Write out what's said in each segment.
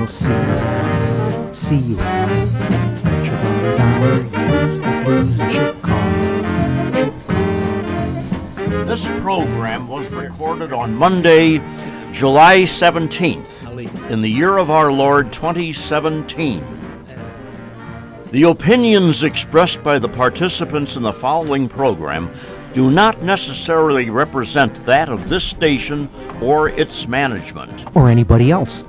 we'll see you. See you. Bet your bottom dollar you lose the blues in Chicago. This program was recorded on Monday, July 17th, in the year of our Lord 2017. The opinions expressed by the participants in the following program do not necessarily represent that of this station or its management. Or anybody else.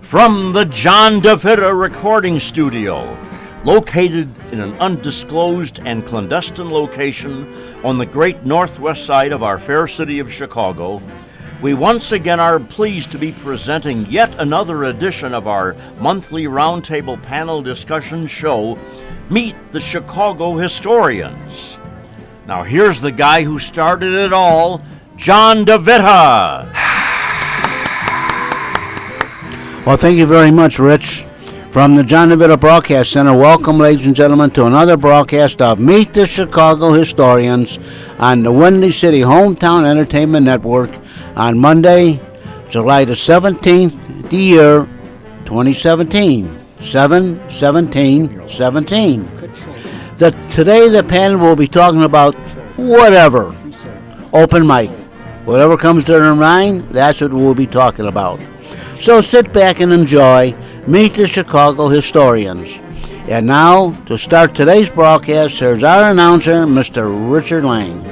From the John DeVita recording studio, located in an undisclosed and clandestine location on the great northwest side of our fair city of Chicago, we once again are pleased to be presenting yet another edition of our monthly roundtable panel discussion show, Meet the Chicago Historians. Now here's the guy who started it all, John DeVita. Well, thank you very much, Rich. From the John DeVita Broadcast Center, welcome, ladies and gentlemen, to another broadcast of Meet the Chicago Historians on the Windy City Hometown Entertainment Network on Monday, July the 17th, the year 2017. 7/17/17. Today the panel will be talking about whatever. Open mic. Whatever comes to their mind, that's what we'll be talking about. So sit back and enjoy Meet the Chicago Historians. And now, to start today's broadcast, here's our announcer, Mr. Richard Lang.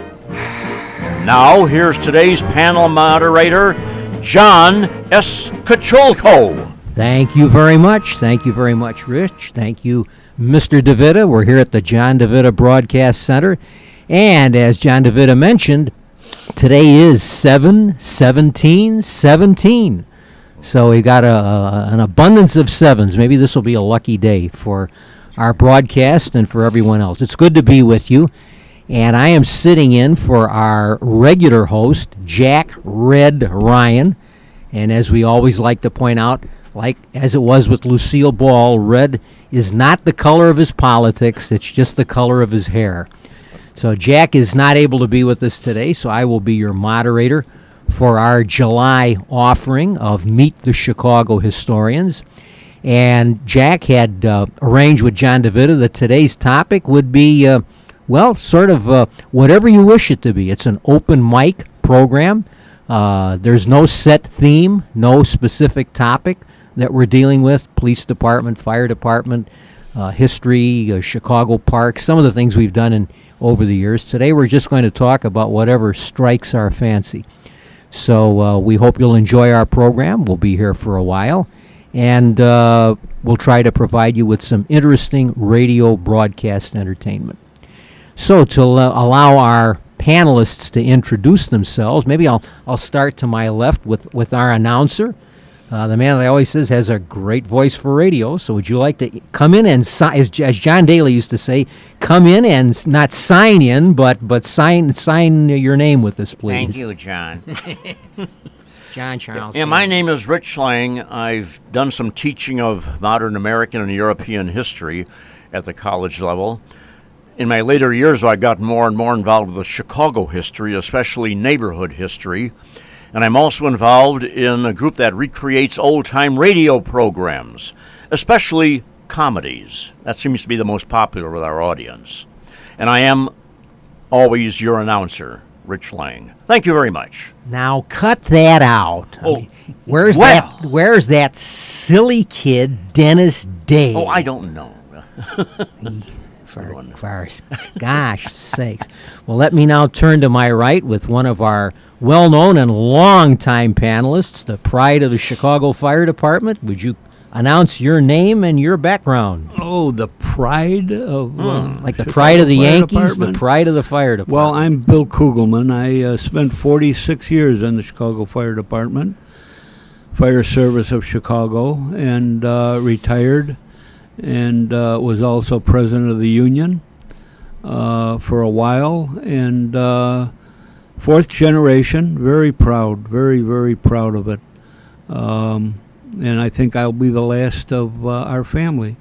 Now, here's today's panel moderator, John S. Kachulko. Thank you very much. Thank you very much, Rich. Thank you, Mr. DeVita. We're here at the John DeVita Broadcast Center. And as John DeVita mentioned, today is 7/17/17. So we got an abundance of sevens. Maybe this will be a lucky day for our broadcast and for everyone else. It's good to be with you. And I am sitting in for our regular host, Jack Red Ryan. And as we always like to point out, like as it was with Lucille Ball, red is not the color of his politics, it's just the color of his hair. So Jack is not able to be with us today, so I will be your moderator for our July offering of Meet the Chicago Historians. And Jack had arranged with John DeVita that today's topic would be, whatever you wish it to be. It's an open mic program. There's no set theme, no specific topic that we're dealing with. Police department, fire department, history, Chicago parks, some of the things we've done over the years. Today we're just going to talk about whatever strikes our fancy. So we hope you'll enjoy our program. We'll be here for a while. And we'll try to provide you with some interesting radio broadcast entertainment. So to allow our panelists to introduce themselves, maybe I'll start to my left with our announcer, the man that I always says has a great voice for radio. So would you like to come in and as John Daly used to say, come in and not sign in, but sign your name with us, please. Thank you, John. John Charles. Yeah, my name is Rich Lang. I've done some teaching of modern American and European history at the college level. In my later years, I got more and more involved with Chicago history, especially neighborhood history. And I'm also involved in a group that recreates old-time radio programs, especially comedies. That seems to be the most popular with our audience. And I am always your announcer, Rich Lang. Thank you very much. Now cut that out. Where's that silly kid, Dennis Day? Oh, I don't know. Gosh sakes. Well, let me now turn to my right with one of our well-known and long-time panelists, the pride of the Chicago Fire Department. Would you announce your name and your background? Oh, the pride of like the Chicago pride of the Fire Yankees, Department? the pride of the fire department. Well, I'm Bill Googleman. I spent 46 years in the Chicago Fire Department, Fire Service of Chicago, and retired, and was also president of the union for a while, and fourth generation, very proud, very, very proud of it. And I think I'll be the last of our family.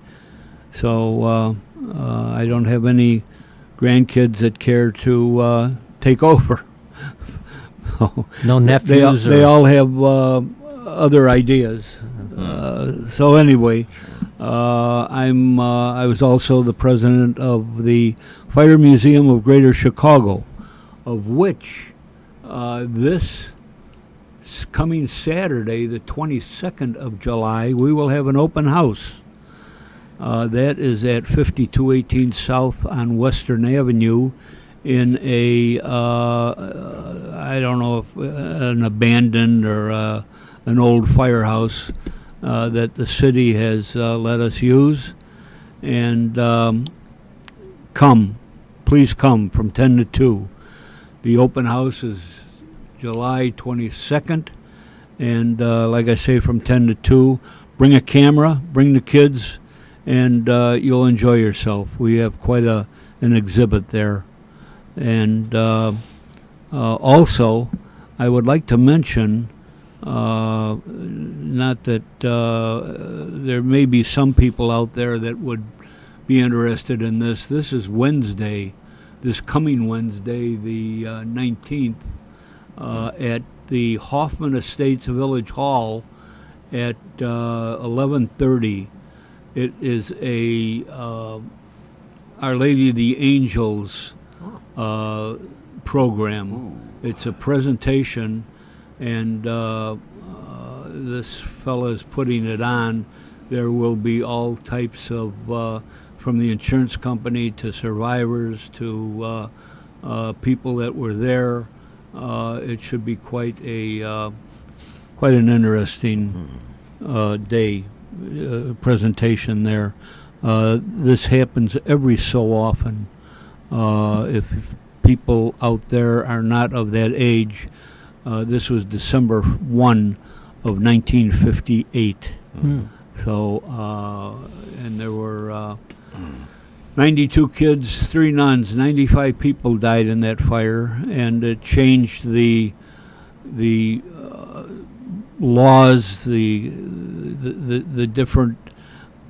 So I don't have any grandkids that care to take over. No nephews? They all have other ideas. So anyway, I was also the president of the Fire Museum of Greater Chicago, of which this coming Saturday, the 22nd of July, we will have an open house. That is at 5218 South on Western Avenue in a, I don't know if an abandoned or an old firehouse that the city has let us use. And please come from 10 to 2. The open house is July 22nd, and like I say, from 10 to 2. Bring a camera, bring the kids, and you'll enjoy yourself. We have quite an exhibit there. And also, I would like to mention, not that there may be some people out there that would be interested in this. This is Wednesday, this coming Wednesday, the 19th, at the Hoffman Estates Village Hall at 11:30. It is a Our Lady of the Angels program. It's a presentation, and this fella is putting it on. There will be all types of, from the insurance company to survivors to people that were there. It should be quite an interesting day presentation there. This happens every so often. If people out there are not of that age, this was December 1 of 1958. So, and there were 92 kids, 3 nuns, 95 people died in that fire, and it changed the laws, the different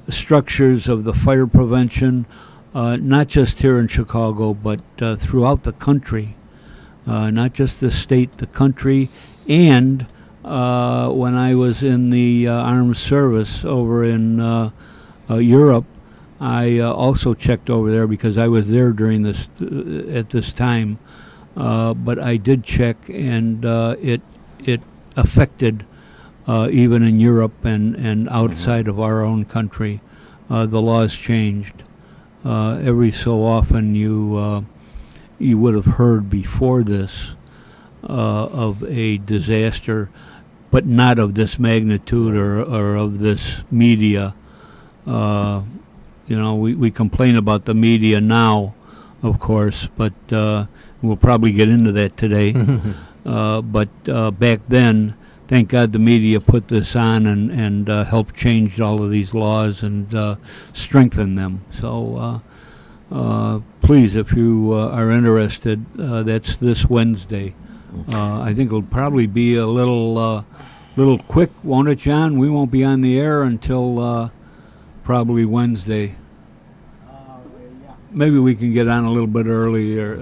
structures of the fire prevention, not just here in Chicago, but throughout the country, not just the state, the country. And when I was in the armed service over in Europe, I also checked over there because I was there during this at this time. But I did check, and it affected even in Europe and outside of our own country. The laws changed. Every so often you would have heard before this of a disaster, but not of this magnitude or of this media. We complain about the media now, of course, but we'll probably get into that today. But back then, thank God the media put this on and helped change all of these laws and strengthen them. So please, if you are interested, that's this Wednesday. I think it'll probably be a little quick, won't it, John? We won't be on the air until probably Wednesday. Maybe we can get on a little bit earlier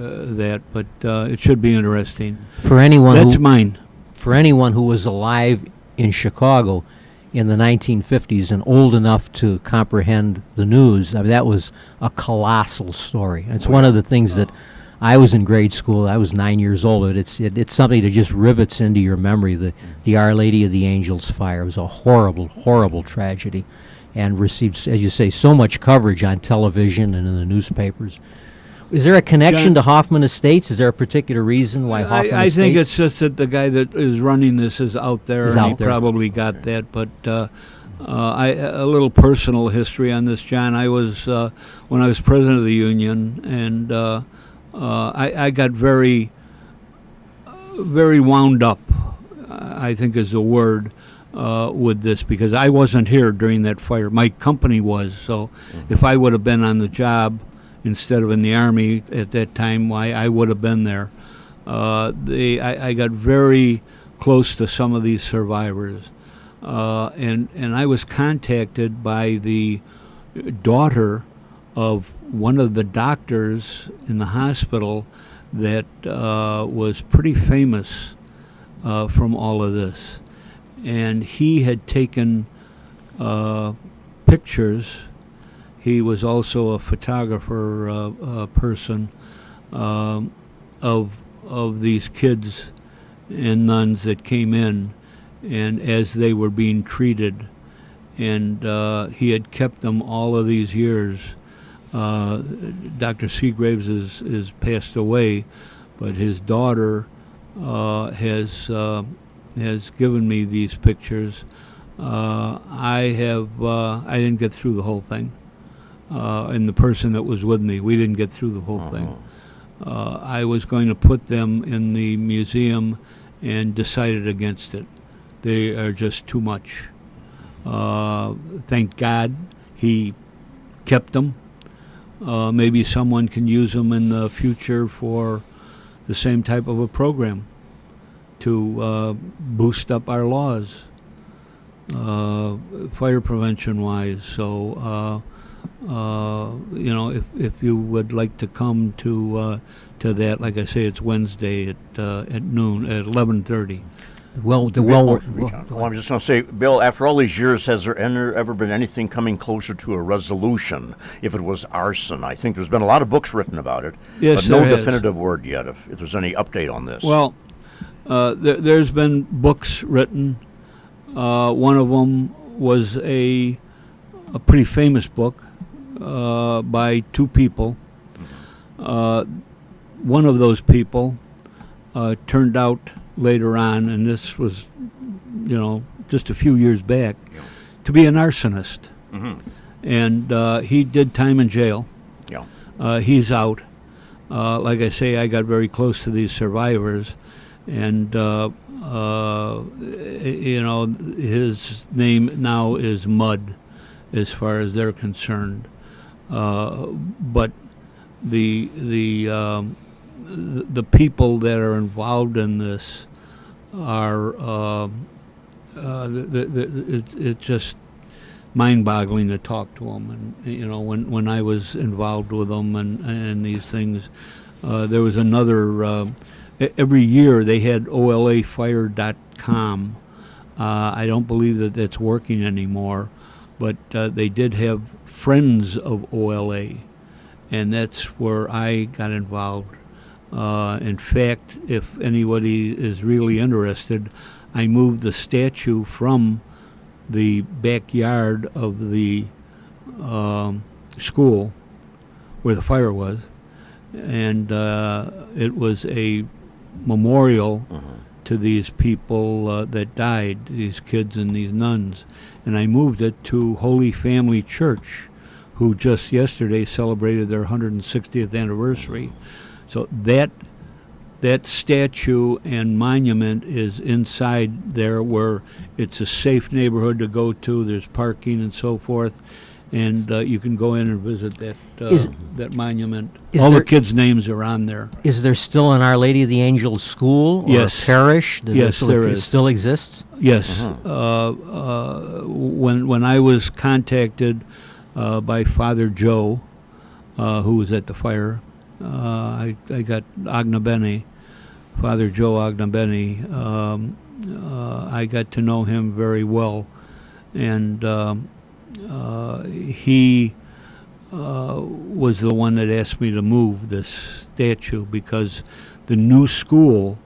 but it should be interesting. For anyone That's mine. For anyone who was alive in Chicago in the 1950s and old enough to comprehend the news, I mean, that was a colossal story. It's one of the things that I was in grade school. I was 9 years old. But it's something that just rivets into your memory. The Our Lady of the Angels fire. It was a horrible, horrible tragedy, and received, as you say, so much coverage on television and in the newspapers. Is there a connection John, to Hoffman Estates? Is there a particular reason why Hoffman Estates? I think it's just that the guy that is running this is out there, and he probably got that. But a little personal history on this, John. I was when I was president of the union, and I got very, very wound up, I think is the word, with this, because I wasn't here during that fire. My company was. So if I would have been on the job instead of in the Army at that time, I would have been there. I got very close to some of these survivors. And I was contacted by the daughter of one of the doctors in the hospital that was pretty famous from all of this. and he had taken pictures. He was also a photographer person of these kids and nuns that came in, and as they were being treated, and he had kept them all of these years. Dr. Seagraves is passed away, but his daughter has given me these pictures. I didn't get through the whole thing, and the person that was with me, we didn't get through the whole thing. I was going to put them in the museum and decided against it. They are just too much. Thank God he kept them. Maybe someone can use them in the future for the same type of a program to boost up our laws, fire prevention wise. So, if you would like to come to that, like I say, it's Wednesday at noon at 11:30. Well, I'm just going to say, Bill, after all these years, has there ever been anything coming closer to a resolution if it was arson? I think there's been a lot of books written about it, Yes, but no there has. definitive word yet, if there's any update on this. Well, there's been books written. One of them was a pretty famous book by two people. One of those people turned out later on, and this was, just a few years back, to be an arsonist. And he did time in jail. He's out. Like I say, I got very close to these survivors, and his name now is Mud, as far as they're concerned. But the people that are involved in this are it's just mind-boggling to talk to them. And when I was involved with them and these things, there was another. Every year they had olafire.com. I don't believe that that's working anymore, but they did have Friends of OLA, and that's where I got involved. In fact, if anybody is really interested, I moved the statue from the backyard of the school where the fire was, and it was a memorial to these people that died, these kids and these nuns, and I moved it to Holy Family Church, who just yesterday celebrated their 160th anniversary. So that statue and monument is inside there, where it's a safe neighborhood to go to. There's parking and so forth, and you can go in and visit that monument. All the kids' names are on there. Is there still an Our Lady of the Angels school or Yes. parish? Yes, there it is. still exists? Yes. When I was contacted by Father Joe, who was at the fire, I got Agnabenny, Father Joe Agnabenny. I got to know him very well, and he was the one that asked me to move this statue, because the new school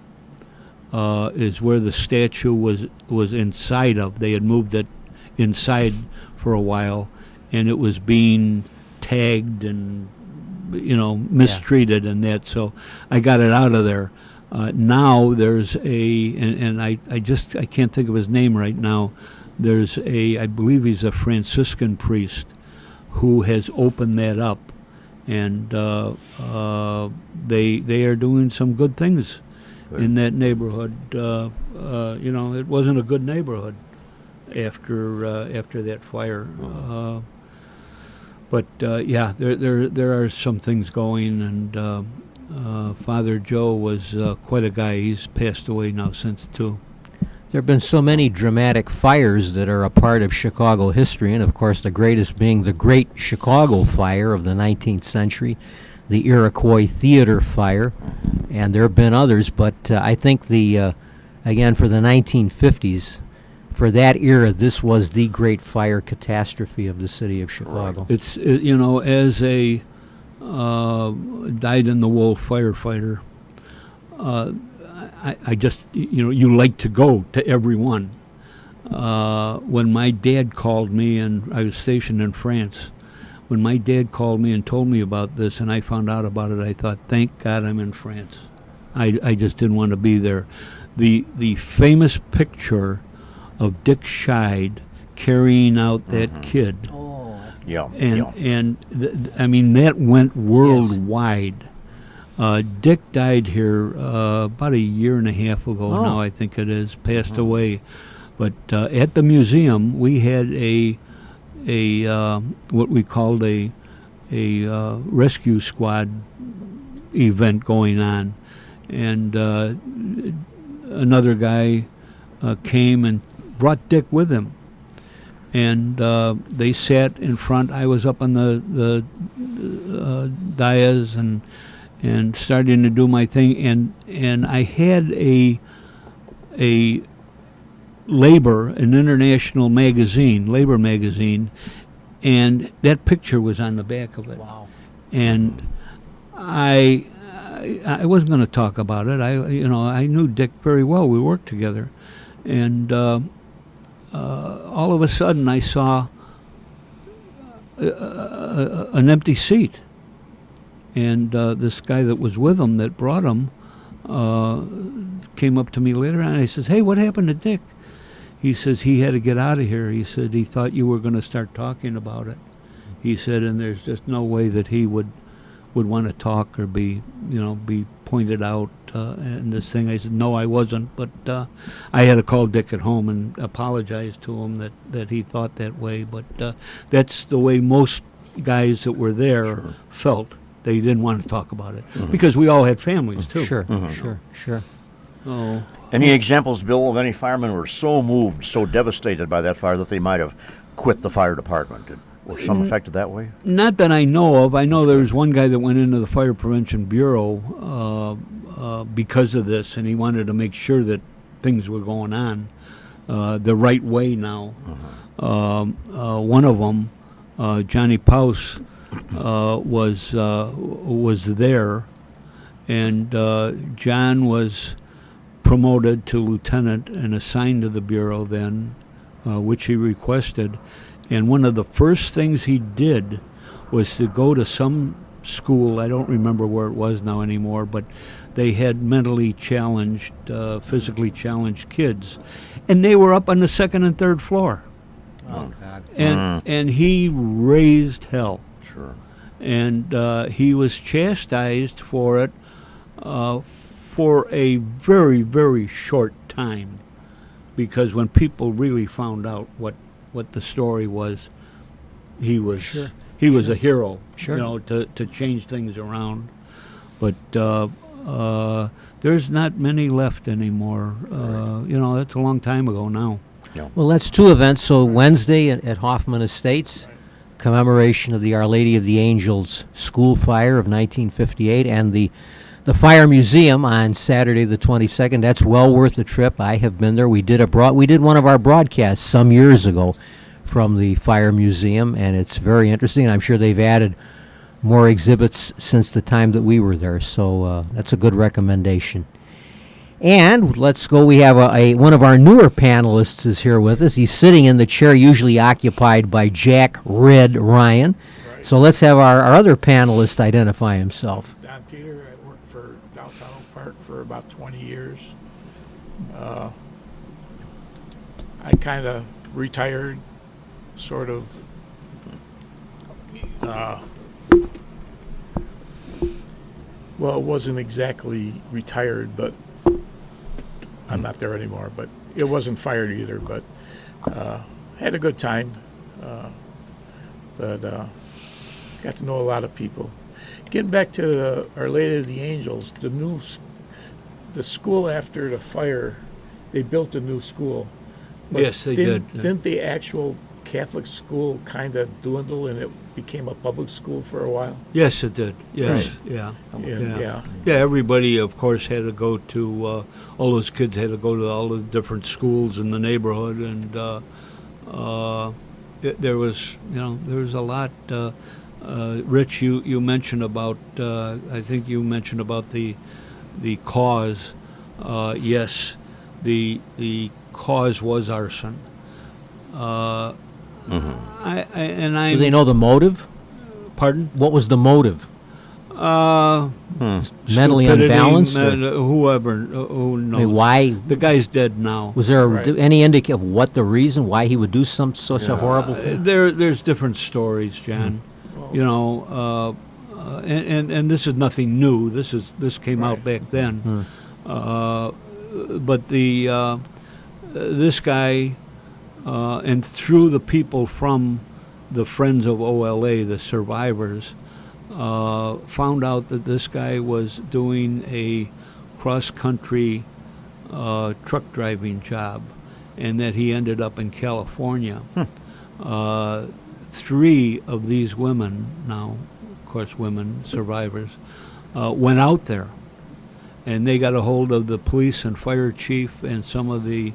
is where the statue was inside of. They had moved it inside for a while, and it was being tagged and mistreated and that. So I got it out of there. Now there's I can't think of his name right now. There's I believe he's a Franciscan priest who has opened that up, and they are doing some good things in that neighborhood. It wasn't a good neighborhood after that fire. But there are some things going, and Father Joe was quite a guy. He's passed away now since too. There have been so many dramatic fires that are a part of Chicago history, and of course the greatest being the Great Chicago Fire of the 19th century, the Iroquois Theater Fire, and there have been others, but I think again for the 1950s, for that era, this was the great fire catastrophe of the city of Chicago. It's as a dyed-in-the-wool firefighter, I just you like to go to every one. When my dad called me, and I was stationed in France, when my dad called me and told me about this, and I found out about it, I thought, thank God I'm in France. I just didn't want to be there. The famous picture of Dick Scheid carrying out that kid. Yeah. I mean, that went worldwide. Dick died here about a year and a half ago now, I think it is, passed away. But at the museum, we had a what we called a rescue squad event going on, and another guy came and brought Dick with him, and they sat in front. I was up on the dais and starting to do my thing, and I had an international magazine, labor magazine, and that picture was on the back of it. Wow. And I wasn't going to talk about it. I knew Dick very well. We worked together, and all of a sudden I saw an empty seat, and this guy that was with him, that brought him, came up to me later on, and he says, "Hey, what happened to Dick?" He says he had to get out of here. He said he thought you were going to start talking about it. He said, and there's just no way that he would want to talk or be pointed out in this thing. I said, no, I wasn't, but I had to call Dick at home and apologize to him that he thought that way. But that's the way most guys that were there felt. They didn't want to talk about it because we all had families too. Sure. Oh. Any examples, Bill, of any firemen who were so moved, so devastated by that fire that they might have quit the fire department? Or some affected that way? Not that I know of. I know there was one guy that went into the Fire Prevention Bureau because of this, and he wanted to make sure that things were going on the right way now. One of them, Johnny Paus, was there, and John was promoted to lieutenant and assigned to the Bureau then, which he requested. And one of the first things he did was to go to some school, I don't remember where it was now anymore, but they had mentally challenged, physically challenged kids. And they were up on the second and third floor. Oh, God. And he raised hell. Sure. And he was chastised for it for a very, very short time. Because when people really found out what the story was, he was a hero, to change things around. But there's not many left anymore. That's a long time ago now. Yeah. Well, that's two events. So Wednesday at Hoffman Estates, commemoration of the Our Lady of the Angels school fire of 1958, and the Fire Museum on Saturday the 22nd. That's well worth the trip. I have been there. We did one of our broadcasts some years ago from the Fire Museum, and it's very interesting. I'm sure they've added more exhibits since the time that we were there, so that's a good recommendation. And let's go. We have one of our newer panelists is here with us. He's sitting in the chair usually occupied by Jack Red Ryan. Right. So let's have our other panelist identify himself. Don Peter. I worked for Downtown Oak Park for about 20 years. I kind of retired, sort of. Well, it wasn't exactly retired, but I'm not there anymore. But it wasn't fired either. But had a good time. But got to know a lot of people. Getting back to Our Lady of the Angels, the school after the fire, they built a new school. But Yes, they did. Didn't the actual Catholic school kind of dwindle and it became a public school for a while? Yes, it did. Yes, Right. yeah. Yeah. Yeah, everybody, of course, had to go to, all those kids had to go to all the different schools in the neighborhood, and there was, there was a lot. Rich, you mentioned about, I think you mentioned about the cause. Yes, the cause was arson. Do they know the motive? Pardon? What was the motive? Mentally Stupidity, unbalanced? Or, whoever, who knows? I mean, why? The guy's dead now. Was there Right. any indication of what the reason, why he would do such a horrible thing? There's different stories, John. And this is nothing new. This came out back then. But this guy, and through the people from the Friends of OLA, the survivors, found out that this guy was doing a cross-country truck driving job, and that he ended up in California. 3 of these women, now, of course, women survivors, went out there, and they got a hold of the police and fire chief and some of the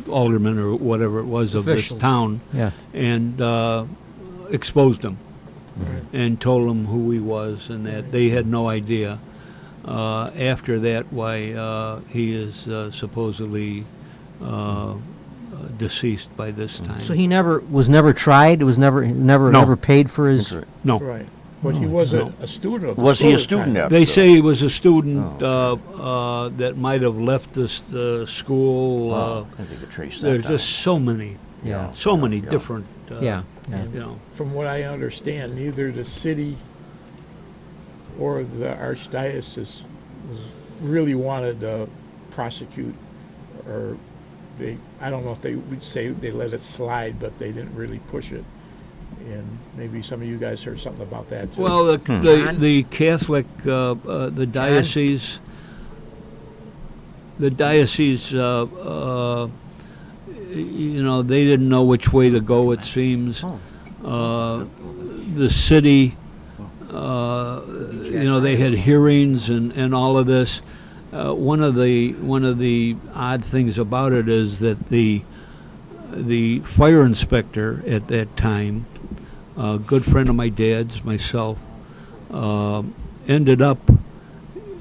aldermen or whatever it was of Officials. this town, Yeah. and exposed him and told him who he was, and that they had no idea. After that, why he is supposedly deceased by this time. So he was never tried. It was never paid for his. No. Right. But he was a student of the Was he school a at the student time. at They the- say he was a student that might have left the school. I think they could trace that There's down. just so many, Yeah. so many different. Yeah. From what I understand, neither the city or the archdiocese really wanted to prosecute, or I don't know if they would say they let it slide, but they didn't really push it. And maybe some of you guys heard something about that too. Well, the Catholic, the diocese, they didn't know which way to go. It seems. The city, they had hearings and all of this. One of the odd things about it is that the fire inspector at that time, a good friend of my dad's, myself, ended up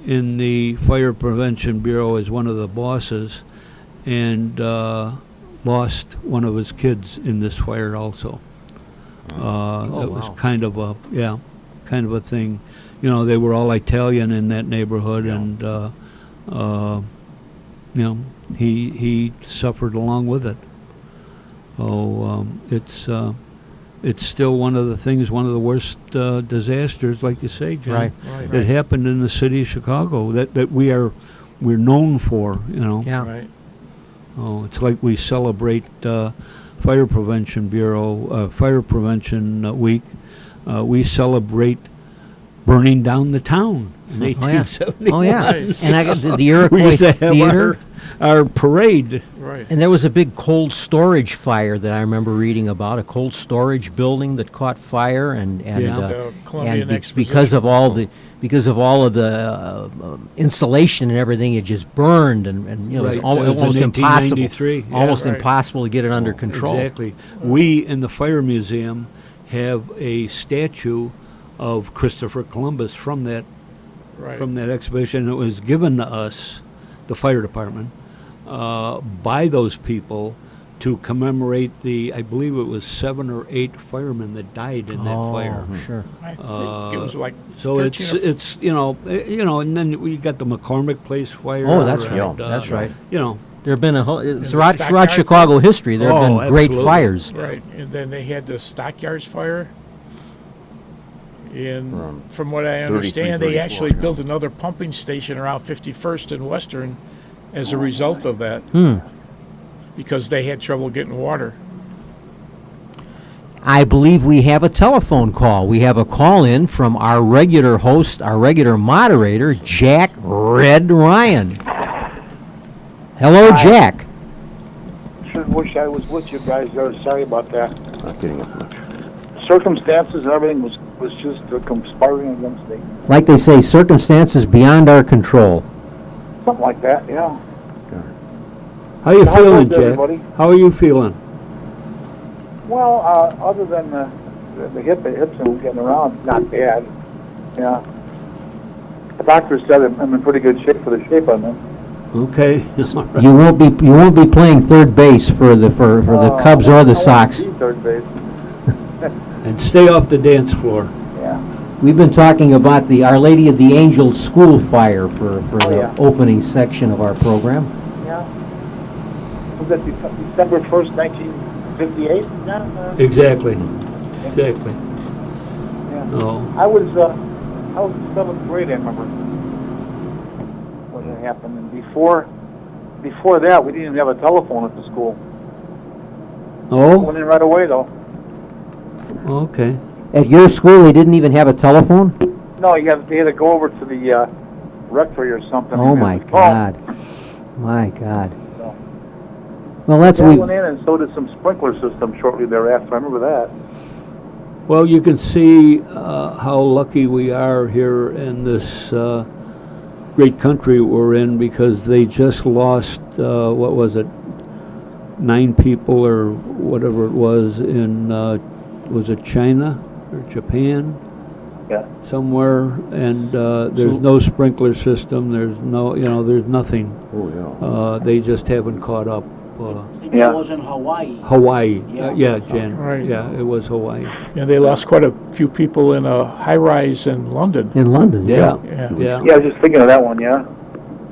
in the Fire Prevention Bureau as one of the bosses, and lost one of his kids in this fire also. It was kind of a thing. They were all Italian in that neighborhood, and he suffered along with it. So it's still one of the worst disasters, like you say, John. Right. It happened in the city of Chicago that we're known for. Yeah. Right. Oh, it's like we celebrate Fire Prevention Bureau, Fire Prevention Week. We celebrate burning down the town in 1871. Oh yeah. Right. And I got the We Iroquois used to have Theater. our parade. Right. And there was a big cold storage fire that I remember reading about, a cold storage building that caught fire, and Yeah. The Columbian Exposition. because of all of the insulation and everything, it just burned, and it was Right. almost in impossible. 1893. Yeah. Almost Right. impossible to get it under control. Exactly. We in the Fire Museum have a statue of Christopher Columbus from that Right. exhibition. It was given to us, the fire department, by those people to commemorate I believe it was 7 or 8 firemen that died in that fire. Sure. I think it was like So 13 or it's and then we got the McCormick Place fire. Oh, that's and, right. That's right. There have been the throughout stockyard Chicago history. There have Oh, been great absolutely. fires. Right, and then they had the Stockyards fire. And Around from what I 33, understand, they 34, actually yeah. built another pumping station around 51st and Western as a result of that, because they had trouble getting water. I believe we have a telephone call. We have a call in from our regular host, our regular moderator, Jack Red Ryan. Hello, Jack. Should wish I was with you guys there. Sorry about that. Not getting as much. Circumstances and everything was just conspiring against me. Like they say, circumstances beyond our control. Something like that, yeah. How you How feeling, is Jack? everybody? How are you feeling? Well, other than the hips and getting around, not bad. Yeah. The doctor said I'm in pretty good shape for the shape I'm in. Okay. You won't be playing third base for the Cubs or the Sox. I want to be third base. And stay off the dance floor. Yeah. We've been talking about the Our Lady of the Angels school fire for the yeah. opening section of our program. Yeah. Was that December 1st, 1958? Yeah. Exactly. Exactly. Yeah. Oh. I was in seventh grade, I remember, when it happened. And before that, we didn't even have a telephone at the school. Oh. Went in right away, though. Okay. At your school, they didn't even have a telephone? No, they had to go over to the rectory or something. Oh, and my have a phone. God. My God. So, Well, that's that we. went in, and so did some sprinkler system shortly thereafter. I remember that. Well, you can see how lucky we are here in this great country we're in, because they just lost, what was it, 9 people or whatever it was in, was it China or Japan? Yeah. Somewhere, and there's no sprinkler system, there's no, there's nothing. Oh, yeah. They just haven't caught up. I think Yeah. it was in Hawaii. Hawaii, Yeah. Jan. Right. Yeah, it was Hawaii. Yeah, they lost quite a few people in a high-rise in London. In London, Yeah, Yeah. yeah. Yeah, I was just thinking of that one, yeah.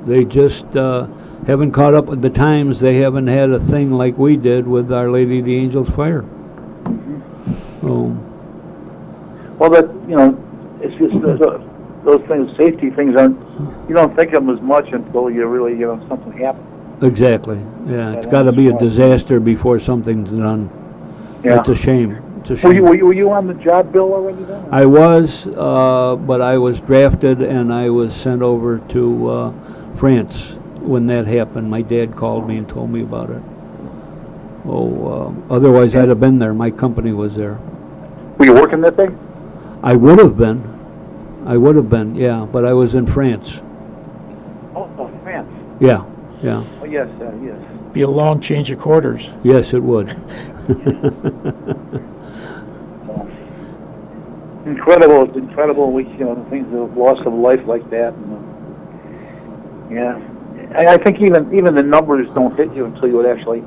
They just haven't caught up with the times. They haven't had a thing like we did with Our Lady of the Angels Fire. Oh, Well, it's just those things, safety things aren't, you don't think of them as much until you really, something happens. exactly. Yeah, it's got to be a disaster before something's done. Yeah. It's a shame. It's a Were shame. you on the job, Bill, already then? I was, but I was drafted and I was sent over to France when that happened. My dad called me and told me about it. Oh, otherwise I'd have been there. My company was there. Were you working that day? I would have been. Yeah, but I was in France. Oh, France. Yeah, yeah. Oh, yes, yes. Be a long change of quarters. Yes, it would. Incredible. It's incredible. The things, the loss of life like that. Yeah. I think even the numbers don't hit you until you would actually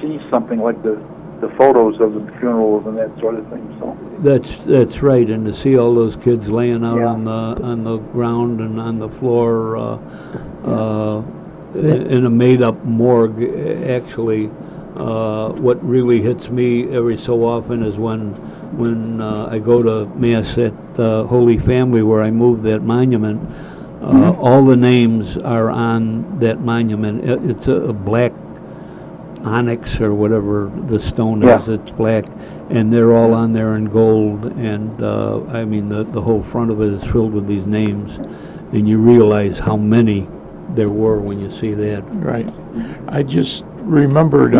see something like the photos of the funerals and that sort of thing. So. That's right, and to see all those kids laying out Yeah. on the ground and on the floor in a made-up morgue, actually, what really hits me every so often is when I go to Mass at Holy Family, where I moved that monument. All the names are on that monument. It's a black onyx or whatever the stone is. It's black, and they're all on there in gold. And I mean, the whole front of it is filled with these names, and you realize how many there were when you see that. Right. I just remembered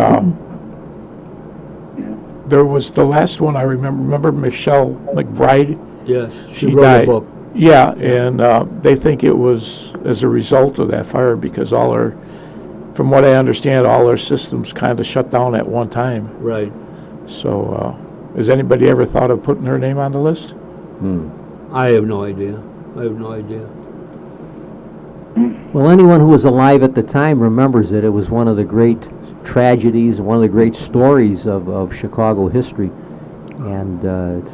there was the last one I remember Michelle McBride. Yes, She wrote died. a book. Yeah, and they think it was as a result of that fire because from what I understand, all our systems kind of shut down at one time. Right. So, has anybody ever thought of putting her name on the list? I have no idea. Well, anyone who was alive at the time remembers it. It was one of the great tragedies, one of the great stories of Chicago history. And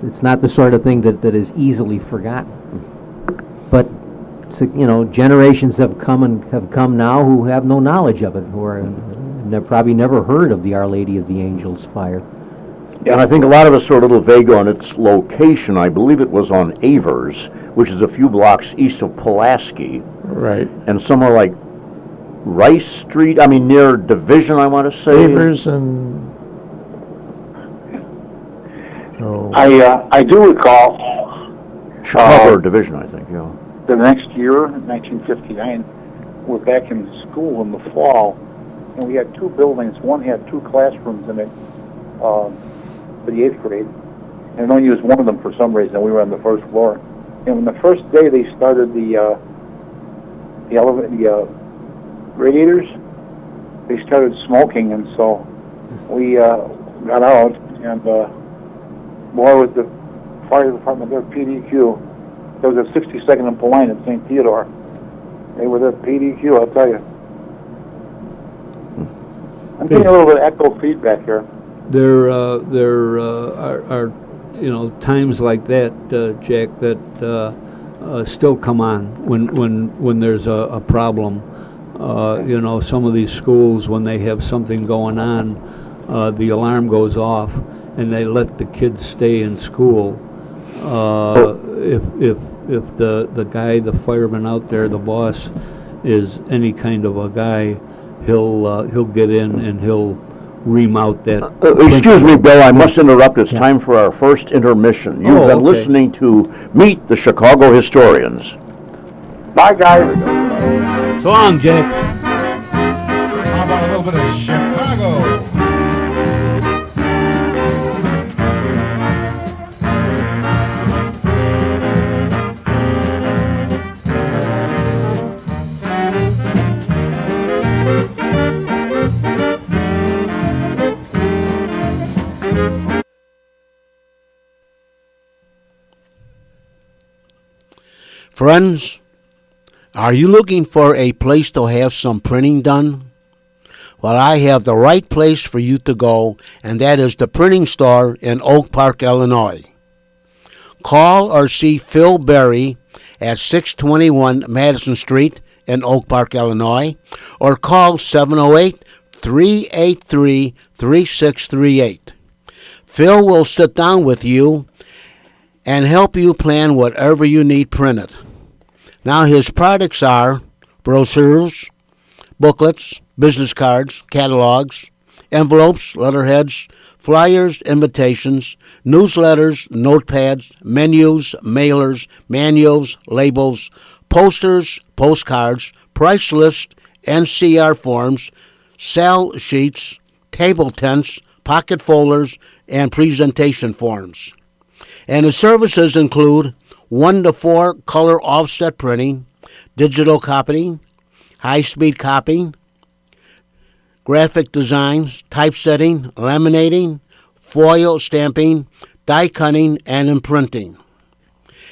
it's not the sort of thing that is easily forgotten. But generations have come now who have no knowledge of it, who have probably never heard of the Our Lady of the Angels fire. Yeah, and I think a lot of us are a little vague on its location. I believe it was on Avers, which is a few blocks east of Pulaski, Right. and somewhere like Rice Street, near Division, I want to say. Favors and... Oh. I do recall Chicago or Division, I think, yeah. the next year, 1959, we're back in school in the fall, and we had 2 buildings. One had 2 classrooms in it for the 8th grade, and only used one of them for some reason. We were on the 1st floor. And when the first day they started the radiators, they started smoking, and so we got out, and boy, was the fire department there, PDQ. There was a 62nd and Pauline at St. Theodore. They were there, PDQ, I'll tell you. I'm getting a little bit of echo feedback here. There are times like that, Jack, that still come on when there's a problem. Some of these schools, when they have something going on, the alarm goes off, and they let the kids stay in school. If the guy, the fireman out there, the boss, is any kind of a guy, he'll get in and he'll remount that. Excuse me, Bill, I must interrupt. It's time for our first intermission. You've been listening to Meet the Chicago Historians. Bye, guys. So long, Jack. How about a little bit of Chicago? Friends, are you looking for a place to have some printing done? Well, I have the right place for you to go, and that is the printing store in Oak Park, Illinois. Call or see Phil Berry at 621 Madison Street in Oak Park, Illinois, or call 708-383-3638. Phil will sit down with you and help you plan whatever you need printed. Now, his products are brochures, booklets, business cards, catalogs, envelopes, letterheads, flyers, invitations, newsletters, notepads, menus, mailers, manuals, labels, posters, postcards, price lists, NCR forms, sale sheets, table tents, pocket folders, and presentation forms. And his services include 1 to 4 color offset printing, digital copying, high-speed copying, graphic designs, typesetting, laminating, foil stamping, die cutting, and imprinting.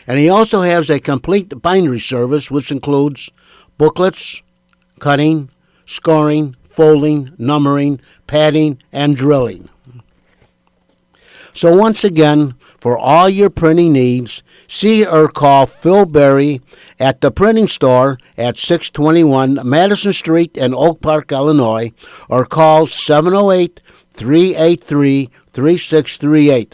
And he also has a complete bindery service, which includes booklets, cutting, scoring, folding, numbering, padding, and drilling. So once again, for all your printing needs, see or call Phil Berry at the printing store at 621 Madison Street in Oak Park, Illinois, or call 708-383-3638.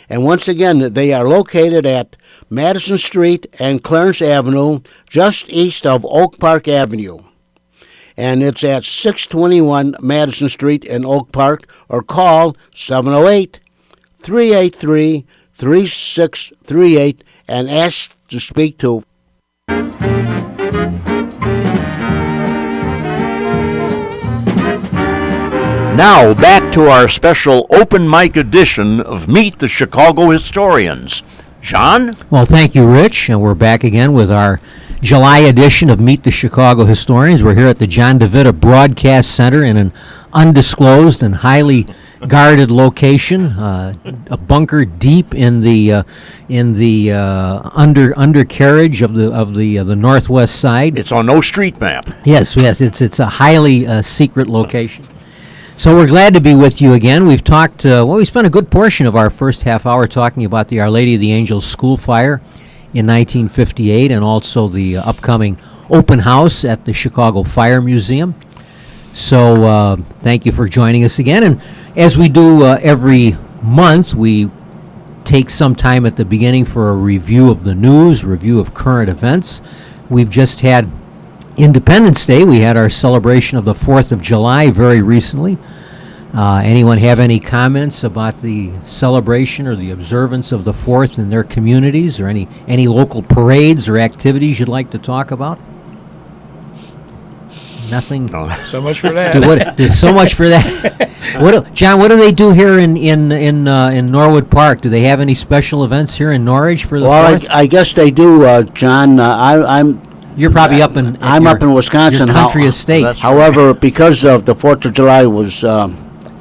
And once again, they are located at Madison Street and Clarence Avenue, just east of Oak Park Avenue. And it's at 621 Madison Street in Oak Park, or call 708-383-3638 and ask to speak to. Now, back to our special open mic edition of Meet the Chicago Historians. John? Well, thank you, Rich, and we're back again with our July edition of Meet the Chicago Historians. We're here at the John DeVita Broadcast Center in an undisclosed and highly guarded location, a bunker deep in the undercarriage of the northwest side. It's on no street map. Yes, it's a highly secret location. So we're glad to be with you again. We've talked, we spent a good portion of our first half hour talking about the Our Lady of the Angels school fire in 1958 and also the upcoming open house at the Chicago Fire Museum. So thank you for joining us again. And as we do every month, we take some time at the beginning for a review of the news, review of current events. We've just had Independence Day. We had our celebration of the 4th of July very recently. Anyone have any comments about the celebration or the observance of the 4th in their communities, or any local parades or activities you'd like to talk about? Nothing. No. So much for that. So much for that. John, what do they do here in Norwood Park? Do they have any special events here in Norwich for the Well, 4th? I guess they do, John. You're probably up in. I'm up in Wisconsin. Your country estate. That's- However, because of the 4th of July was in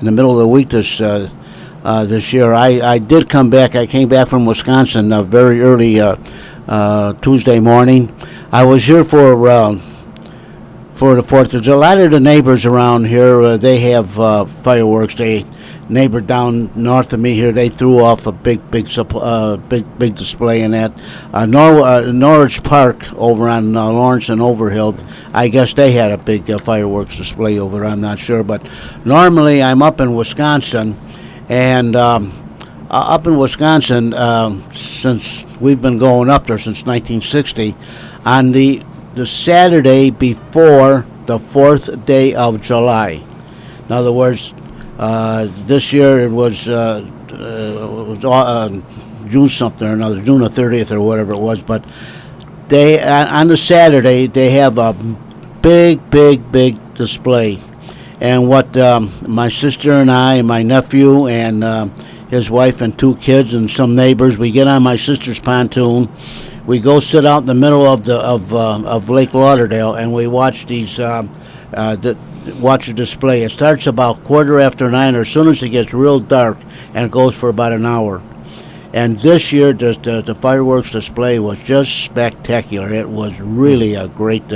the middle of the week this year, I did come back. I came back from Wisconsin very early Tuesday morning. I was here for the 4th of July. A lot of the neighbors around here, they have fireworks. They neighbor down north of me here, they threw off a big display in that. Norwich Park over on Lawrence and Overhill, I guess they had a big fireworks display over there. I'm not sure, but normally I'm up in Wisconsin, and up in Wisconsin, since we've been going up there since 1960, on the Saturday before the 4th day of July. In other words, this year it was June something or another, June the 30th or whatever it was. But they on the Saturday they have a big display, and what my sister and I and my nephew and his wife and 2 kids and some neighbors, we get on my sister's pontoon. We go sit out in the middle of Lake Lauderdale, and we watch watch the display. It starts about 9:15, or as soon as it gets real dark, and it goes for about an hour. And this year, the fireworks display was just spectacular. It was really a great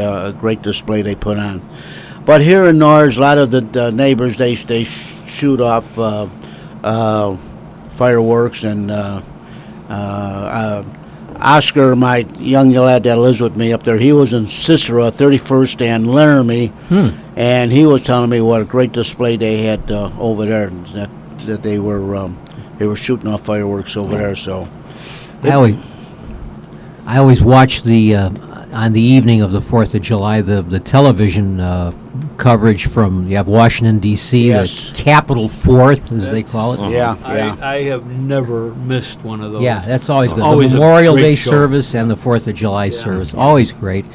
display they put on. But here in Norwich, a lot of the neighbors they shoot off fireworks, and Oscar, my young lad that lives with me up there, he was in Cicero, 31st and Laramie, and he was telling me what a great display they had over there, that they were shooting off fireworks over there. So I always watch on the evening of the 4th of July the television coverage from you have Washington D.C. Yes. the Capitol 4th, as they call it. yeah. I have never missed one of those. Yeah, that's always good. Always The a Memorial great Day show. service and the 4th of July service, always great.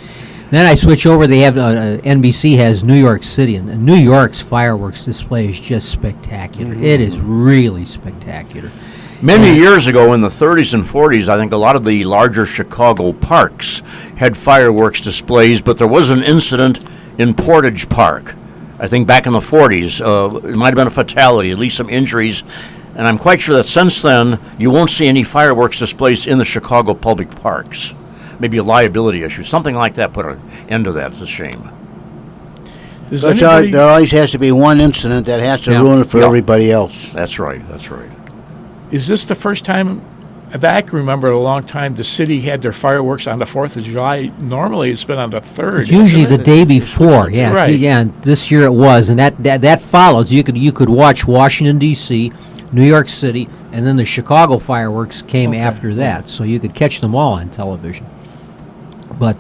Then I switch over. They have NBC has New York City, and New York's fireworks display is just spectacular. It is really spectacular. Many years ago, in the 30s and 40s, I think a lot of the larger Chicago parks had fireworks displays, but there was an incident in Portage Park. I think back in the 40s, it might have been a fatality, at least some injuries, and I'm quite sure that since then, you won't see any fireworks displays in the Chicago public parks. Maybe a liability issue, something like that put an end to that. It's a shame. Does But anybody- there always has to be one incident that has to Yeah. ruin it for Yeah. everybody else. That's right. Is this the first time that I can remember in a long time the city had their fireworks on the 4th of July? Normally it's been on the 3rd. It's usually the isn't it? day before, yeah. Right. Yeah, and this year it was, and that follows. You could watch Washington D.C., New York City, and then the Chicago fireworks came after that, so you could catch them all on television. But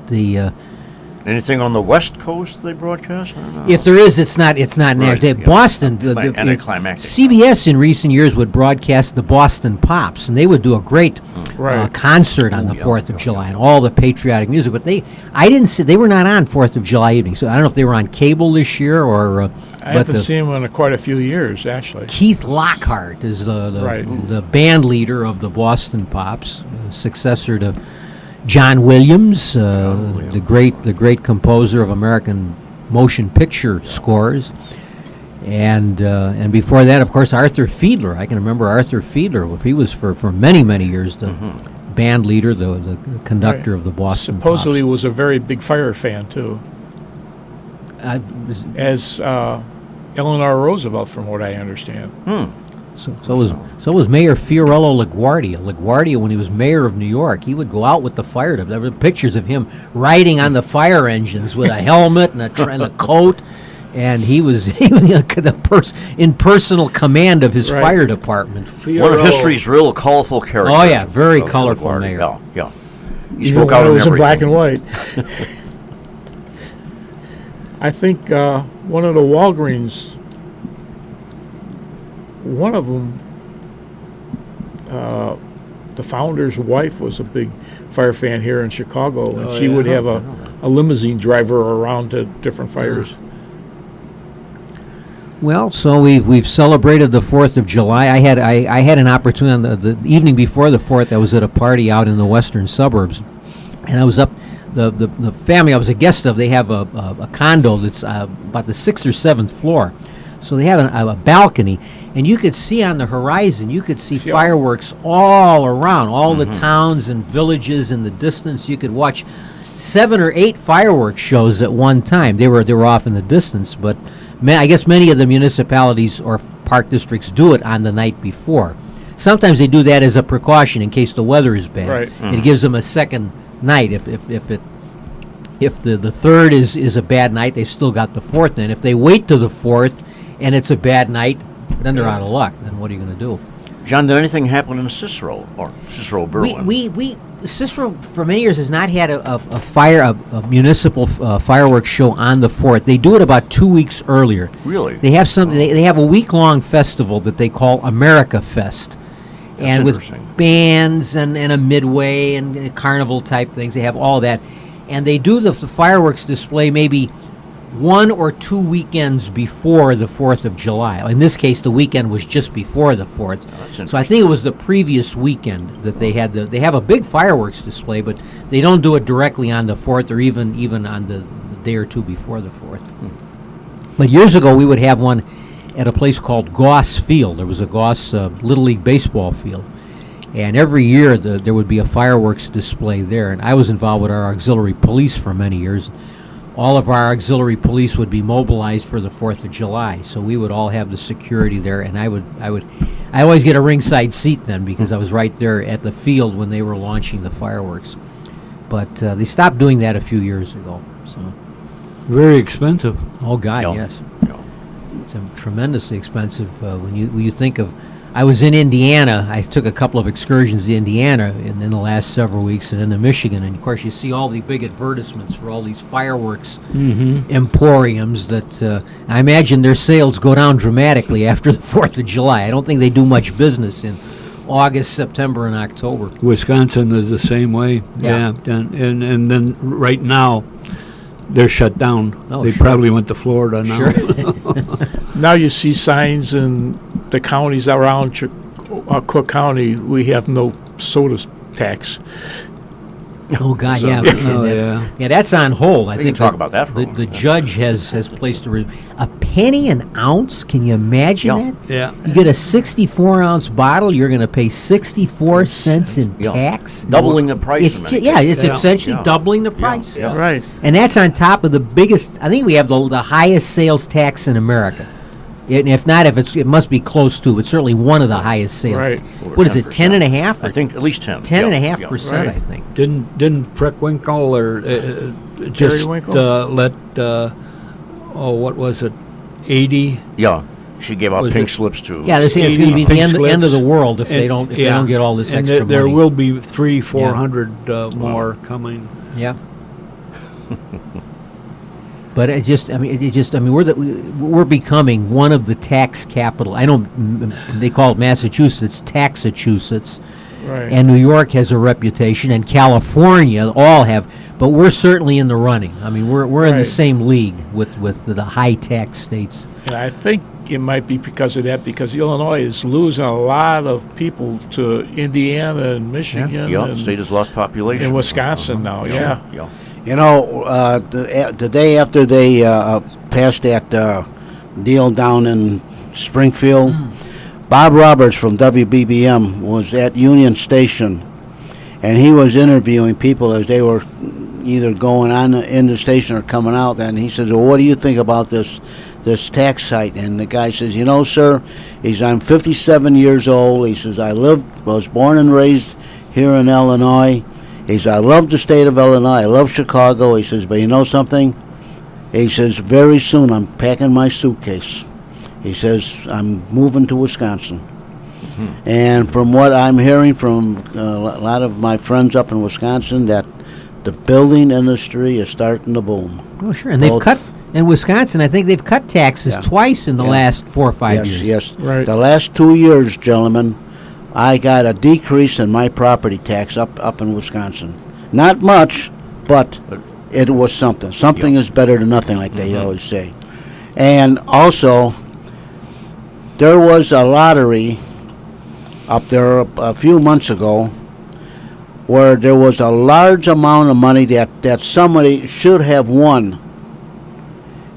Anything on the West Coast they broadcast? I don't know. if there is, it's not national. yeah. Boston, Anticlimactic. CBS in recent years would broadcast the Boston Pops, and they would do a great Right. concert on the 4th of July and all the patriotic music. But I didn't see, they were not on 4th of July evening, so I don't know if they were on cable this year or. I haven't seen them in quite a few years, actually. Keith Lockhart is the band leader of the Boston Pops, successor to John Williams, the great composer of American motion picture scores, and before that, of course, Arthur Fiedler. I can remember Arthur Fiedler. He was for many years the band leader, the conductor of the Boston Supposedly Pops. was a very big fire fan, too, as Eleanor Roosevelt, from what I understand. So was Mayor Fiorello LaGuardia. LaGuardia, when he was mayor of New York, he would go out with the fire department. There were pictures of him riding on the fire engines with a helmet and a coat, and he was in personal command of his Right. fire department. One of history's real colorful characters. Oh, yeah, very of colorful LaGuardia. mayor. Yeah. He Even spoke when out it on was in everything. black and white. I think one of the Walgreens, one of them, the founder's wife was a big fire fan here in Chicago, and she would have a limousine driver around to different fires. Well, so we've celebrated the 4th of July. I had an opportunity on the evening before the 4th. I was at a party out in the western suburbs, and I was up. The family I was a guest of, they have a condo that's about the 6th or 7th floor. So they have a balcony, and you could see on the horizon, you could see fireworks all around, all the towns and villages in the distance. You could watch 7 or 8 fireworks shows at one time. They were off in the distance, but I guess many of the municipalities or park districts do it on the night before. Sometimes they do that as a precaution in case the weather is bad. Right. It gives them a second night. If the third is a bad night, they've still got the 4th. Then if they wait to the 4th and it's a bad night, then they're out of luck. Then what are you going to do? John, did anything happen in Cicero or Cicero Berlin? We Cicero for many years has not had a municipal fireworks show on the 4th. They do it about 2 weeks earlier. Really? They have they have a week-long festival that they call America Fest. And with bands and a midway and carnival type things, they have all that, and they do the fireworks display maybe 1 or 2 weekends before the 4th of July. In this case, the weekend was just before the 4th, so I think it was the previous weekend that they had they have a big fireworks display, but they don't do it directly on the 4th or even on the day or two before the 4th. But years ago, we would have one at a place called Goss Field. There was a Goss Little League baseball field. And every year there would be a fireworks display there. And I was involved with our auxiliary police for many years. All of our auxiliary police would be mobilized for the 4th of July. So we would all have the security there. And I always get a ringside seat then because I was right there at the field when they were launching the fireworks. But they stopped doing that a few years ago. So Very expensive. Oh, God, Yeah. yes. It's tremendously expensive when you think of. I was in Indiana. I took a couple of excursions to Indiana in the last several weeks, and into Michigan. And of course, you see all the big advertisements for all these fireworks emporiums. That I imagine their sales go down dramatically after the 4th of July. I don't think they do much business in August, September, and October. Wisconsin is the same way. Yeah. And then right now, they're shut down. Oh, they sure. probably went to Florida now. Sure. Now you see signs in the counties around Cook County, we have no soda tax. Oh, God, yeah. Oh, yeah. Yeah, that's on hold. I We think can talk about that for a the moment. judge has placed a penny an ounce. Can you imagine Yeah. that? Yeah. You get a 64-ounce bottle, you're going to pay 64 cents in Yeah. tax. Doubling the price. It's in it's many cases. essentially Yeah. doubling the Yeah. price. Yeah. Right. And that's on top of the biggest. I think we have the highest sales tax in America. And if not, it must be close to. It's certainly one of the highest sales. Right. Over What is it? 10%. 10.5? I think at least 10. 10.5%. Right. I think. Didn't Preckwinkle or just Periwinkle? let what was it, 80? Yeah. She gave out Was pink it- slips to. Yeah, they're saying it's going to be the Pink end of the slips. world if they And- don't get all this and extra there money. will be 400 more coming. Yeah. But we're becoming one of the tax capital. I know they call it Massachusetts, Taxachusetts, Right. and New York has a reputation, and California all have. But we're certainly in the running. I mean, we're in the Right. same league with the high tax states. And I think it might be because of that, because Illinois is losing a lot of people to Indiana and Michigan Yeah, and, state has lost population. and Wisconsin now. Yeah. Yeah. You know, the day after they passed that deal down in Springfield, Bob Roberts from WBBM was at Union Station, and he was interviewing people as they were either going on in the station or coming out. And he says, "Well, what do you think about this tax site?" And the guy says, "You know, sir," I'm 57 years old. He says, was born and raised here in Illinois. He says, I love the state of Illinois. I love Chicago. He says, but you know something? He says, very soon I'm packing my suitcase. He says, I'm moving to Wisconsin. And from what I'm hearing from a lot of my friends up in Wisconsin, that the building industry is starting to boom. Oh, sure. And they've Both- cut, in Wisconsin, I think they've cut taxes Yeah. twice in the Yeah. last 4 or 5 Yes, years. yes. Right. The last 2 years, gentlemen, I got a decrease in my property tax up in Wisconsin. Not much, but it was something. Something is better than nothing, like they always say. And also, there was a lottery up there a few months ago where there was a large amount of money that somebody should have won.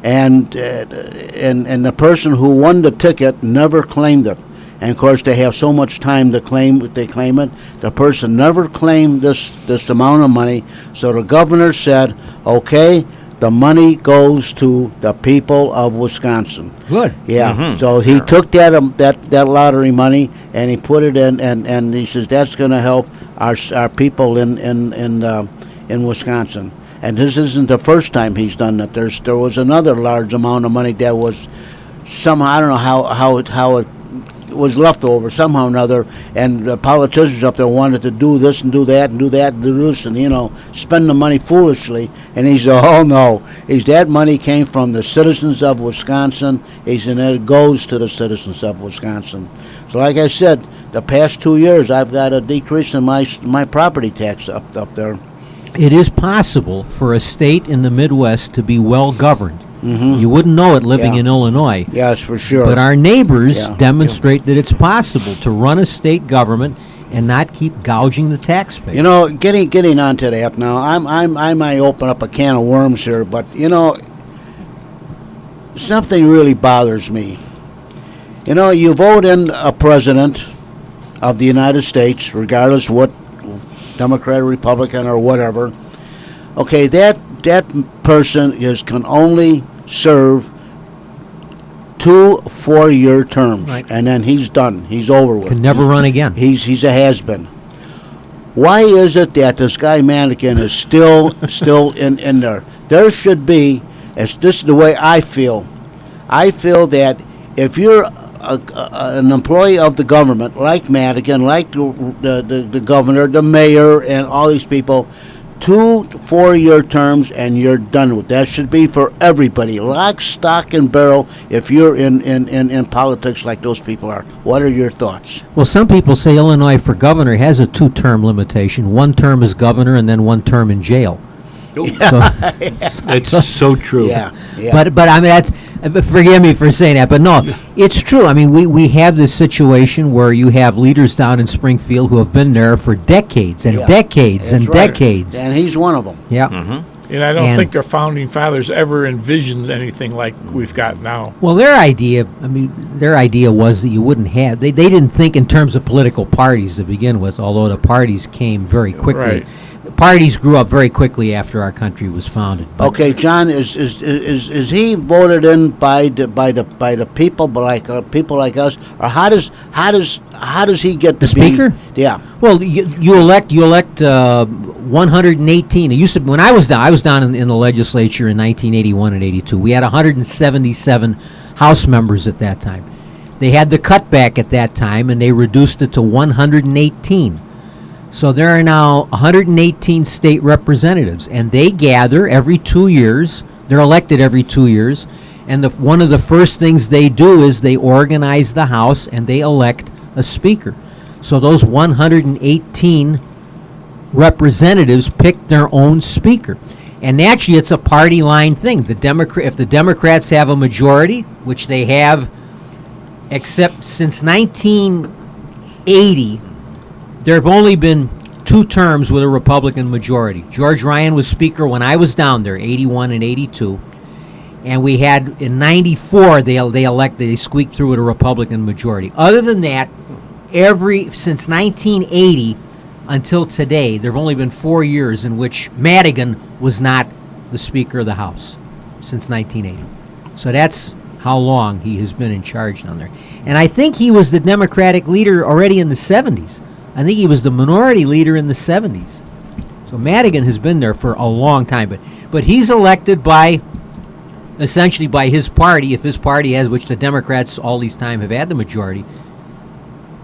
And the person who won the ticket never claimed it. And of course, they have so much time to claim it. The person never claimed this amount of money. So the governor said, "Okay, the money goes to the people of Wisconsin." Good. Yeah. So he took that lottery money and he put it in, and he says that's going to help our people in Wisconsin. And this isn't the first time he's done that. There was another large amount of money that was somehow, I don't know how it was left over somehow or another, and the politicians up there wanted to do this and do that and do that and do this and spend the money foolishly. And he said, "Oh no, that money came from the citizens of Wisconsin." He said, "And it goes to the citizens of Wisconsin." So, like I said, the past 2 years I've got a decrease in my property tax up there. It is possible for a state in the Midwest to be well governed. You wouldn't know it living in Illinois. Yes, for sure. But our neighbors demonstrate that it's possible to run a state government and not keep gouging the taxpayer. Getting onto that now, I might open up a can of worms here, but something really bothers me. You vote in a president of the United States, regardless what Democrat, Republican, or whatever. Okay, that person can only serve 2 4-year terms, right, and then he's done. He's over with. Can never run again. He's a has-been. Why is it that this guy Madigan is still in there? There should be. This is the way I feel. I feel that if you're an employee of the government, like Madigan, like the governor, the mayor, and all these people, 2 4-year terms and you're done with. That should be for everybody, lock, stock, and barrel, if you're in politics like those people are. What are your thoughts? Well, some people say Illinois for governor has a 2-term limitation. 1 term as governor and then 1 term in jail. It's so true. Yeah. But I mean, forgive me for saying that, but no, it's true. I mean, we have this situation where you have leaders down in Springfield who have been there for decades and decades and decades. And he's one of them. Yeah. And I don't think our founding fathers ever envisioned anything like we've got now. Well, their idea was that you wouldn't have, they didn't think in terms of political parties to begin with, although the parties came very quickly. Right. The parties grew up very quickly after our country was founded. Okay, John, is he voted in by the people, but like people like us, or how does he get to The speaker? Yeah. Well, you elect 118. It used to be, when I was down in the legislature in 1981 and 82. We had 177 House members at that time. They had the cutback at that time, and they reduced it to 118. So there are now 118 state representatives, and they gather every 2 years. They're elected every 2 years, and one of the first things they do is they organize the House and they elect a speaker. So those 118 representatives pick their own speaker. And naturally, it's a party line thing. If the Democrats have a majority, which they have, except since 1980, there have only been 2 terms with a Republican majority. George Ryan was Speaker when I was down there, 81 and 82. And we had, in 94, they squeaked through with a Republican majority. Other than that, since 1980 until today, there have only been 4 years in which Madigan was not the Speaker of the House, since 1980. So that's how long he has been in charge down there. And I think he was the Democratic leader already in the 70s. I think he was the minority leader in the 70s. So Madigan has been there for a long time. But he's elected essentially by his party, if his party has, which the Democrats all these time have had the majority,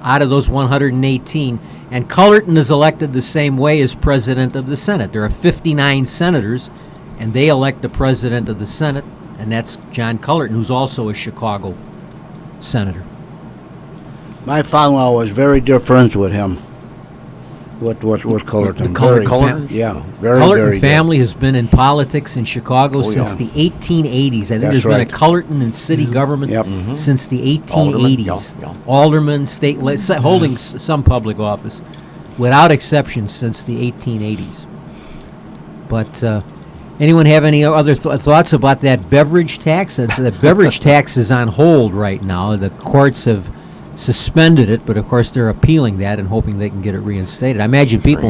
out of those 118. And Cullerton is elected the same way as president of the Senate. There are 59 senators, and they elect the president of the Senate, and that's John Cullerton, who's also a Chicago senator. My father-in-law was very dear friends with him. What Cullerton? Cullerton Very- family. Yeah, very, Cullerton very family has been in politics in Chicago since yeah. the 1880s. I think That's there's been right. a Cullerton in city government Yep. since the Alderman, 1880s. yeah. Alderman, holding some public office, without exception, since the 1880s. But anyone have any other thoughts about that beverage tax? That beverage tax is on hold right now. The courts have suspended it, but of course they're appealing that and hoping they can get it reinstated. I imagine people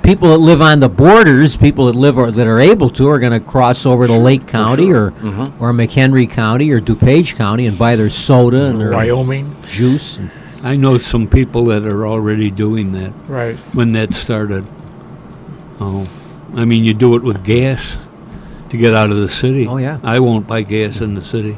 that live on the borders, people that live or that are able to, are going to cross over to Lake County or McHenry County or DuPage County and buy their soda and their Wyoming. juice. And I know some people that are already doing that Right. when that started. Oh, I mean, you do it with gas to get out of the city. Oh, yeah. I won't buy gas in the city.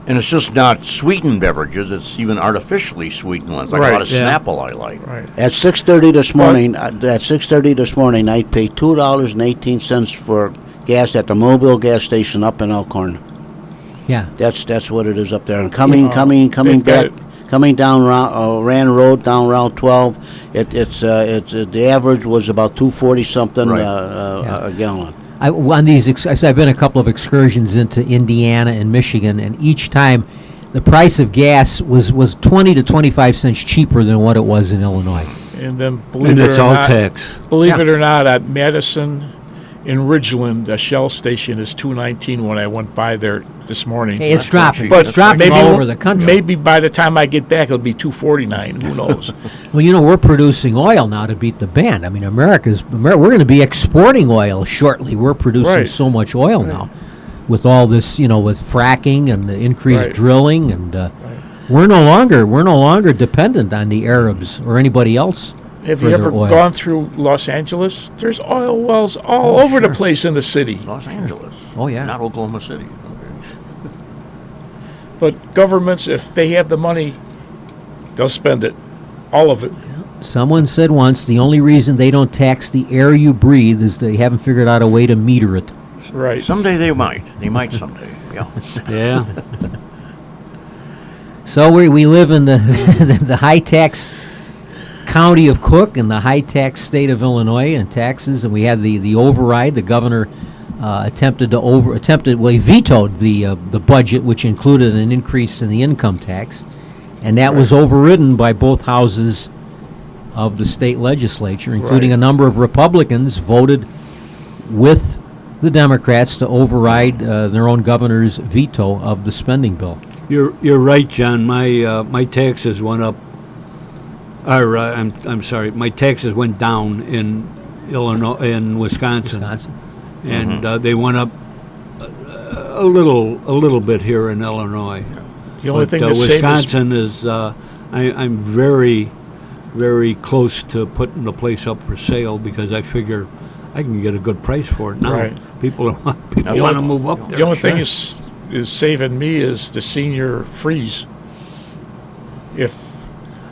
And it's just not sweetened beverages, it's even artificially sweetened ones, like a Right. lot of Yeah. Snapple I like. Right. At 6:30 this morning, I paid $2.18 for gas at the Mobile gas station up in Elkhorn. yeah, That's what it is up there. And coming they've got back, it. coming down Rand Road, down Route 12. It's the average was about 240 something Right. a gallon. on these, I've been a couple of excursions into Indiana and Michigan, and each time the price of gas was 20 to 25 cents cheaper than what it was in Illinois. And then believe And it it's or all not, tax. Believe Yeah. it or not, at Madison in Ridgeland, the Shell station is $2.19 when I went by there this morning. Hey, it's dropping. But It's dropping all over the country. Maybe by the time I get back, it'll be $2.49. Who knows? Well, we're producing oil now to beat the band. I mean, we're going to be exporting oil shortly. We're producing Right. so much oil now with all this, with fracking and the increased Right. drilling, and we're no longer dependent on the Arabs or anybody else. Have for you their ever oil. gone through Los Angeles? There's oil wells all over the place in the city. Los Angeles. Oh, yeah. Not Oklahoma City. But governments, if they have the money, they'll spend it. All of it. Someone said once the only reason they don't tax the air you breathe is they haven't figured out a way to meter it. Right. Someday they might. They might someday. Yeah. Yeah. So we live in the the high tax county of Cook and the high tax state of Illinois and taxes, and we had the override. The governor he vetoed the budget, which included an increase in the income tax, and that was overridden by both houses of the state legislature, including Right. a number of Republicans voted with the Democrats to override their own governor's veto of the spending bill. You're right, John. My taxes went up. Or I'm sorry. My taxes went down in Illinois, in Wisconsin, and they went up a little bit here in Illinois. The only But, thing to save is Wisconsin is. I'm very, very close to putting the place up for sale because I figure I can get a good price for it now. Right. People want to only- move up there. the only thing is saving me is the senior freeze. If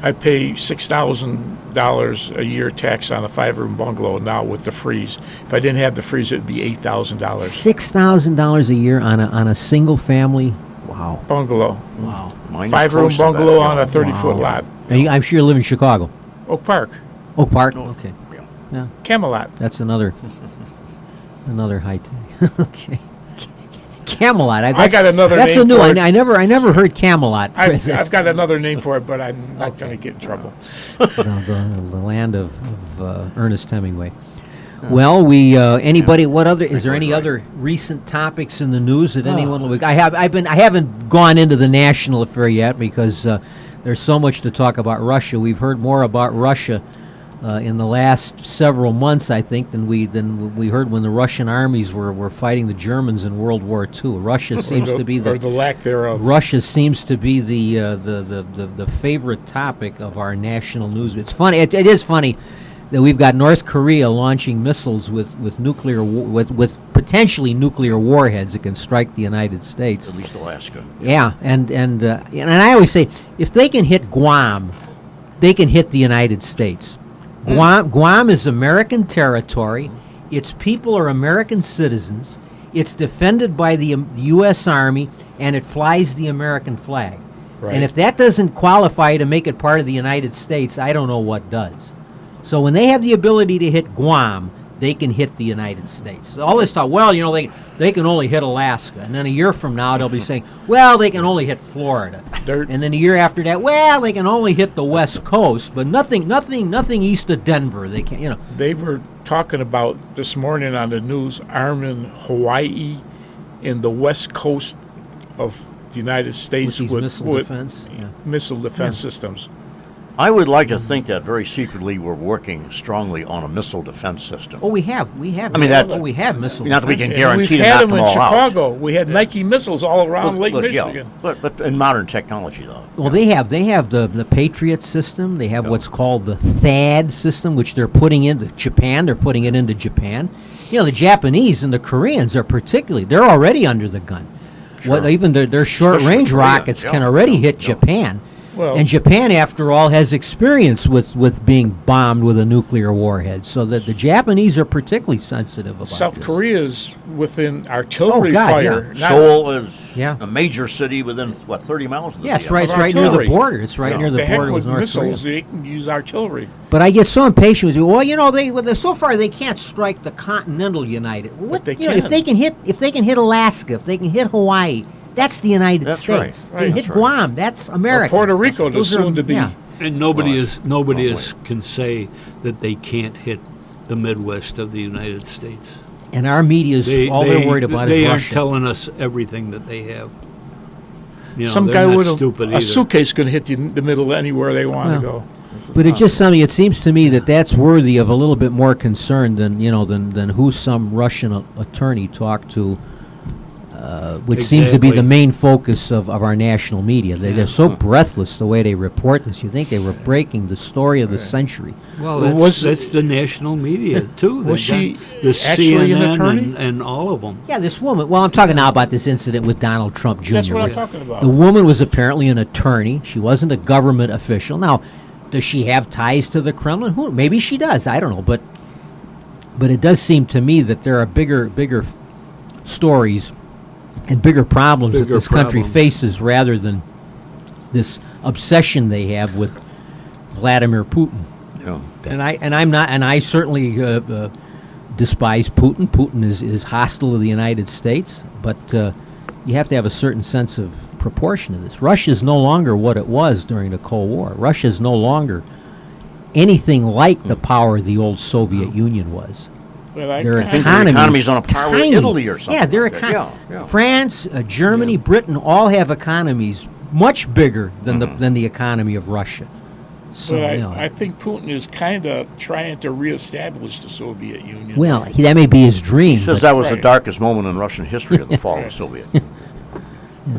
I pay $6,000 a year tax on a 5-room bungalow now with the freeze, if I didn't have the freeze, it'd be $8,000 $6,000 a year on a single family. Wow. bungalow. Wow. Mine is 5-room close to that, bungalow yeah. on a 30-foot Wow. lot. And I'm sure you live in Chicago. Oak Park, Oak Park. Okay. Camelot. That's another high tech. Okay. Camelot. I got another That's name a new. for I, it. I never heard Camelot. I've got another name for it, but I'm not Okay. going to get in trouble. the land of Ernest Hemingway. Well, we anybody? What other? Is there any other recent topics in the news that anyone? I haven't gone into the national affair yet because there's so much to talk about Russia. We've heard more about Russia in the last several months, I think, than we heard when the Russian armies were fighting the Germans in World War II. Russia seems to be or the lack thereof. Russia seems to be the favorite topic of our national news. It's funny. It is funny that we've got North Korea launching missiles with potentially nuclear warheads that can strike the United States. At least Alaska. Yeah, and I always say if they can hit Guam, they can hit the United States. Guam is American territory. Its people are American citizens. It's defended by the U.S. Army, and it flies the American flag. Right. And if that doesn't qualify to make it part of the United States, I don't know what does. So when they have the ability to hit Guam, they can hit the United States. All this talk, well, they can only hit Alaska. And then a year from now, they'll be saying, well, they can only hit Florida. And then a year after that, well, they can only hit the West Coast, but nothing east of Denver. They can't, They were talking about this morning on the news arming Hawaii in the West Coast of the United States with missile defense. Yeah. Missile defense systems. I would like to think that very secretly we're working strongly on a missile defense system. Oh, we have. I mean, we have missile not that we defense. can guarantee We've to had knock them them in all Chicago. out. We had Nike missiles all around Lake But, Michigan. but in modern technology, though. Well, they have the Patriot system. They have what's called the THAAD system, which they're putting into Japan. They're putting it into Japan. The Japanese and the Koreans are they're already under the gun. Sure. Even their short-range Korea, rockets can already hit Japan. Well, And Japan, after all, has experience with being bombed with a nuclear warhead. So that the Japanese are particularly sensitive about South this. Korea's within artillery God, fire. yeah. Not- Seoul is Yeah. a major city within, 30 miles of the Yeah, it's right. Of It's right near the artillery. border. It's right near the the heck border with with North Korea. missiles, they can use artillery. But I get so impatient with you. Well, so far they can't strike the continental United. What they if can. they can hit Alaska, if they can hit Hawaii, that's the United That's States. right. They Right. hit That's Guam, that's Or America. Puerto Rico, Those soon to be. yeah. And nobody Well, can say that they can't hit the Midwest of the United States. And our media's all they're worried about they is aren't Russia. telling us everything that they have. Some they're guy not with stupid a either. suitcase could hit the middle anywhere they want to go. But it's just something. It seems to me that's worthy of a little bit more concern than who some Russian attorney talked to, which seems to be the Exactly. main focus of our national media. They're so breathless the way they report this. You think they were breaking the story of the century. Well, Was- that's the national media too. Was she the actually an CNN attorney? and all of them? Yeah, this woman. Well, I'm talking now about this incident with Donald Trump Jr. That's what I'm where talking about. The woman was apparently an attorney. She wasn't a government official. Now, does she have ties to the Kremlin? Who? Maybe she does. I don't know. But it does seem to me that there are bigger stories and bigger problems that Bigger this country problems. faces rather than this obsession they have with Vladimir Putin. Yeah. And I certainly despise Putin. Putin is hostile to the United States, but you have to have a certain sense of proportion to this. Russia is no longer what it was during the Cold War. Russia is no longer anything like the power the old Soviet Union was. But I Their kinda- think their economy's on a par with tiny. Italy or something Yeah, their like that. economy. Yeah. France, Germany, Britain all have economies much bigger than the economy of Russia. So But you know, I think Putin is kind of trying to reestablish the Soviet Union. well, that may be his dream. He says but that was the Right. darkest moment in Russian history of the fall of the Soviet Union.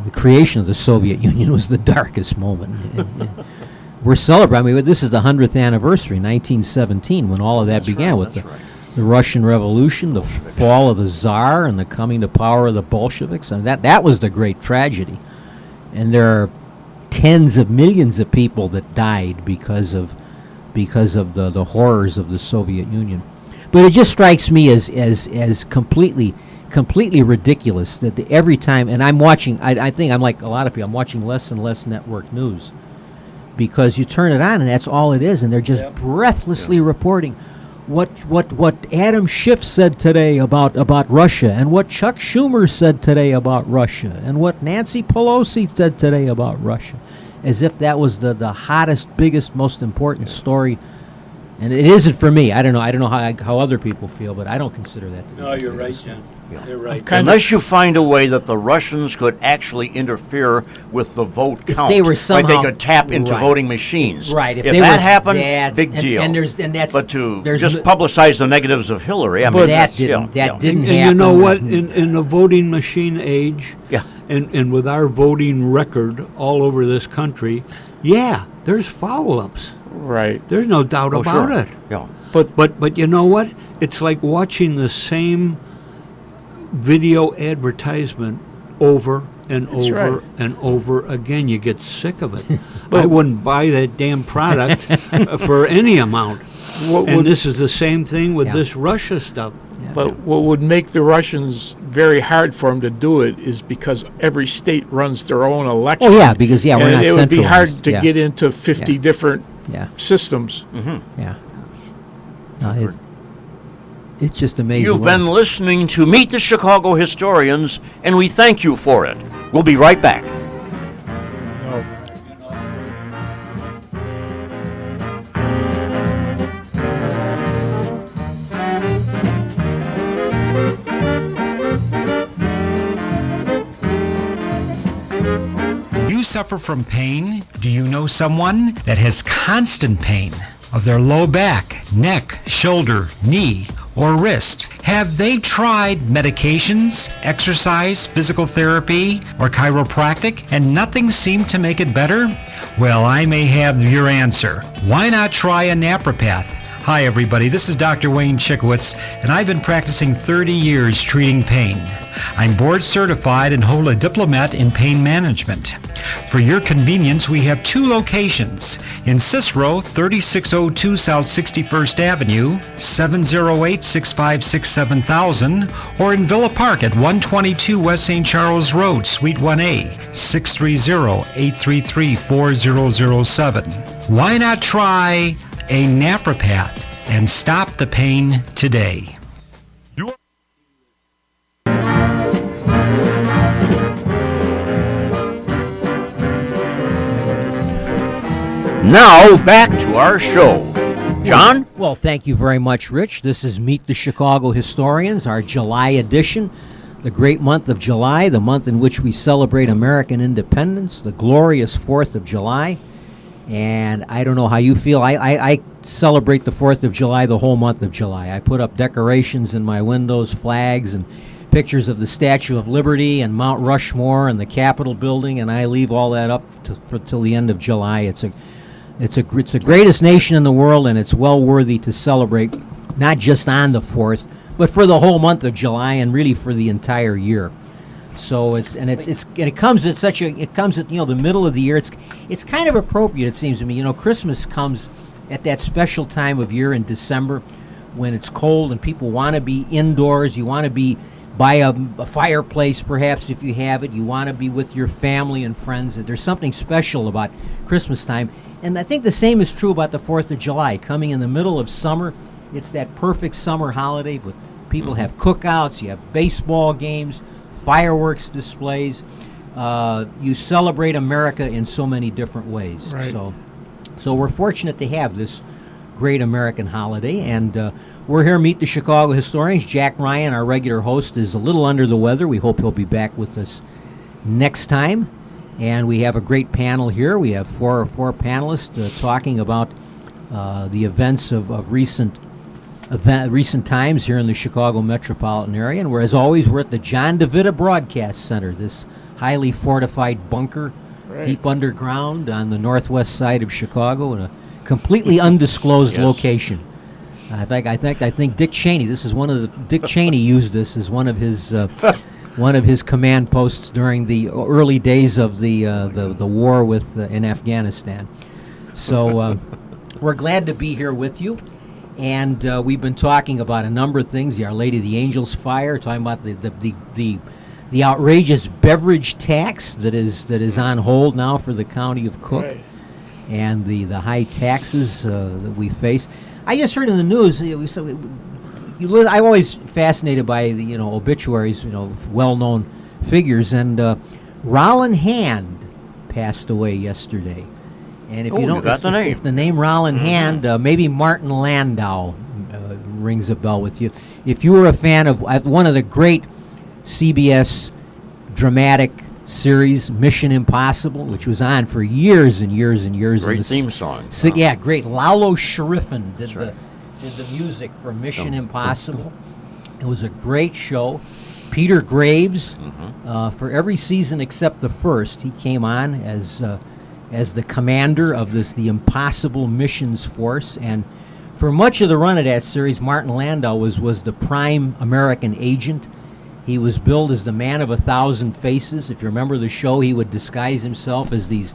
the creation of the Soviet Union was the darkest moment. And we're celebrating. I mean, this is the 100th anniversary, 1917, when all of that began with the Russian Revolution, the fall of the Tsar, and the coming to power of the Bolsheviks. And that was the great tragedy. And there are tens of millions of people that died because of the horrors of the Soviet Union. But it just strikes me as completely ridiculous that every time, and I'm watching, I think I'm like a lot of people, I'm watching less and less network news, because you turn it on and that's all it is, and they're just breathlessly reporting what Adam Schiff said today about Russia, and what Chuck Schumer said today about Russia, and what Nancy Pelosi said today about Russia, as if that was the hottest, biggest, most important story. And it isn't for me. I don't know how other people feel, but I don't consider that to be. No, you're right, John. You're right. Unless you find a way that the Russians could actually interfere with the vote If count, they were like somehow- they could tap into right. voting machines. Right. If they that were, happened, that's- big deal. And that's but to there's just no- publicize the negatives of Hillary, I mean, But that's, that didn't yeah. didn't And happen. you know what? There's- In the voting machine age, Yeah. and with our voting record all over this country, yeah, there's foul-ups. Right. There's no doubt Oh, about sure. it. Yeah. But you know what? It's like watching the same video advertisement over and That's over right. and over again. You get sick of it. I wouldn't buy that damn product for any amount. What And would, this is the same thing with Yeah. this Russia stuff. but what would make the Russians very hard for them to do it is because every state runs their own election. Oh yeah, because we're and not it would be hard centralized. to Yeah. get into 50 Yeah. different Yeah, systems. yeah. It's just amazing. You've been listening to Meet the Chicago Historians, and we thank you for it. We'll be right back. No. You suffer from pain? Do you know someone that has constant pain of their low back, neck, shoulder, knee, or wrist? Have they tried medications, exercise, physical therapy, or chiropractic, and nothing seemed to make it better? Well, I may have your answer. Why not try a napropath? Hi everybody, this is Dr. Wayne Chickowitz, and I've been practicing 30 years treating pain. I'm board certified and hold a diplomate in pain management. For your convenience, we have 2 locations. In Cicero, 3602 South 61st Avenue, 708-656-7000, or in Villa Park at 122 West St. Charles Road, Suite 1A, 630-833-4007. Why not try a napropath and stop the pain today? Now, back to our show. John? Well, thank you very much, Rich. This is Meet the Chicago Historians, our July edition. The great month of July, the month in which we celebrate American independence, the glorious 4th of July. And I don't know how you feel. I celebrate the 4th of July the whole month of July. I put up decorations in my windows, flags, and pictures of the Statue of Liberty and Mount Rushmore and the Capitol building, and I leave all that up till the end of July. It's the greatest nation in the world, and it's well worthy to celebrate, not just on the 4th, but for the whole month of July and really for the entire year. So it comes at the middle of the year. It's kind of appropriate, it seems to me. Christmas comes at that special time of year in December when it's cold and people want to be indoors. You want to be by a fireplace, perhaps, if you have it. You want to be with your family and friends. There's something special about Christmas time. And I think the same is true about the 4th of July. Coming in the middle of summer, it's that perfect summer holiday. But people have cookouts, you have baseball games, fireworks displays. You celebrate America in so many different ways. Right. So we're fortunate to have this great American holiday. And we're here, Meet the Chicago Historians. Jack Ryan, our regular host, is a little under the weather. We hope he'll be back with us next time. And we have a great panel here. We have four panelists talking about the events of recent times here in the Chicago metropolitan area. And as always, we're at the John DeVita Broadcast Center, this highly fortified bunker deep underground on the northwest side of Chicago in a completely undisclosed location. I think Dick Cheney. Dick Cheney used this as one of his command posts during the early days of the war in Afghanistan. So we're glad to be here with you, and we've been talking about a number of things: the Our Lady of the Angels fire, talking about the outrageous beverage tax that is on hold now for the county of Cook, and the high taxes that we face. I just heard in the news. I'm always fascinated by the obituaries, well-known figures, and Rollin Hand passed away yesterday. And if if the name Rollin Hand, maybe Martin Landau rings a bell with you. If you were a fan of one of the great CBS dramatic series, Mission Impossible, which was on for years and years and years. Great theme song. Yeah, great. Lalo Schifrin did the music for Mission Impossible. It was a great show. Peter Graves, for every season except the first, he came on as the commander of the Impossible Missions Force. And for much of the run of that series, Martin Landau was the prime American agent. He was billed as the man of 1,000 faces. If you remember the show, he would disguise himself as these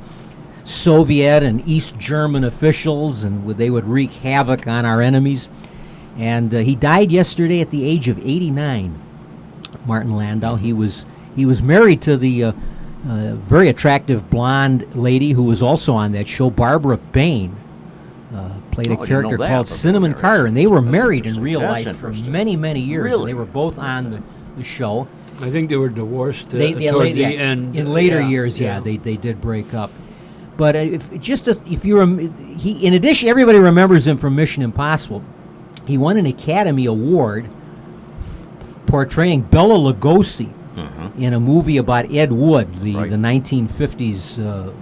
Soviet and East German officials, and they would wreak havoc on our enemies. And he died yesterday at the age of 89. Martin Landau. He was married to the very attractive blonde lady who was also on that show, Barbara Bain. played Oh, a I didn't character know that. called That's Cinnamon interesting. Carter, and they were That's married in interesting. real That's life for interesting. many, many years. Really? And they were both on the show. I think they were divorced They toward yeah, the end. in later years, they did break up. But if you in addition, everybody remembers him from Mission Impossible. He won an Academy Award portraying Bela Lugosi in a movie about Ed Wood, the 1950s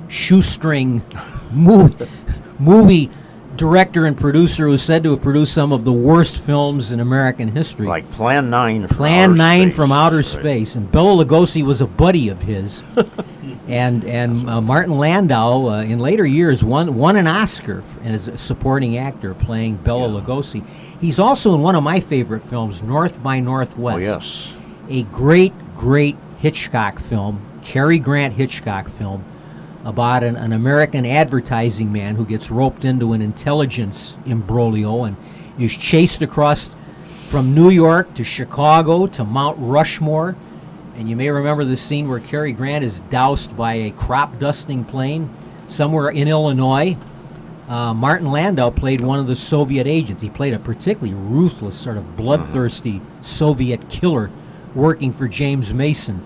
shoestring movie director and producer who is said to have produced some of the worst films in American history. Like Plan 9 from Plan Outer 9 Space. from Outer Right. Space. And Bela Lugosi was a buddy of his. and Martin Landau, in later years, won an Oscar as a supporting actor playing Bela Lugosi. He's also in one of my favorite films, North by Northwest. Oh, yes. A great, great Hitchcock film, Cary Grant Hitchcock film, about an American advertising man who gets roped into an intelligence imbroglio and is chased across from New York to Chicago to Mount Rushmore. And you may remember the scene where Cary Grant is doused by a crop dusting plane somewhere in Illinois. Martin Landau played one of the Soviet agents. He played a particularly ruthless, sort of bloodthirsty Soviet killer working for James Mason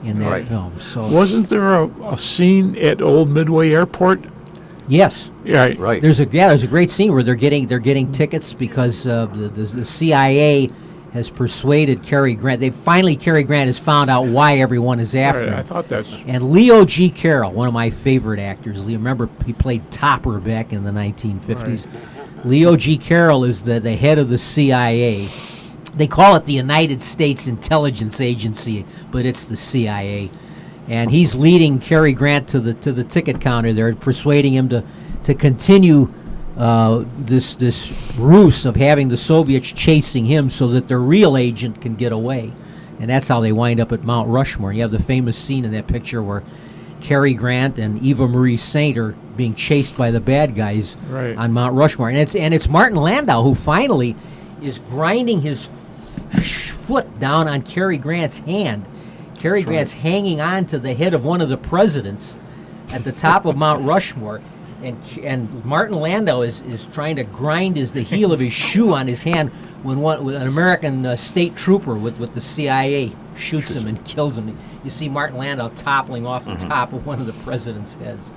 in that film. So Wasn't there a scene at Old Midway Airport? yes, Yeah, Right. there's a great scene where they're getting tickets because the CIA has persuaded Cary Grant. Cary Grant has found out why everyone is after right, I him. thought that's And Leo G. Carroll, one of my favorite actors. Remember, he played Topper back in the 1950s. Leo G. Carroll is the head of the CIA. They call it the United States Intelligence Agency, but it's the CIA. And he's leading Cary Grant to the ticket counter there, persuading him to continue this ruse of having the Soviets chasing him so that their real agent can get away. And that's how they wind up at Mount Rushmore. You have the famous scene in that picture where Cary Grant and Eva Marie Saint are being chased by the bad guys on Mount Rushmore. And it's Martin Landau who finally is grinding his foot down on Cary Grant's hand. Cary Grant's hanging on to the head of one of the presidents at the top of Mount Rushmore. And Martin Landau is trying to grind the heel of his shoe on his hand when an American state trooper with the CIA shoots him and kills him. You see Martin Landau toppling off the top of one of the president's heads.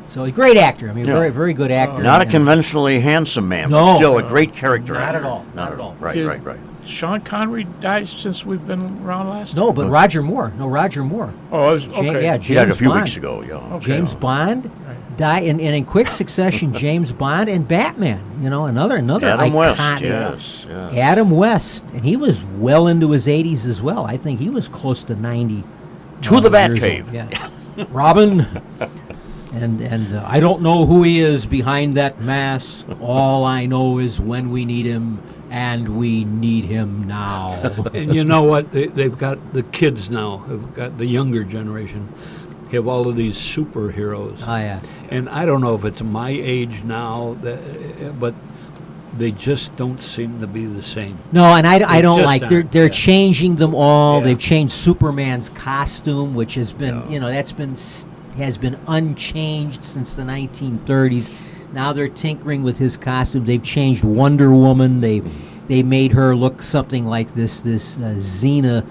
So a great actor. I mean, very, very good actor. Not a conventionally handsome man, No. but still a great character Not actor. at all. Not at all. Right, Did- right. Sean Connery died since we've been around last. No, but Roger Moore. Roger Moore. Oh, it was, okay. James He died a few Bond. weeks ago, yeah. Okay. James Bond died, and in quick succession, James Bond and Batman. Another Adam West, iconic. yes. Adam West, and he was well into his 80s as well. I think he was close to 90. To the years Batcave. old. Yeah. Robin, and I don't know who he is behind that mask. All I know is when we need him, and we need him now. And you know what? They've got the kids now. They've got the younger generation. Have all of these superheroes. Oh yeah. And I don't know if it's my age now, but they just don't seem to be the same. No, and I They don't just like aren't, they're yeah. changing them all. Yeah. They've changed Superman's costume, which has been has been unchanged since the 1930s. Now they're tinkering with his costume. They've changed Wonder Woman. They made her look something like this Xena,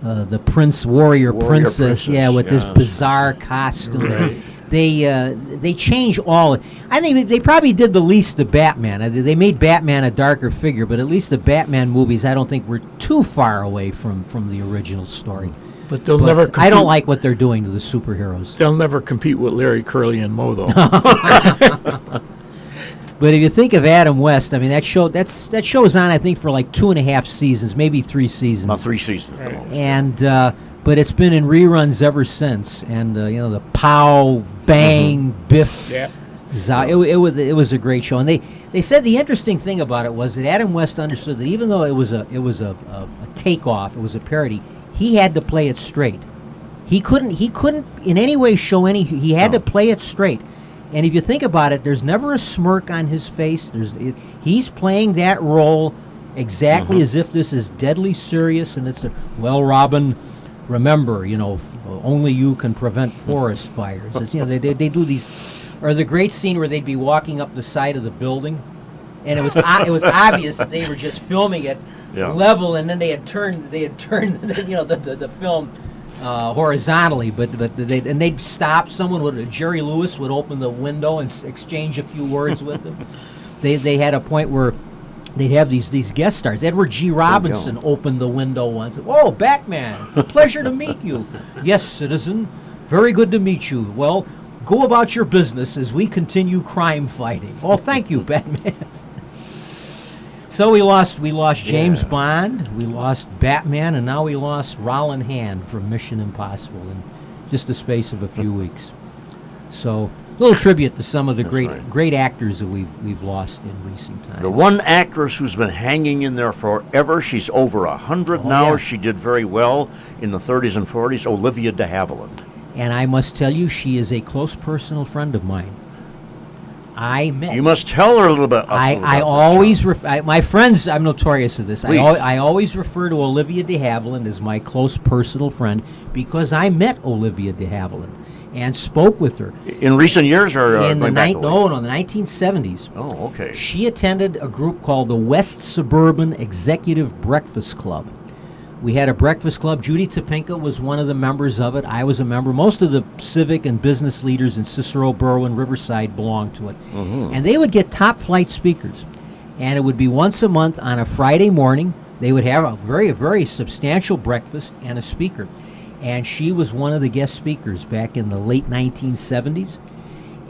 the warrior princess. Yeah, with this bizarre costume. Right. They change all. I think they probably did the least to Batman. They made Batman a darker figure, but at least the Batman movies I don't think were too far away from the original story. But they'll But never. Compete, I don't like what they're doing to the superheroes. They'll never compete with Larry, Curly, and Moe, though. But if you think of Adam West, I mean that show is on I think for like 2.5 seasons, maybe 3 seasons. About 3 seasons at the most. And but it's been in reruns ever since. And the pow, bang, biff. Yeah. It was a great show, and they said the interesting thing about it was that Adam West understood that even though it was a takeoff, it was a parody, he had to play it straight. He couldn't in any way show any. He had to play it straight. And if you think about it, there's never a smirk on his face. He's playing that role exactly as if this is deadly serious, and it's Robin. Remember, only you can prevent forest fires. It's, they do these Or the great scene where they'd be walking up the side of the building, and it was obvious that they were just filming it level, and then they had turned the film horizontally, but they'd stop. Jerry Lewis would open the window and exchange a few words with them. They had a point where they'd have these guest stars. Edward G. Robinson opened the window once. "Oh, Batman, pleasure to meet you." "Yes, citizen, very good to meet you. Well, go about your business as we continue crime fighting." "Oh, thank you, Batman." So we lost James Bond, we lost Batman, and now we lost Roland Hand from Mission Impossible in just the space of a few weeks. So, a little tribute to some of the great actors that we've lost in recent times. The one actress who's been hanging in there forever, she's over 100 now. Yeah. She did very well in the 30s and 40s, Olivia de Havilland. And I must tell you, she is a close personal friend of mine. You must tell her a little bit. I always my friends. I'm notorious of this. I always refer to Olivia de Havilland as my close personal friend because I met Olivia de Havilland and spoke with her in recent years, or in the 1970s. Oh, okay. She attended a group called the West Suburban Executive Breakfast Club. We had a breakfast club. Judy Topinka was one of the members of it. I was a member. Most of the civic and business leaders in Cicero, Borough, and Riverside belonged to it. Mm-hmm. And they would get top-flight speakers. And it would be once a month on a Friday morning. They would have a very, very substantial breakfast and a speaker. And she was one of the guest speakers back in the late 1970s.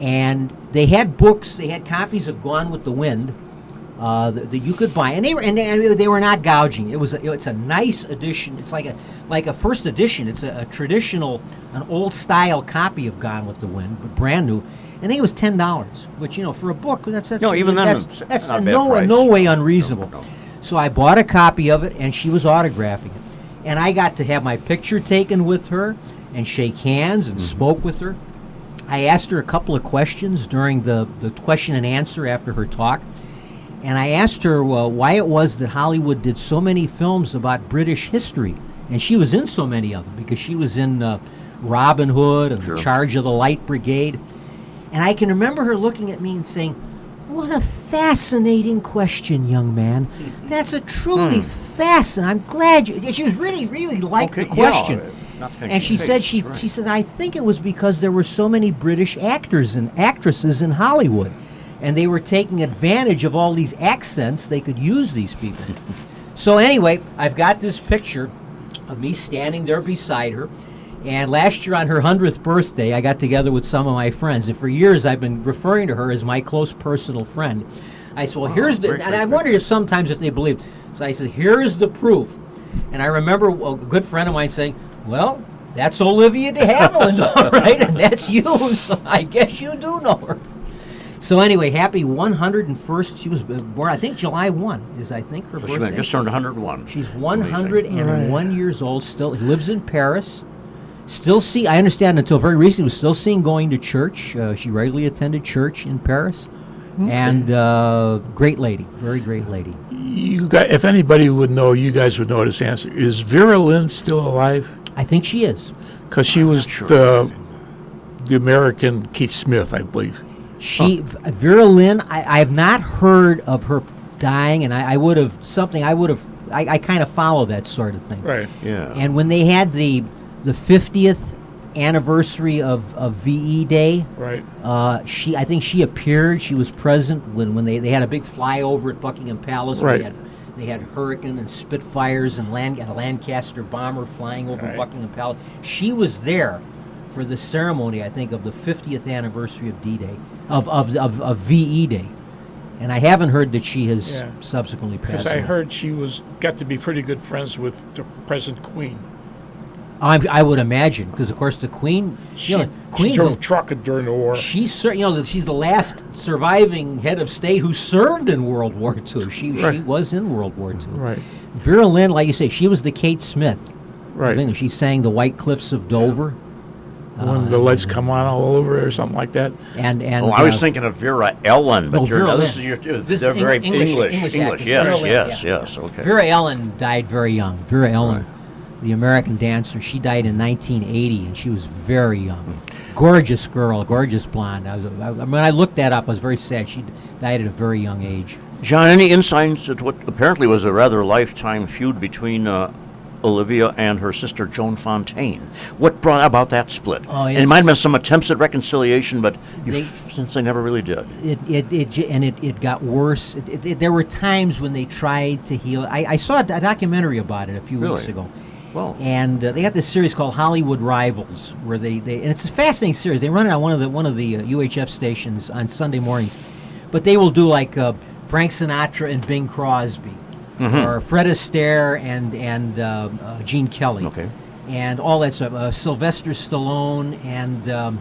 And they had books. They had copies of Gone with the Wind that you could buy, and they were not gouging. It's a nice edition. It's like a first edition. It's a traditional, an old style copy of Gone with the Wind, but brand new. And I think it was $10, which for a book that's no, even then that's in no way unreasonable. No. So I bought a copy of it, and she was autographing it, and I got to have my picture taken with her and shake hands and spoke with her. I asked her a couple of questions during the question and answer after her talk. And I asked her why it was that Hollywood did so many films about British history. And she was in so many of them because she was in Robin Hood and Charge of the Light Brigade. And I can remember her looking at me and saying, "What a fascinating question, young man. That's a truly fascinating. I'm glad you..." She was really, really liked the question. And she said, she said, "I think it was because there were so many British actors and actresses in Hollywood. And they were taking advantage of all these accents. They could use these people." So anyway, I've got this picture of me standing there beside her. And last year on her 100th birthday, I got together with some of my friends. And for years, I've been referring to her as my close personal friend. I said, well, here's the... And I wondered if they believed. So I said, here's the proof. And I remember a good friend of mine saying, "Well, that's Olivia de Havilland, all right? And that's you. So I guess you do know her." So anyway, happy 101st. She was born, I think, July 1 is, I think, her birthday. She just turned 101. She's 101 years old still. Lives in Paris. I understand until very recently, was still seen going to church. She regularly attended church in Paris. Okay. And great lady. Very great lady. If anybody would know, you guys would know this answer. Is Vera Lynn still alive? I think she is. Because she was the American Keith Smith, I believe. Vera Lynn, I have not heard of her dying, and I kind of follow that sort of thing. Right. Yeah. And when they had the 50th anniversary of VE Day, right. I think she appeared. She was present when they had a big flyover at Buckingham Palace. Right. They had Hurricane and Spitfires and a Lancaster bomber flying over Buckingham Palace. She was there for the ceremony, I think, of the 50th anniversary of D-Day, of VE Day. And I haven't heard that she has subsequently passed away. Because I heard she got to be pretty good friends with the present Queen. I would imagine, because of course the Queen, she drove truck during the war. She's the last surviving head of state who served in World War II. She was in World War II. Right. Vera Lynn, like you say, she was the Kate Smith. Right. She sang The White Cliffs of Dover. Yeah. When the lights come on all over it or something like that. And I was thinking of Vera Ellen, but this is they're very English. Yes. Okay. Vera Ellen died very young. Vera Ellen, the American dancer, she died in 1980, and she was very young. Gorgeous girl, gorgeous blonde. When I looked that up, I was very sad. She died at a very young age. John, any insights into what apparently was a rather lifetime feud between Olivia and her sister Joan Fontaine? What brought about that split? And it might have been some attempts at reconciliation, but since they never really did. It got worse. There were times when they tried to heal. I saw a documentary about it a few weeks ago. Well, and they got this series called Hollywood Rivals, where they and it's a fascinating series. They run it on one of the UHF stations on Sunday mornings, but they will do like Frank Sinatra and Bing Crosby, or Fred Astaire and Gene Kelly, and all that stuff. Sylvester Stallone and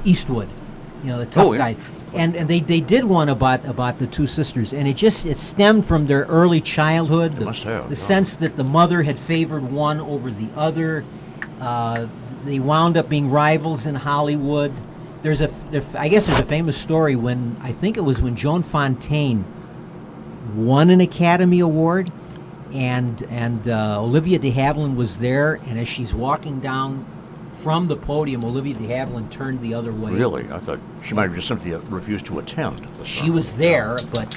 Eastwood, the tough guy. And they did one about the two sisters, and it stemmed from their early childhood. The sense that the mother had favored one over the other. They wound up being rivals in Hollywood. I guess there's a famous story when I think it was when Joan Fontaine won an Academy Award, and Olivia de Havilland was there, and as she's walking down from the podium, Olivia de Havilland turned the other way. Really? I thought she might have just simply refused to attend. She was there, but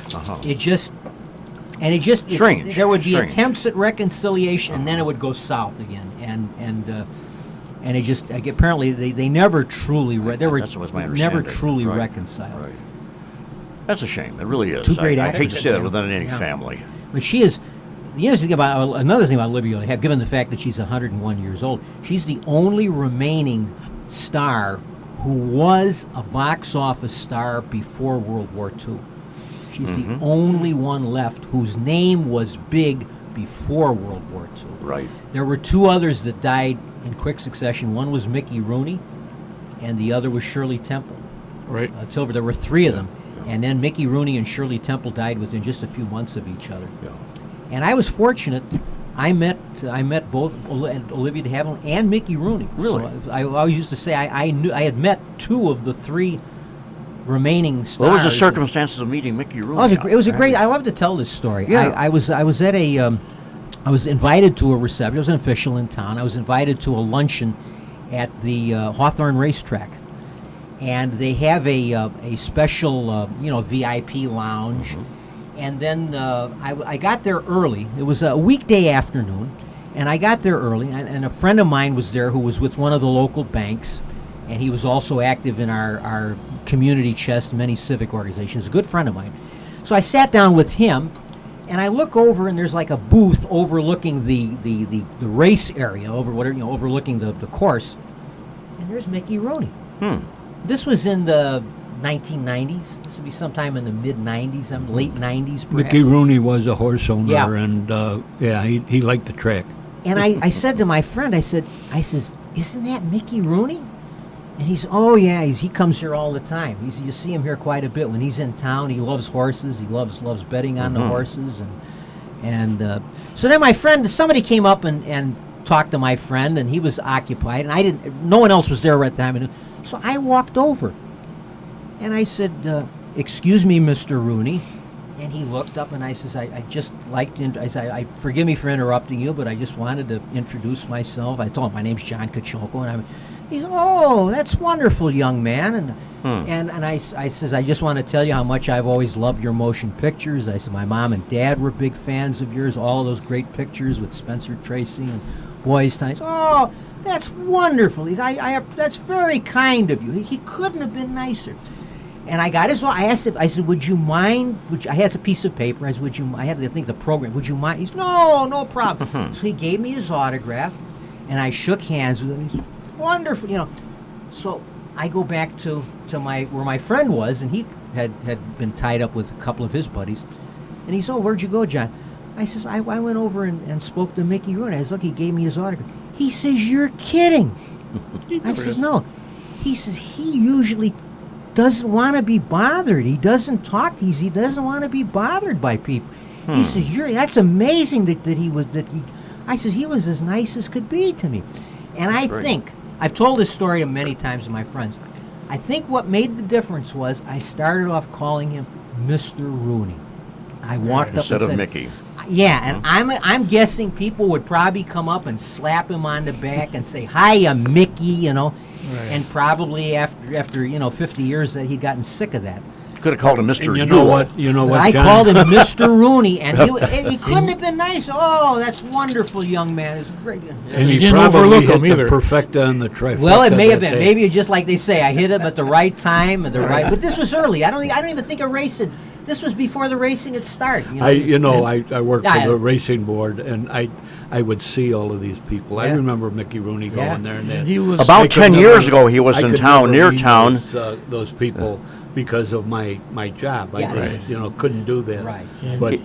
Strange. There would be attempts at reconciliation, and then it would go south again, and it just apparently they never truly never truly reconciled. Right. That's a shame. It really is. Two great I actors. hate to say that within any family. But she is. The interesting thing about another thing about Olivia, given the fact that she's 101 years old, she's the only remaining star who was a box office star before World War II. She's the only one left whose name was big before World War II. Right. There were two others that died in quick succession. One was Mickey Rooney, and the other was Shirley Temple. Right. There were three of them, and then Mickey Rooney and Shirley Temple died within just a few months of each other. Yeah. And I was fortunate. I met both Olivia de Havilland and Mickey Rooney. Really? So I always used to say I had met two of the three remaining stars. What was the circumstances of meeting Mickey Rooney? It was a great. I love to tell this story. Yeah. I was at a. I was invited to a reception. I was an official in town. I was invited to a luncheon at the Hawthorne Racetrack, and they have a special VIP lounge. And then I got there early. It was a weekday afternoon, and I got there early, and a friend of mine was there who was with one of the local banks, and he was also active in our community chest, many civic organizations, a good friend of mine. So I sat down with him, and I look over, and there's like a booth overlooking the race area, overlooking the course, and there's Mickey Rooney. This was in the 1990s. This would be sometime in the mid-90s, late 90s, perhaps. Mickey Rooney was a horse owner, and he liked the track. And I said to my friend, I says, isn't that Mickey Rooney? And he said, oh yeah, he comes here all the time. You see him here quite a bit when he's in town. He loves horses. He loves betting on the horses, and so then somebody came up and talked to my friend, and he was occupied, and no one else was there at the time, so I walked over. And I said, excuse me, Mr. Rooney. And he looked up, and I says, I just like to, I said, forgive me for interrupting you, but I just wanted to introduce myself. I told him my name's John Kachoko, and he said, oh, that's wonderful, young man. And I says, I just want to tell you how much I've always loved your motion pictures. I said, my mom and dad were big fans of yours, all of those great pictures with Spencer Tracy and Boys Town. Oh, that's wonderful. He said, that's very kind of you. He couldn't have been nicer. And I got I asked him, I said, would you mind, I had a piece of paper, I said, I had to think the program, would you mind? He said, no problem. So he gave me his autograph, and I shook hands with him. He's wonderful, So I go back to where my friend was, and he had been tied up with a couple of his buddies. And he said, oh, where'd you go, John? I says, I went over and spoke to Mickey Rooney. I said, look, he gave me his autograph. He says, you're kidding. I says, no. He says, he usually doesn't want to be bothered. He doesn't talk. He doesn't want to be bothered by people. He says, that's amazing that he was, I says, he was as nice as could be to me. And I think, I've told this story many times to my friends, I think what made the difference was I started off calling him Mr. Rooney. I walked up instead and said, of Mickey. Yeah, and I'm guessing people would probably come up and slap him on the back and say, hiya, Mickey, and probably after 50 years that he'd gotten sick of that. Could have called him Mr. And you Yule. know what? You know what? I John? called him Mr. Rooney, and he couldn't have been nice. Oh, that's wonderful, young man. It's great. And You he didn't probably overlook hit him the either. perfecta and the trifecta. Well, it may have that been. day. Maybe just like they say, I hit him at the right time at the right. But this was early. I don't even think of racing. This was before the racing had started. I worked Yeah, for the racing board, and I would see all of these people. I Yeah. remember Mickey Rooney Yeah. going there, and And he was About I could 10 never- years ago, he was I in could town, never near meet town. those people because of my job. Yeah. I just, couldn't do that. Right. And But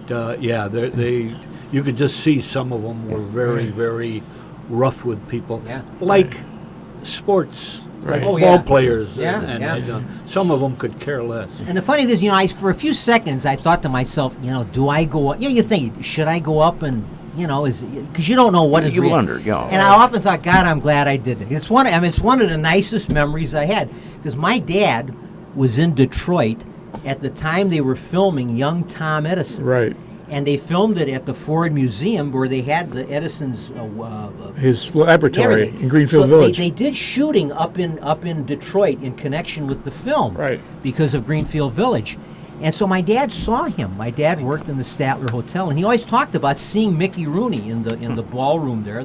they you could just see some of them were very, very rough with people, Yeah. like sports, Right. like Oh, ball yeah. players, Yeah, and yeah. some of them could care less. And the funny thing is, for a few seconds, I thought to myself, do I go up? You think, should I go up and, because you don't know what is You real. wonder, yeah. And I often thought, God, I'm glad I did it. It's one of the nicest memories I had, because my dad was in Detroit at the time they were filming Young Tom Edison. right. And they filmed it at the Ford Museum where they had the Edison's His laboratory everything. in Greenfield So Village. They did shooting up in Detroit in connection with the film, Right. Because of Greenfield Village. And so my dad saw him. My dad worked in the Statler Hotel, and he always talked about seeing Mickey Rooney in the ballroom there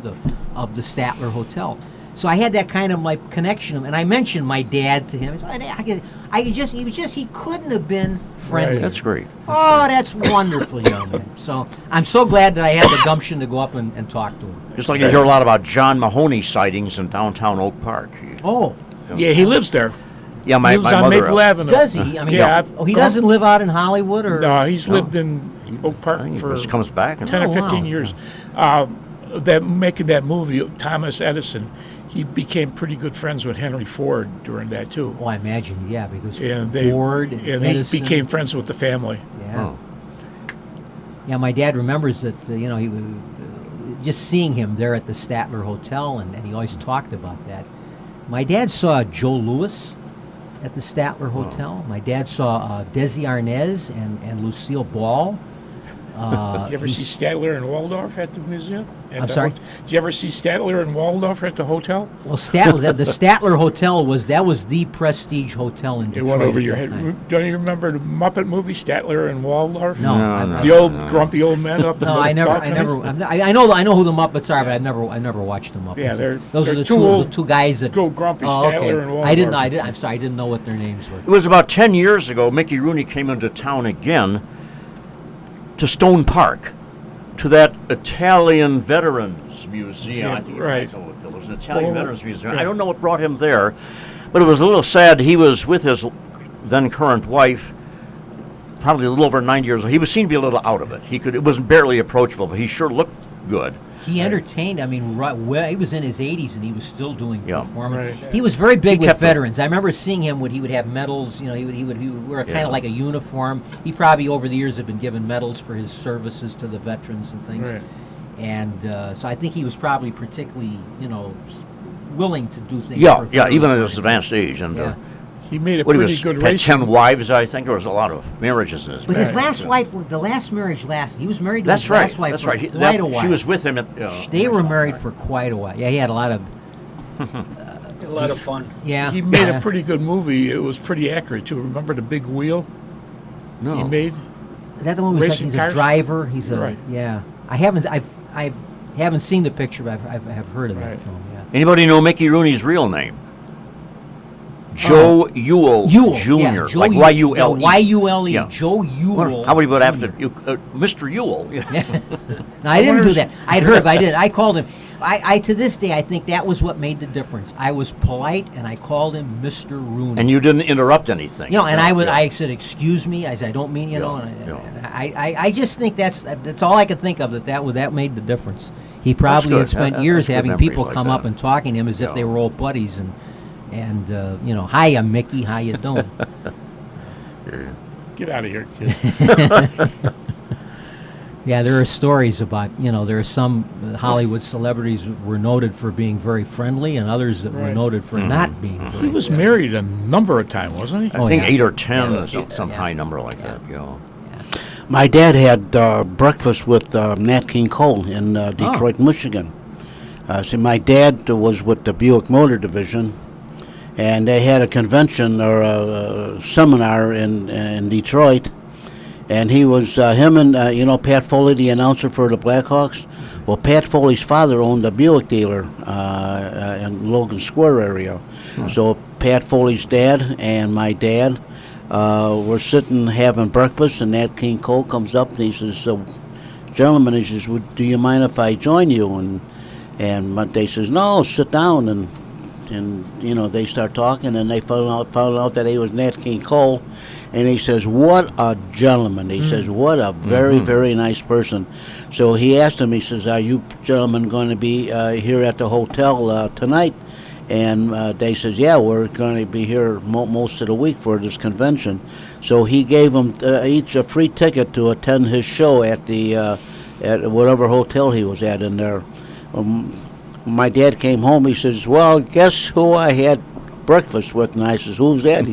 of the Statler Hotel. So I had that kind of like connection, and I mentioned my dad to him. He couldn't have been friendly. Right. That's great. Oh, that's wonderful, young man. So I'm so glad that I had the gumption to go up and talk to him. Just like you hear a lot about John Mahoney sightings in downtown Oak Park. Oh, Yeah, he lives there. Yeah, He my lives on mother. Maple Avenue. does he? I mean, Yeah. he doesn't live out in Hollywood, or No, he's lived in Oak I Park think he for just comes back. And, 10 or Oh, 15 wow. years. Making that movie, Thomas Edison, he became pretty good friends with Henry Ford during that too. Oh, I imagine, yeah, because And they Ford and and Edison. he became friends with the family. Yeah. Oh. Yeah, my dad remembers that, he just seeing him there at the Statler Hotel, and he always talked about that. My dad saw Joe Louis at the Statler Hotel. My dad saw Desi Arnaz and Lucille Ball. Did you ever see Statler and Waldorf at the museum? I'm sorry? Did you ever see Statler and Waldorf at the hotel? Well, Statler, the Statler Hotel was the prestige hotel in It Detroit. went over at your that head. time. Don't you remember the Muppet movie, Statler and Waldorf? No, No, The old grumpy old men up in No, the I never. balconies? I know who the Muppets are, but I never watched the Muppets. Yeah, those they're are the two two old- two guys that. Go grumpy Oh, okay. Statler and Waldorf. I didn't know. I'm sorry. I didn't know what their names were. It was about 10 years ago, Mickey Rooney came into town again to Stone Park, to that Italian Veterans Museum. I think Right. it was an Italian Oh, Veterans Museum. yeah. I don't know what brought him there, but it was a little sad. He was with his then current wife, probably a little over 90 years old. He was seen to be a little out of it. It was barely approachable, but he sure looked good. He entertained. I mean, well, he was in his 80s and he was still doing Yeah. performing. Right. He was very big with kept them. veterans. I remember seeing him when he would have medals. He would wear kind Yeah. of like a uniform. He probably over the years had been given medals for his services to the veterans and things. Right. And so I think he was probably particularly, willing to do things. Yeah, for yeah, even at veterans. his advanced age. And Yeah. He made a what he pretty was, good had race. 10 wives, I think. There was a lot of marriages in his But his marriage. last wife, the last marriage lasted. He was married to That's his right. last wife That's for right. quite a while. She was with him at. They were married for quite a while. Yeah, he had a lot of. A lot of fun. Yeah. He made yeah. a pretty good movie. It was pretty accurate too. Remember the big wheel No. he made? Is that the one where Racing he's cars? a driver? He's a Right. yeah. I haven't seen the picture, but I've heard of that Right. film. Yeah. Anybody know Mickey Rooney's real name? Joe Ewell, Ewell, Jr., yeah, Joe like Ewell. Y-U-L-E. Yeah, Y-U-L-E. Yeah. Joe Ewell. How would he put Jr. after Mr. Ewell? Yeah. No, I didn't wonder do if- that. I'd heard, but I did. I called him. I to this day I think that was what made the difference. I was polite and I called him Mr. Rooney. And you didn't interrupt anything. And Yeah. I said, "Excuse me," I said, "I don't mean," Yeah, and yeah. I just think that's all I could think of that made the difference. He probably good. had spent That- years that's good having memories people like come that. up and talking to him as if Yeah. they were old buddies, and hiya Mickey, how you doing? Get out of here, kid. Yeah, there are stories about, there are some Hollywood celebrities that were noted for being very friendly and others that were Right. noted for not being He very was married a number of times, wasn't he? I think yeah. 8 or 10, Yeah, some yeah. high number like that. Yeah. My dad had breakfast with Nat King Cole in Detroit, Michigan. See, my dad was with the Buick Motor Division, and they had a convention or a seminar in Detroit, and he was him and Pat Foley, the announcer for the Blackhawks. Well, Pat Foley's father owned a Buick dealer in Logan Square area, so Pat Foley's dad and my dad were sitting having breakfast, and Nat King Cole comes up and he says, "Gentlemen," he says, "do you mind if I join you?" And they says, "No, sit down." And they start talking, and they found out that he was Nat King Cole, and he says, "What a gentleman!" He says, "What a very very nice person." So he asked him. He says, "Are you gentlemen going to be here at the hotel tonight?" And they says, "Yeah, we're going to be here most of the week for this convention." So he gave them each a free ticket to attend his show at the at whatever hotel he was at in there. My dad came home. He says, "Well, guess who I had breakfast with?" And I says, "Who's that?"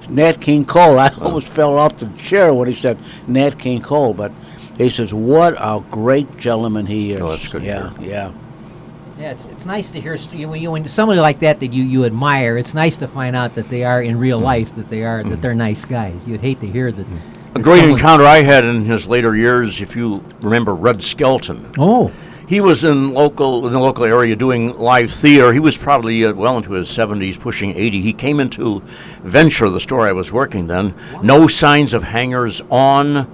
Nat King Cole. I almost fell off the chair when he said Nat King Cole. But he says, "What a great gentleman he is." Oh, that's good to hear. Yeah. Yeah, it's nice to hear when somebody like that you admire. It's nice to find out that they are in real life that they're nice guys. You'd hate to hear that. A great encounter I had in his later years, if you remember Red Skelton. Oh. He was in the local area doing live theater. He was probably well into his 70s, pushing 80. He came into Venture, the store I was working then. No signs of hangers on.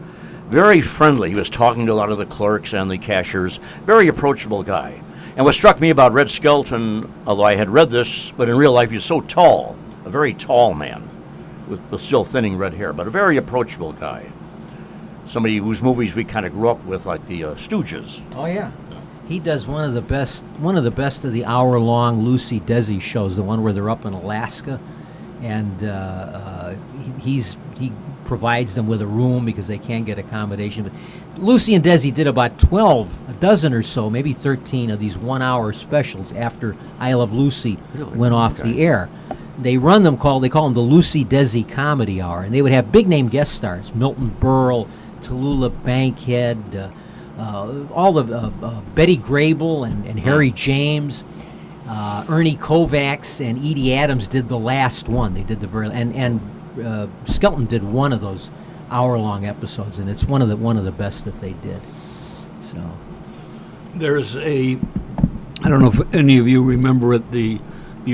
Very friendly. He was talking to a lot of the clerks and the cashiers. Very approachable guy. And what struck me about Red Skelton, although I had read this, but in real life he's so tall, a very tall man with still thinning red hair, but a very approachable guy. Somebody whose movies we kind of grew up with, like the Stooges. Oh yeah. He does one of the best of the hour-long Lucy Desi shows, the one where they're up in Alaska, and he provides them with a room because they can't get accommodation. But Lucy and Desi did about a dozen or so, maybe 13 of these one-hour specials after I Love Lucy went off the air. They call them the Lucy Desi Comedy Hour, and they would have big-name guest stars, Milton Berle, Tallulah Bankhead, all the Betty Grable and Harry James, Ernie Kovacs and Edie Adams did the last one. They did the and Skelton did one of those hour-long episodes, and it's one of the best that they did. So there's I don't know if any of you remember it, the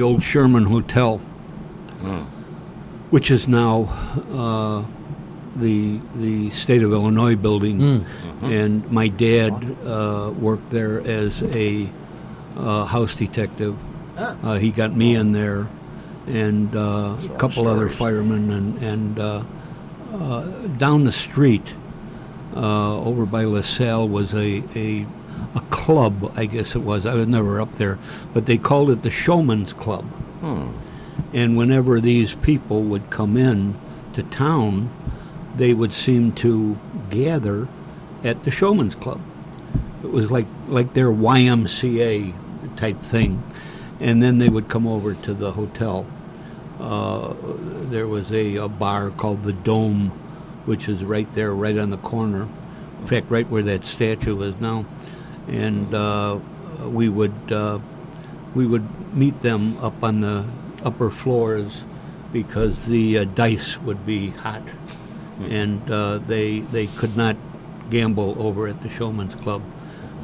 old Sherman Hotel, which is now the State of Illinois building, and my dad worked there as a house detective. He got me in there, and a couple other firemen, and down the street over by LaSalle was a club, I guess it was. I was never up there, but they called it the Showman's Club. And whenever these people would come in to town, they would seem to gather at the Showman's Club. It was like their YMCA type thing. And then they would come over to the hotel. There was a bar called the Dome, which is right there, right on the corner. In fact, right where that statue is now. And we would meet them up on the upper floors because the dice would be hot, and they could not gamble over at the Showman's Club.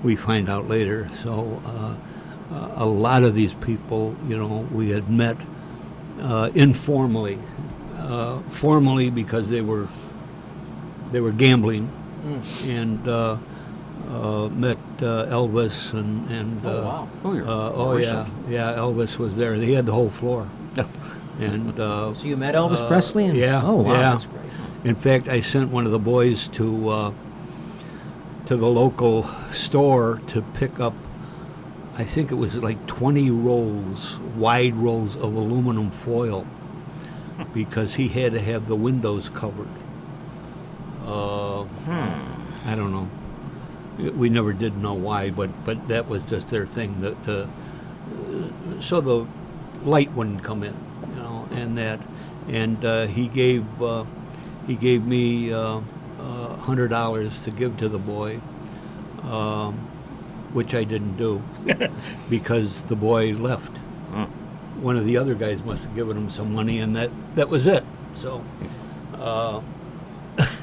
We find out later. So a lot of these people, we had met informally, formally because they were gambling, and met Elvis and Elvis was there. He had the whole floor. And so you met Elvis Presley? Yeah. Oh wow, yeah. that's great. In fact, I sent one of the boys to the local store to pick up, I think it was like 20 wide rolls of aluminum foil, because he had to have the windows covered. I don't know. We never did know why, but that was just their thing. So the light wouldn't come in, and that, and he gave me $100 to give to the boy, which I didn't do because the boy left. one of the other guys must have given him some money, and that was it. So,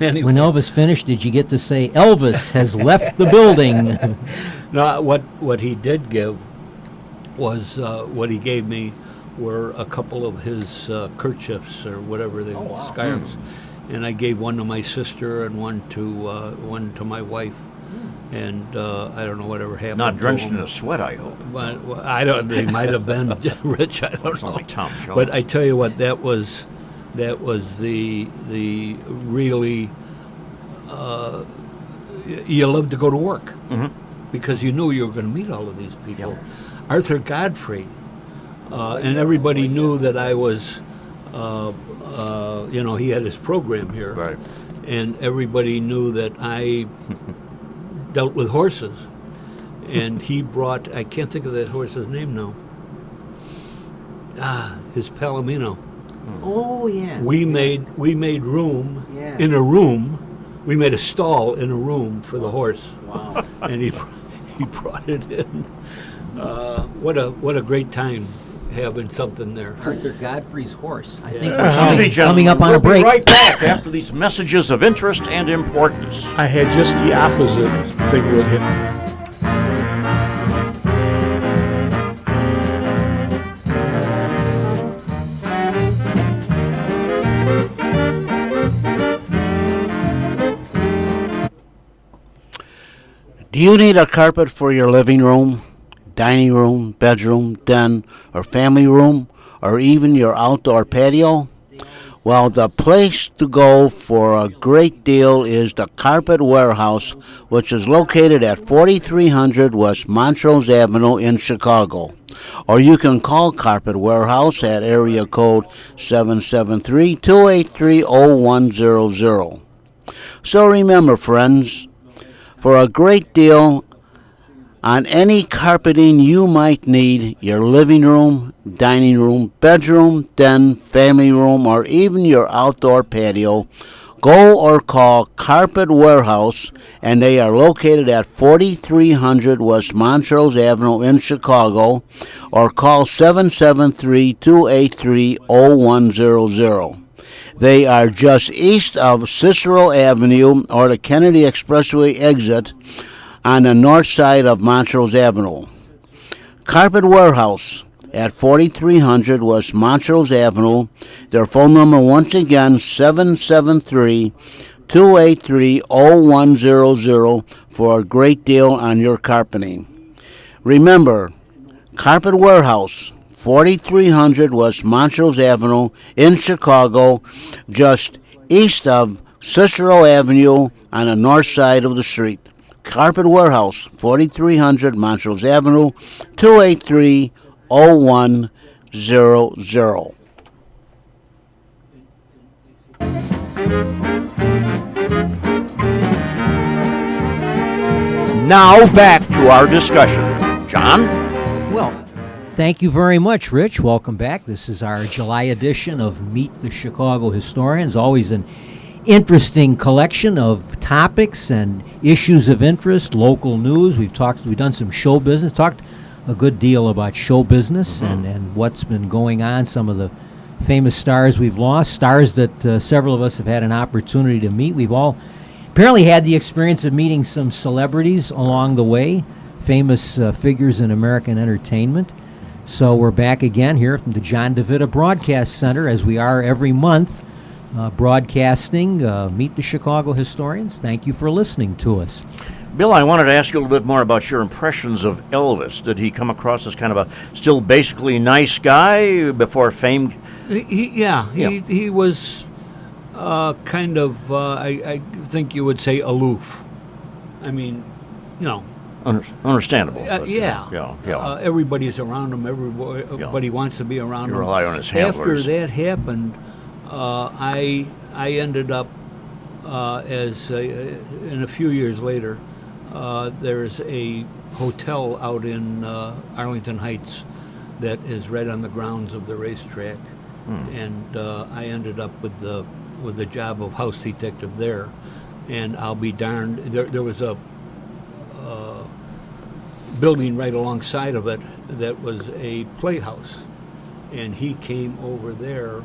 anyway. When Elvis finished, did you get to say, Elvis has left the building? No, what he did give was, what he gave me were a couple of his kerchiefs or whatever they scarves, and I gave one to my sister and one to my wife, and I don't know whatever happened. Not drenched to them. in a sweat, I hope. But well, I don't. They might have been rich. I don't know. Like Tom Jones. But I tell you what, that was the really. You loved to go to work because you knew you were going to meet all of these people. Yep. Arthur Godfrey, and everybody knew that I was. He had his program here, Right. and everybody knew that I dealt with horses. And he brought, I can't think of that horse's name now. His Palomino. Oh, yeah. We made room Yeah. in a room. We made a stall in a room for the horse. Wow. And he brought it in. What a great time having something there. Arthur Godfrey's horse. I think Excuse me, we're coming gentlemen, up on we'll a break. be right back after these messages of interest and importance. I had just the opposite thing with him. Do you need a carpet for your living room, dining room, bedroom, den, or family room, or even your outdoor patio? Well, the place to go for a great deal is the Carpet Warehouse, which is located at 4300 West Montrose Avenue in Chicago. Or you can call Carpet Warehouse at area code 773-283-0100. So remember, friends, for a great deal on any carpeting you might need, your living room, dining room, bedroom, den, family room, or even your outdoor patio, go or call Carpet Warehouse, and they are located at 4300 West Montrose Avenue in Chicago, or call 773-283-0100. They are just east of Cicero Avenue or the Kennedy Expressway exit on the north side of Montrose Avenue. Carpet Warehouse at 4300 West Montrose Avenue. Their phone number once again, 773-283-0100 for a great deal on your carpeting. Remember, Carpet Warehouse, 4300 West Montrose Avenue in Chicago, just east of Cicero Avenue on the north side of the street. Carpet Warehouse, 4300 Montrose Avenue, 283-0100. Now back to our discussion. John? Well, thank you very much, Rich. Welcome back. This is our July edition of Meet the Chicago Historians. Always an interesting collection of topics and issues of interest, local news. We've done some show business, talked a good deal about show business and what's been going on, some of the famous stars we've lost, stars that several of us have had an opportunity to meet. We've all apparently had the experience of meeting some celebrities along the way, famous figures in American entertainment. So we're back again here from the John DeVita Broadcast Center, as we are every month, broadcasting Meet the Chicago Historians. Thank you for listening to us. Bill, I wanted to ask you a little bit more about your impressions of Elvis. Did he come across as kind of a still basically nice guy before fame? He was kind of, I think you would say, aloof. I mean, you know. Understandable. Yeah. Everybody's around him. Everybody wants to be around him. You rely on his handlers. After that happened, I ended up and a few years later, there's a hotel out in Arlington Heights that is right on the grounds of the racetrack, and I ended up with the job of house detective there. And I'll be darned, there was a building right alongside of it that was a playhouse, and he came over there,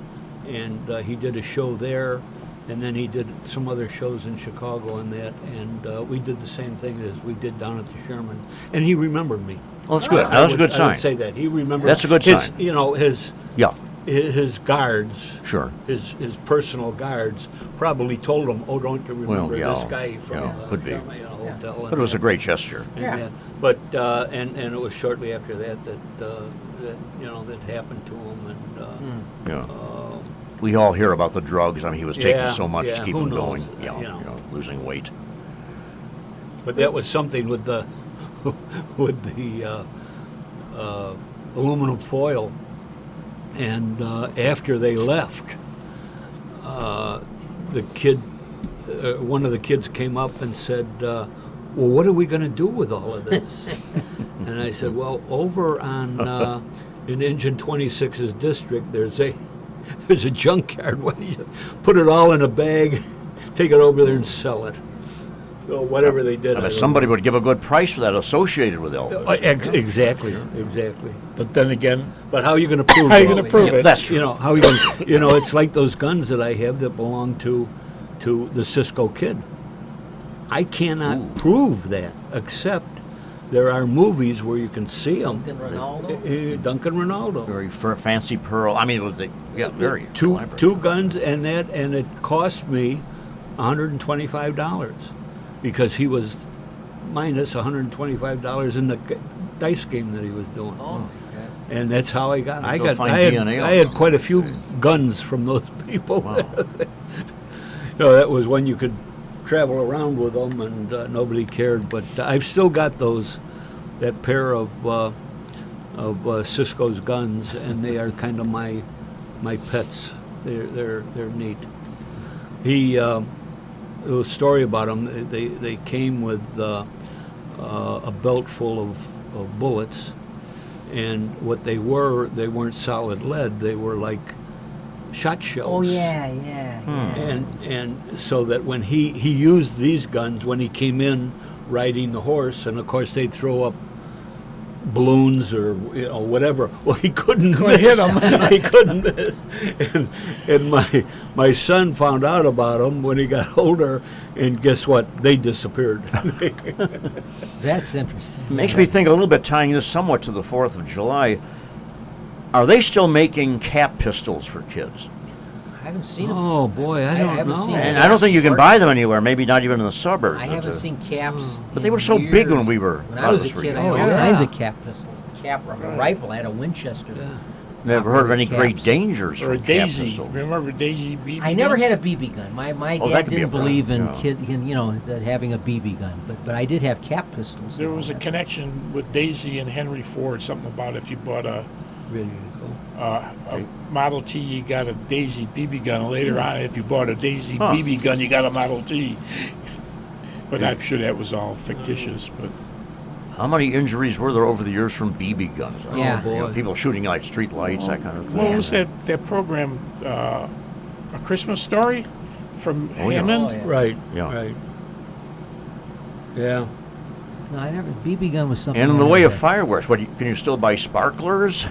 and he did a show there, and then he did some other shows in Chicago and that, and we did the same thing as we did down at the Sherman, and he remembered me. Well, that's good. That's a good I sign. would say that he remembered. That's a good his, sign. You know, his Yeah, guards, sure. his personal guards probably told him, "Oh, don't you remember Well, yeah, this guy from yeah, could be. Sherman, hotel?" But it was a great gesture. And Yeah. that. But and it was shortly after that that happened to him, and Yeah. We all hear about the drugs. I mean, he was taking Yeah, so much yeah, to keep who him knows? going. You know. Losing weight. but that was something with the with the aluminum foil. And after they left, the kid, one of the kids came up and said, "Well, what are we going to do with all of this?" And I said, "Well, over on in Engine 26's district, there's a junkyard. Why don't you put it all in a bag, take it over there and sell it?" So whatever they did, I I bet don't somebody know. would give a good price for that associated with Elvis. Exactly. But then again, But how are you going to prove how are you it? going to prove Yeah, it? that's true. You know, how you going you know, it's like those guns that I have that belong to the Cisco Kid. I cannot prove that, except there are movies where you can see them. Duncan Ronaldo. Very fancy pearl. I mean, very Two elaborate. guns and that, and it cost me $125 because he was minus $125 in the dice game that he was doing. And that's how I got. Go find DNA on I had them. quite a few guns from those people. Wow. That was when you could travel around with them, and nobody cared. But I've still got that pair of Cisco's guns, and they are kind of my pets. They're neat. He a little story about them. They came with a belt full of bullets. And what they weren't solid lead. They were like shot shells. Oh yeah. And so that when he used these guns when he came in riding the horse, and of course they'd throw up balloons or whatever. Well, he couldn't hit them. He couldn't. And my son found out about them when he got older, and guess what? They disappeared. That's interesting. Makes me think a little bit, tying this somewhat to the 4th of July. Are they still making cap pistols for kids? I haven't seen them. Oh boy, I don't haven't know. seen And them. I don't think you can buy them anywhere. Maybe not even in the suburbs. I haven't seen caps. But they in were so big when years. we were. When I was a us were kid, I young. had all yeah. kinds of cap pistols. Rifle. I had a Winchester. Never heard of any great Caps. dangers Or a from cap Daisy. pistols. Remember Daisy BB I never guns? had a BB gun. My Oh, that dad could be a didn't believe in problem, that having a BB gun, but I did have cap pistols. There was a connection with Daisy and Henry Ford. Something about if you bought a Model T, you got a Daisy BB gun. Later on, if you bought a Daisy BB gun, you got a Model T. But I'm sure that was all fictitious. But How many injuries were there over the years from BB guns? Yeah. You know, people shooting like street lights, that kind of thing. what was that program, A Christmas Story from Oh, yeah. Hammond? Oh, yeah. Right. Yeah. Right. Yeah. No, I never. BB gun was something. And in I the way never of had. fireworks, can you still buy sparklers?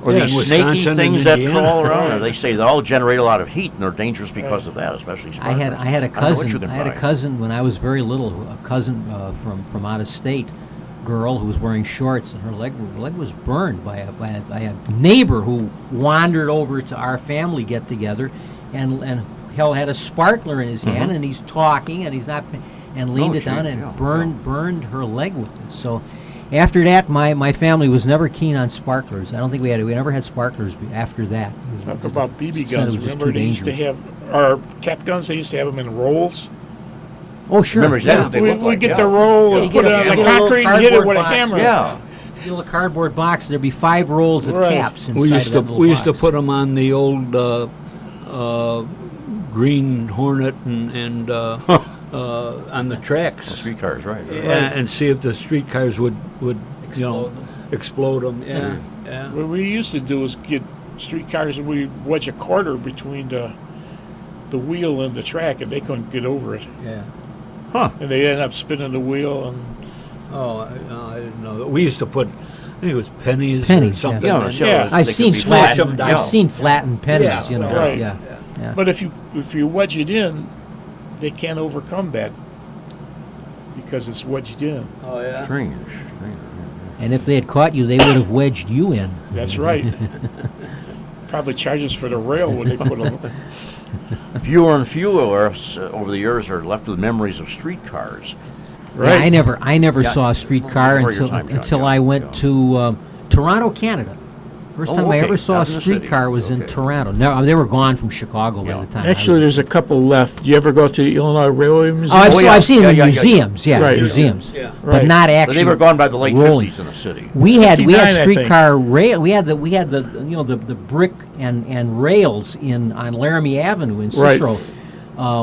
Or Yeah, these in snaky Wisconsin things and that Indiana. crawl around? And they say they all generate a lot of heat and they're dangerous because of that, especially I sparklers. had a don't know what cousin. you can I had a buy. cousin when I was very little. A cousin from out of state, girl who was wearing shorts, and her leg was burned by a neighbor who wandered over to our family get together, and hell had a sparkler in his hand, and he's talking, and he's not, and leaned Oh, it down gee, and yeah, burned her leg with it. So. After that, my family was never keen on sparklers. I don't think we never had sparklers after that. Talk about BB Said it guns. was just Remember too they used to dangerous. have, or cap guns, they used to have them in rolls. Oh, sure. Remember, is that what they We look like? get Yeah. the roll Yeah, and you put get it a- on you the get a little concrete and hit it with a cardboard box. hammer. Yeah. You know, a cardboard box. There'd be 5 rolls of Right. caps inside We used of to that little we used to box. put them on the old Green Hornet and on the tracks. Streetcars, right. Yeah, and see if the streetcars would Explode them. explode them. Yeah, yeah. What we used to do is get streetcars and we wedge a quarter between the wheel and the track, and they couldn't get over it. Yeah. And they ended up spinning the wheel. And Oh, I didn't know that. We used to put I think it was pennies, Pennies, or something. Yeah, and- sure. Yeah. I've They seen could be flat- flattened. Yeah. I've seen flattened pennies. Yeah, You know. right. Yeah. Yeah. But if you wedge it in, they can't overcome that because it's wedged in. Oh, yeah. Strange. And if they had caught you, they would have wedged you in. That's right. Probably charges for the rail when they put them. Fewer and fewer of us over the years are left with memories of streetcars. Yeah, I never Yeah. saw a streetcar Before your until time, John, until yeah, I went yeah. to Toronto, Canada. First Oh, time I okay. ever saw a Out in the city. streetcar was in Okay. Toronto. No, they were gone from Chicago by Yeah. the time. I Actually, was there's a couple left. Do you ever go to the Illinois Railway Museum? Oh, Oh, yeah. I've seen them in Yeah, yeah, yeah, yeah. museums. Yeah, Right. museums. Yeah. But Right. not But actually. they were gone by the late rolling. 50s in the city. We had 59, I think. streetcar rail. We had the the brick and rails on Laramie Avenue in Right. Cicero.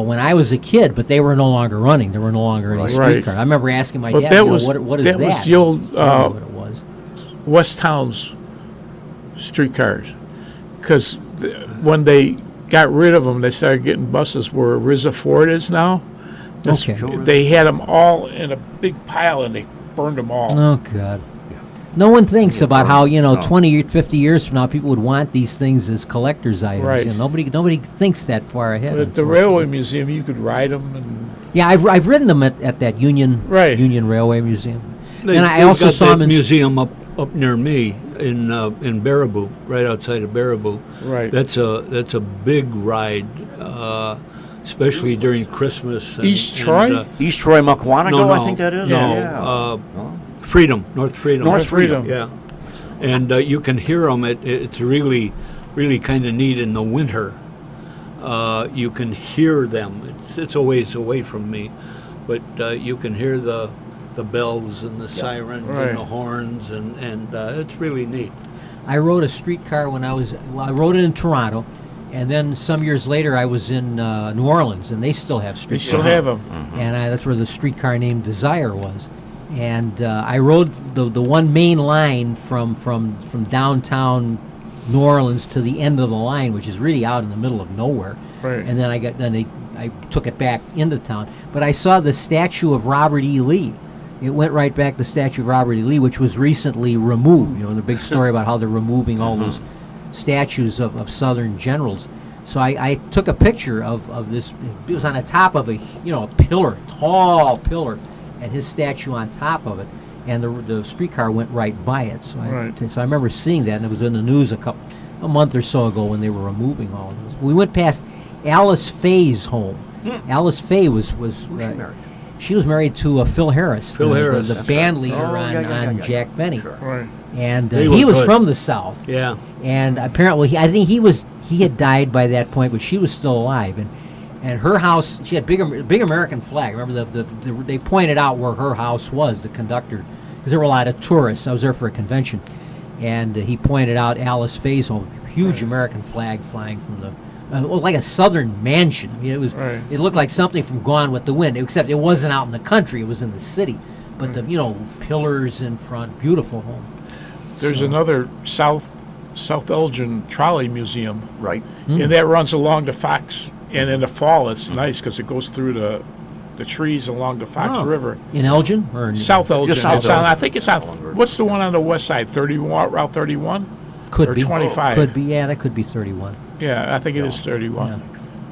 When I was a kid, but they were no longer running. There were no longer any Right. streetcar. I remember asking my But dad, that you know, was- what is that that? was the old, Tell me what it was. West Town's streetcars. Because when they got rid of them, they started getting buses where Riza Ford is now. That's- Okay. They had them all in a big pile and they burned them all. Oh God. No one thinks about how, No. 20 or 50 years from now, people would want these things as collector's items. Right. nobody thinks that far ahead. But at the unfortunately. Railway Museum, you could ride them. And Yeah, I've ridden them at that Union Right. Union Railway Museum. They- And I they've also got saw that them in museum up near me in Baraboo, right outside of Baraboo. Right. That's a big ride, especially during Christmas. East Troy? East Troy, Muckwonago, No, I think that is? no, Yeah. Freedom, North Freedom. North Freedom. Yeah, and you can hear them. It's really, really kind of neat in the winter. You can hear them. It's a ways away from me, but you can hear the bells and the sirens Right. and the horns, and it's really neat. I rode a streetcar when I rode it in Toronto, and then some years later I was in New Orleans, and they still have they streetcars. still have them. And that's where the streetcar named Desire was. And I rode the one main line from downtown New Orleans to the end of the line, which is really out in the middle of nowhere. Right. And then I took it back into town. But I saw the statue of Robert E. Lee. It went right back to the statue of Robert E. Lee, which was recently removed. The big story about how they're removing all those statues of Southern generals. So I took a picture of this. It was on the top of a pillar, tall pillar, and his statue on top of it. And the streetcar went right by it. So Right. I remember seeing that, and it was in the news a month or so ago when they were removing all of those. We went past Alice Faye's home. Alice Faye was married? she was married to Phil Harris, Phil Harris, the that's band right. leader Oh, on, yeah, yeah, on yeah. Jack Benny. Sure. Right. And They he were was good. from the South. Yeah, And apparently, I think he had died by that point, but she was still alive. And her house, she had big American flag. Remember, they pointed out where her house was, the conductor, because there were a lot of tourists. I was there for a convention, and he pointed out Alice Faye's home, huge American flag flying from the, like a Southern mansion. I mean, Right. it looked like something from Gone with the Wind, except it wasn't out in the country; it was in the city. But the pillars in front, beautiful home. There's So- another South Elgin Trolley Museum, Right. and that runs along the Fox. And in the fall, it's nice because it goes through the trees along the Fox Oh. River. In Elgin or in South Elgin. South It's on, Elgin. I think it's on. What's the one on the west side? 31 Route 31. Could or be 25. Could be. Yeah, that could be 31. Yeah, I think it is 31. Yeah.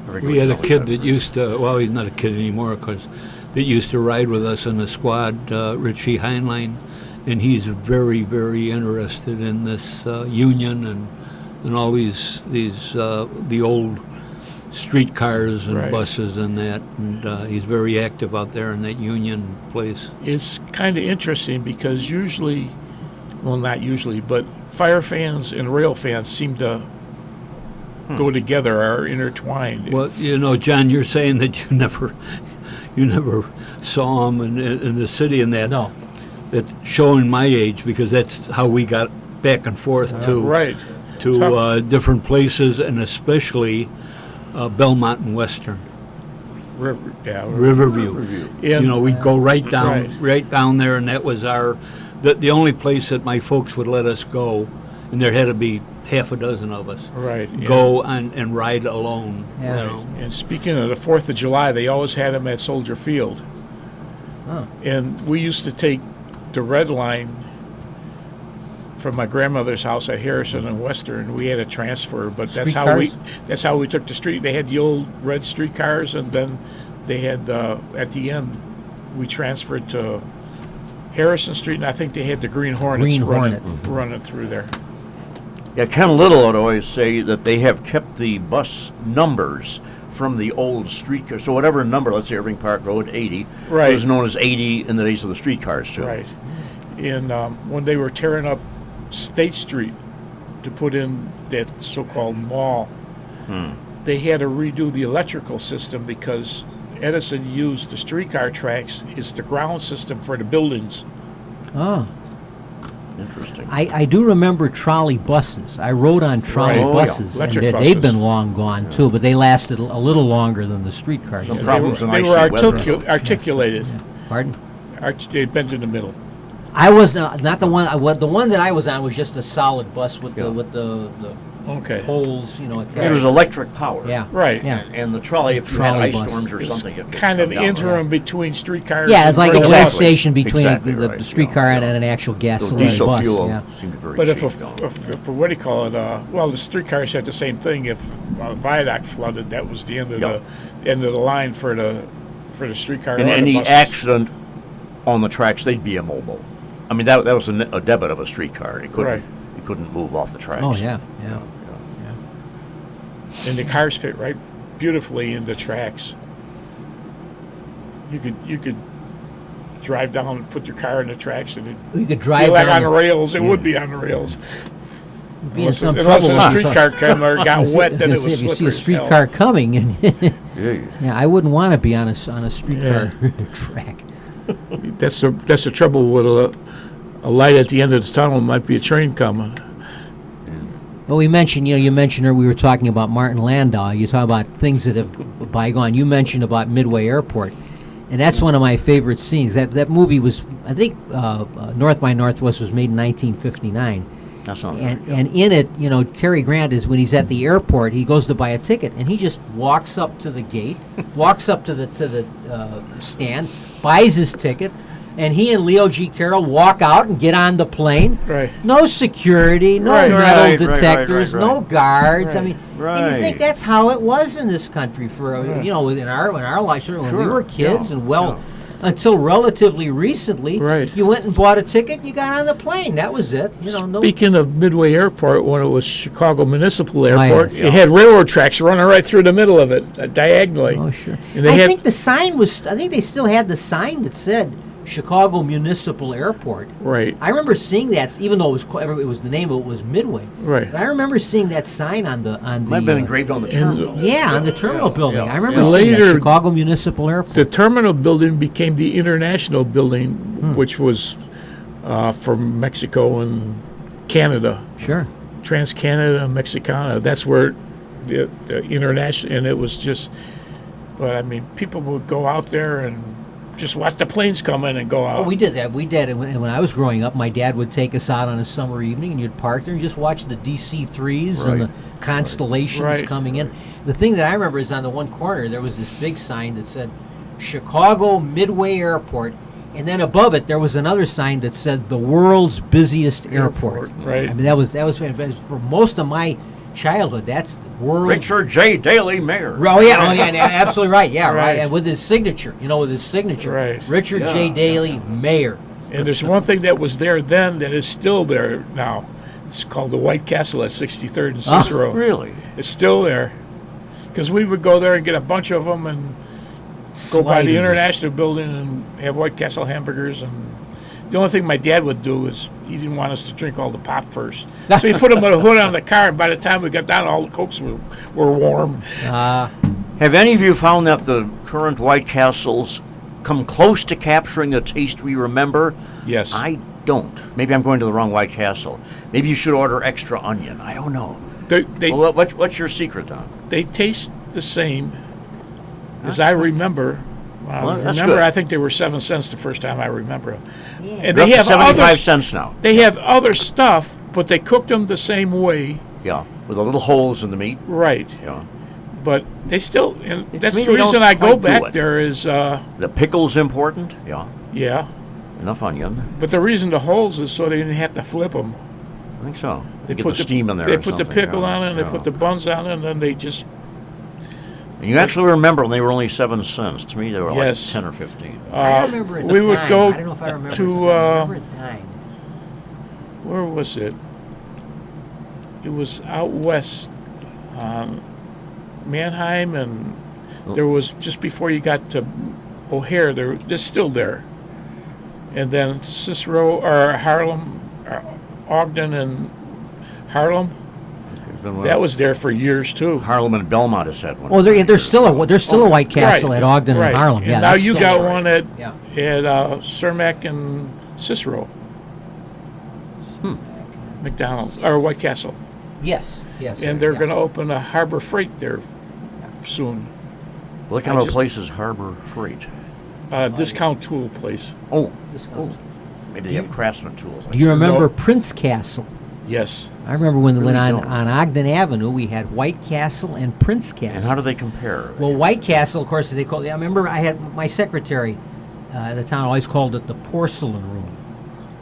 Very we good had a knowledge kid of that used to. Well, he's not a kid anymore, of course. That used to ride with us in the squad, Richie Heinlein, and he's very, very interested in this union and all these the old streetcars and Right. buses and that, and he's very active out there in that union place. It's kind of interesting because usually, well, not usually, but fire fans and rail fans seem to go together, are intertwined. Well, John, you're saying that you never saw him in the city and that. No. That's showing my age because that's how we got back and forth Right. to Tough. different places, and especially Belmont and Western, Riverview. And- We'd go right Right. down there, and that was the only place that my folks would let us go, and there had to be half a dozen of us Right. yeah. go and ride alone. Yeah. And speaking of the 4th of July, they always had them at Soldier Field. Oh. And we used to take the Red Line from my grandmother's house at Harrison and Western. We had a transfer, but that's Streetcars? how we took the street. They had the old red streetcars, and then they had at the end we transferred to Harrison Street, and I think they had the Green Hornets running through there. Yeah, Ken Little would always say that they have kept the bus numbers from the old streetcar. So whatever number, let's say Irving Park Road 80, Right. was known as 80 in the days of the streetcars too. Right. And when they were tearing up State Street to put in that so-called mall, they had to redo the electrical system because Edison used the streetcar tracks as the ground system for the buildings. Oh. Interesting. I do remember trolley buses. I rode on trolley Right. Oh, yeah. buses, and Electric they've buses. been long gone too, but they lasted a little longer than the streetcars. Some did. problems in They icy were weather. articulated. Pardon? They bent in the middle. I was not the one. The one that I was on was just a solid bus with the Okay. poles, It attached. was electric power. Yeah. Right. Yeah. And the trolley, if you had Trolley ice bus. storms or It was something, it could kind come of down. interim between streetcars. Yeah, it's like a and gas buses. station between Exactly the right, streetcar yeah, and yeah. an actual So gasoline diesel bus. fuel Yeah. seemed very But cheap. if what do you call it? Well, the streetcars had the same thing. If viaduct flooded, that was the end of the line for the streetcar. in or the any buses. accident on the tracks, they'd be immobile. I mean, that was a debit of a streetcar. It couldn't move off the tracks. Oh yeah. And the cars fit right beautifully into tracks. You could drive down and put your car in the tracks, and You could it'd drive be like down on the rails. It would be on the rails. be in some Unless trouble. a if you streetcar came or got saw- wet, then I it was if you see slippery a as hell. streetcar coming, and Yeah. I wouldn't want to be on a streetcar track. That's the trouble with a light at the end of the tunnel. Might be a train coming. Well, we mentioned, you mentioned we were talking about Martin Landau. You talk about things that have bygone. You mentioned about Midway Airport, and that's one of my favorite scenes. That movie was, I think, North by Northwest was made in 1959. That sounds And right. and in it, Cary Grant is when he's at the airport, he goes to buy a ticket, and he just walks up to the gate, walks up to the stand, buys his ticket, and he and Leo G. Carroll walk out and get on the plane. Right. No security, no Right. metal Right, detectors, right. no guards. I Right. mean, and you think that's how it was in this country for in our life, certainly when we Sure. were kids, Yeah. and until relatively recently, Right. you went and bought a ticket, you got on the plane. That was it. No. Speaking of Midway Airport, when it was Chicago Municipal Airport, yes. it had railroad tracks running right through the middle of it, diagonally. Oh, sure. And they I had- think the sign was. I think they still had the sign that said Chicago Municipal Airport. Right. I remember seeing that, even though it was the name of it was Midway. Right. But I remember seeing that sign on the Might have been engraved on the terminal. Yeah, on the terminal building. yeah. I remember And seeing that later- Chicago Municipal Airport. The terminal building became the International Building, which was from Mexico and Canada. Sure. Trans-Canada Mexicana. That's where the international, and it was just, but I mean, people would go out there and just watch the planes come in and go out. Oh, we did that. We did. And when I was growing up, my dad would take us out on a summer evening, and you'd park there and just watch the DC-3s and Right. the constellations Right. coming in. The thing that I remember is on the one corner, there was this big sign that said Chicago Midway Airport, and then above it, there was another sign that said the world's busiest airport. Right. I mean, that was for most of my childhood. That's the world. Richard J. Daley, Mayor. Oh yeah, and absolutely right. Yeah, right. Right. And with his signature, Right. Richard J. Yeah, Daley, Mayor. And there's one thing that was there then that is still there now. It's called the White Castle at 63rd and Cicero. Really? It's still there. Because we would go there and get a bunch of them and go by the Sliders. International Building and have White Castle hamburgers. And the only thing my dad would do is he didn't want us to drink all the pop first. So he put them with a hood on the car, and by the time we got down, all the Cokes were warm. Have any of you found that the current White Castles come close to capturing the taste we remember? Yes. I don't. Maybe I'm going to the wrong White Castle. Maybe you should order extra onion. I don't know. They Well, what's your secret, Don? they taste the same as I remember. Well, that's Remember, good. I think they were 7 cents the first time I remember them. And They're they up to have 75 other, cents now. they have other stuff, but they cooked them the same way. Yeah, with the little holes in the meat. Right. Yeah. But they still, and that's mean the they don't reason I go quite do back it. there is, The pickle's important. Yeah. yeah. Enough onion. But the reason the holes is so they didn't have to flip them. I think so. They Get put the steam in there. They or put the something, pickle yeah, on it, and they yeah. put the buns on it, and then they just And you actually remember when they were only 7 cents. To me, they were Yes. like 10 or 15. I remember it we would dying. go I don't know if I remember to seeing it. I remember it dying. where was it? It was out west, Mannheim, and there was just before you got to O'Hare. They're still there, and then Cicero or Harlem, Ogden and Harlem. It's been That was there for years too. Harlem and Belmont has had one. Oh, there's still a White Castle Right, at Ogden right. and Harlem. And Yeah, now that's you still- got right. one at Yeah. Cermak and Cicero. Hmm. McDonald's or White Castle, Yes, yes. and they're yeah. going to open a Harbor Freight there soon. What kind of a place is Harbor Freight? Discount tool place. Oh, This oh. goes- Maybe they have craftsman tools. Do you remember No. Prince Castle? Yes. I remember when Really on don't. Ogden Avenue we had White Castle and Prince And Castle. how do they compare? Well, White Castle, of course, they called. I remember I had my secretary at the town always called it the porcelain room.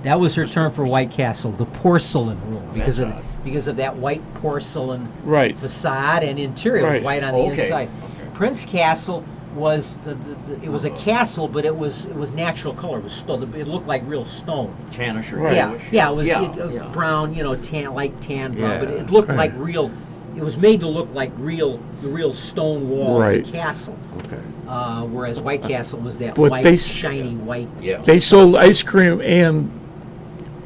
That was her term for White Castle, the porcelain room, because of that white porcelain Right. facade and interior was Right. white on the Okay. inside. Prince Castle was it was a castle, but it was natural color. It was stone. It looked like real stone. Tannish or Right. Yeah, yellowish? yeah, it was Yeah. brown, tan, light tan brown, but Yeah. it looked Right. like real. It was made to look like the real stone wall Right. of the castle. Okay. Whereas White Castle was that But white, they s- shiny white. Yeah. They sold ice cream and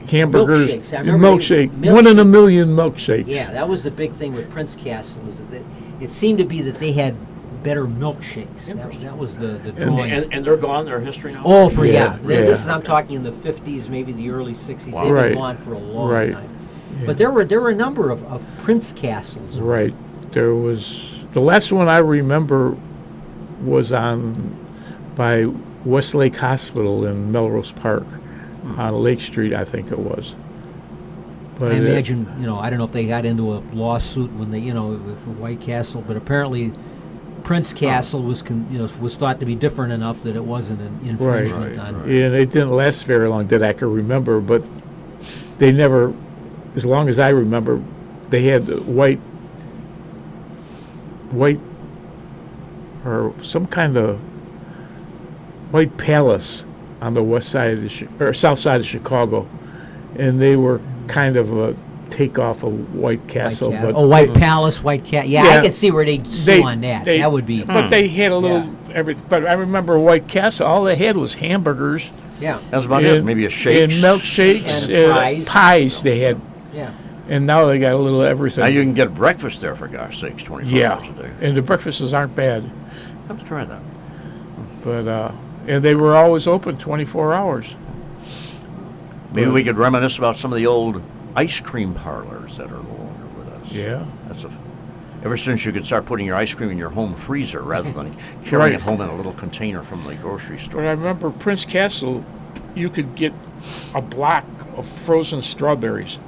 hamburgers. Milkshakes. I and remember milkshake. they- 1 in a milkshake. million milkshakes. Yeah, that was the big thing with Prince Castle. Is that it seemed to be that they had better milkshakes. That was the drawing. And they're gone. Their history now. Oh, for yeah. Yeah, This yeah. is I'm talking in the 50s, maybe the early 60s. Wow. They've Right. been gone for a long Right. time. Yeah. But there were a number of Prince Castles. Right. There was the last one I remember was by Westlake Hospital in Melrose Park on Lake Street, I think it was. But I imagine, I don't know if they got into a lawsuit when they, for White Castle, but apparently Prince Castle was thought to be different enough that it wasn't an infringement Right, on. right. and it didn't last very long that I can remember. But they never, as long as I remember, they had white or some kind of white palace on the west side of or south side of Chicago, and they were kind of a takeoff of White Castle. But White Palace, White Cat. Yeah, Yeah. I could see where they'd sue on that. That would be. But they had a little everything. But I remember White Castle. All they had was hamburgers. Yeah. That's about it. Maybe a shake. And milkshakes And fries. pies they had. Yeah. And now they got a little everything. Now you can get breakfast there, for gosh sakes, 24 hours a day. And the breakfasts aren't bad. Have to try that. But and they were always open 24 hours. Maybe we could reminisce about some of the old ice cream parlors that are no longer with us. Yeah. Ever since you could start putting your ice cream in your home freezer rather than carrying Right. it home in a little container from the grocery But I store. remember Prince Castle, you could get a block of frozen strawberries.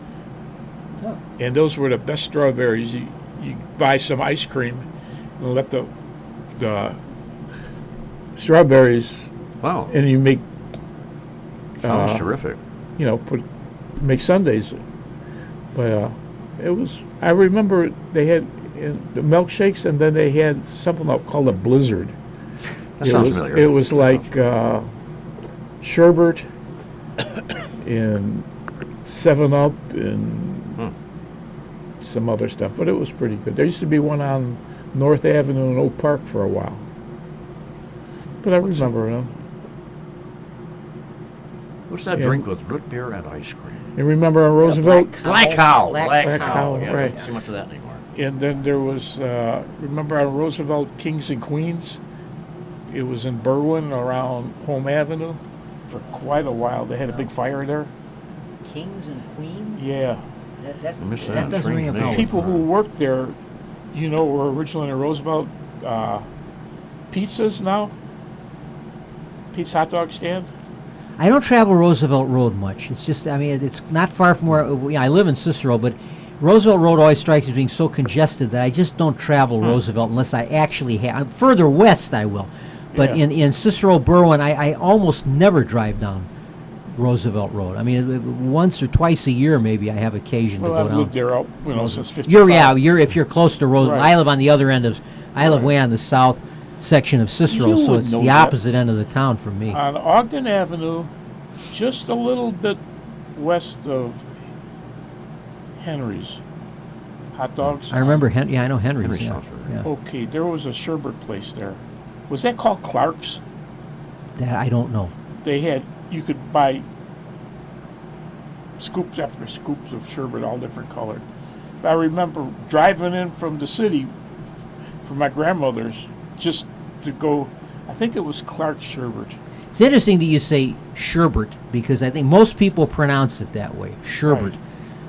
Oh. And those were the best strawberries. You buy some ice cream and let the strawberries, Wow. and you make, Sounds terrific. make sundaes. But it was, I remember they had the milkshakes, and then they had something called a blizzard. That It sounds was- familiar. It was That like sounds sherbet and 7-Up and some other stuff, but it was pretty good. There used to be one on North Avenue in Oak Park for a while. But I remember them. What's that Yeah. drink with root beer and ice cream? You remember on Roosevelt? Black Cow. Black Cow, Yeah, right. I don't see much of that anymore. And then there was, remember on Roosevelt, Kings and Queens? It was in Berwyn around Home Avenue for quite a while. They had a big fire there. Kings and Queens. Yeah. That I miss that. that doesn't ring a Strange bell. name. People who worked there, were originally in Roosevelt pizzas now. Pete's hot dog stand. I don't travel Roosevelt Road much. It's just, it's not far from where I live in Cicero, but Roosevelt Road always strikes as being so congested that I just don't travel Roosevelt unless I actually have. Further west, I will. But Yeah. in Cicero, Berwyn, I almost never drive down Roosevelt Road. I mean, once or twice a year, maybe I have occasion to Well, go I've down. lived there, since 55. If you're close to Roosevelt. Right. I live on the other end of. I live way on the south section of Cicero, You so would it's know the that. opposite end of the town from me. On Ogden Avenue, just a little bit west of Henry's. Hot dogs. I remember I know Henry's. Henry's yeah. sounds right. Yeah. Okay, there was a sherbet place there. Was that called Clark's? That I don't know. You could buy scoops after scoops of sherbet, all different colored. I remember driving in from the city from my grandmother's just to go. I think it was Clark's sherbet. It's interesting that you say sherbet because I think most people pronounce it that way, sherbet. Right.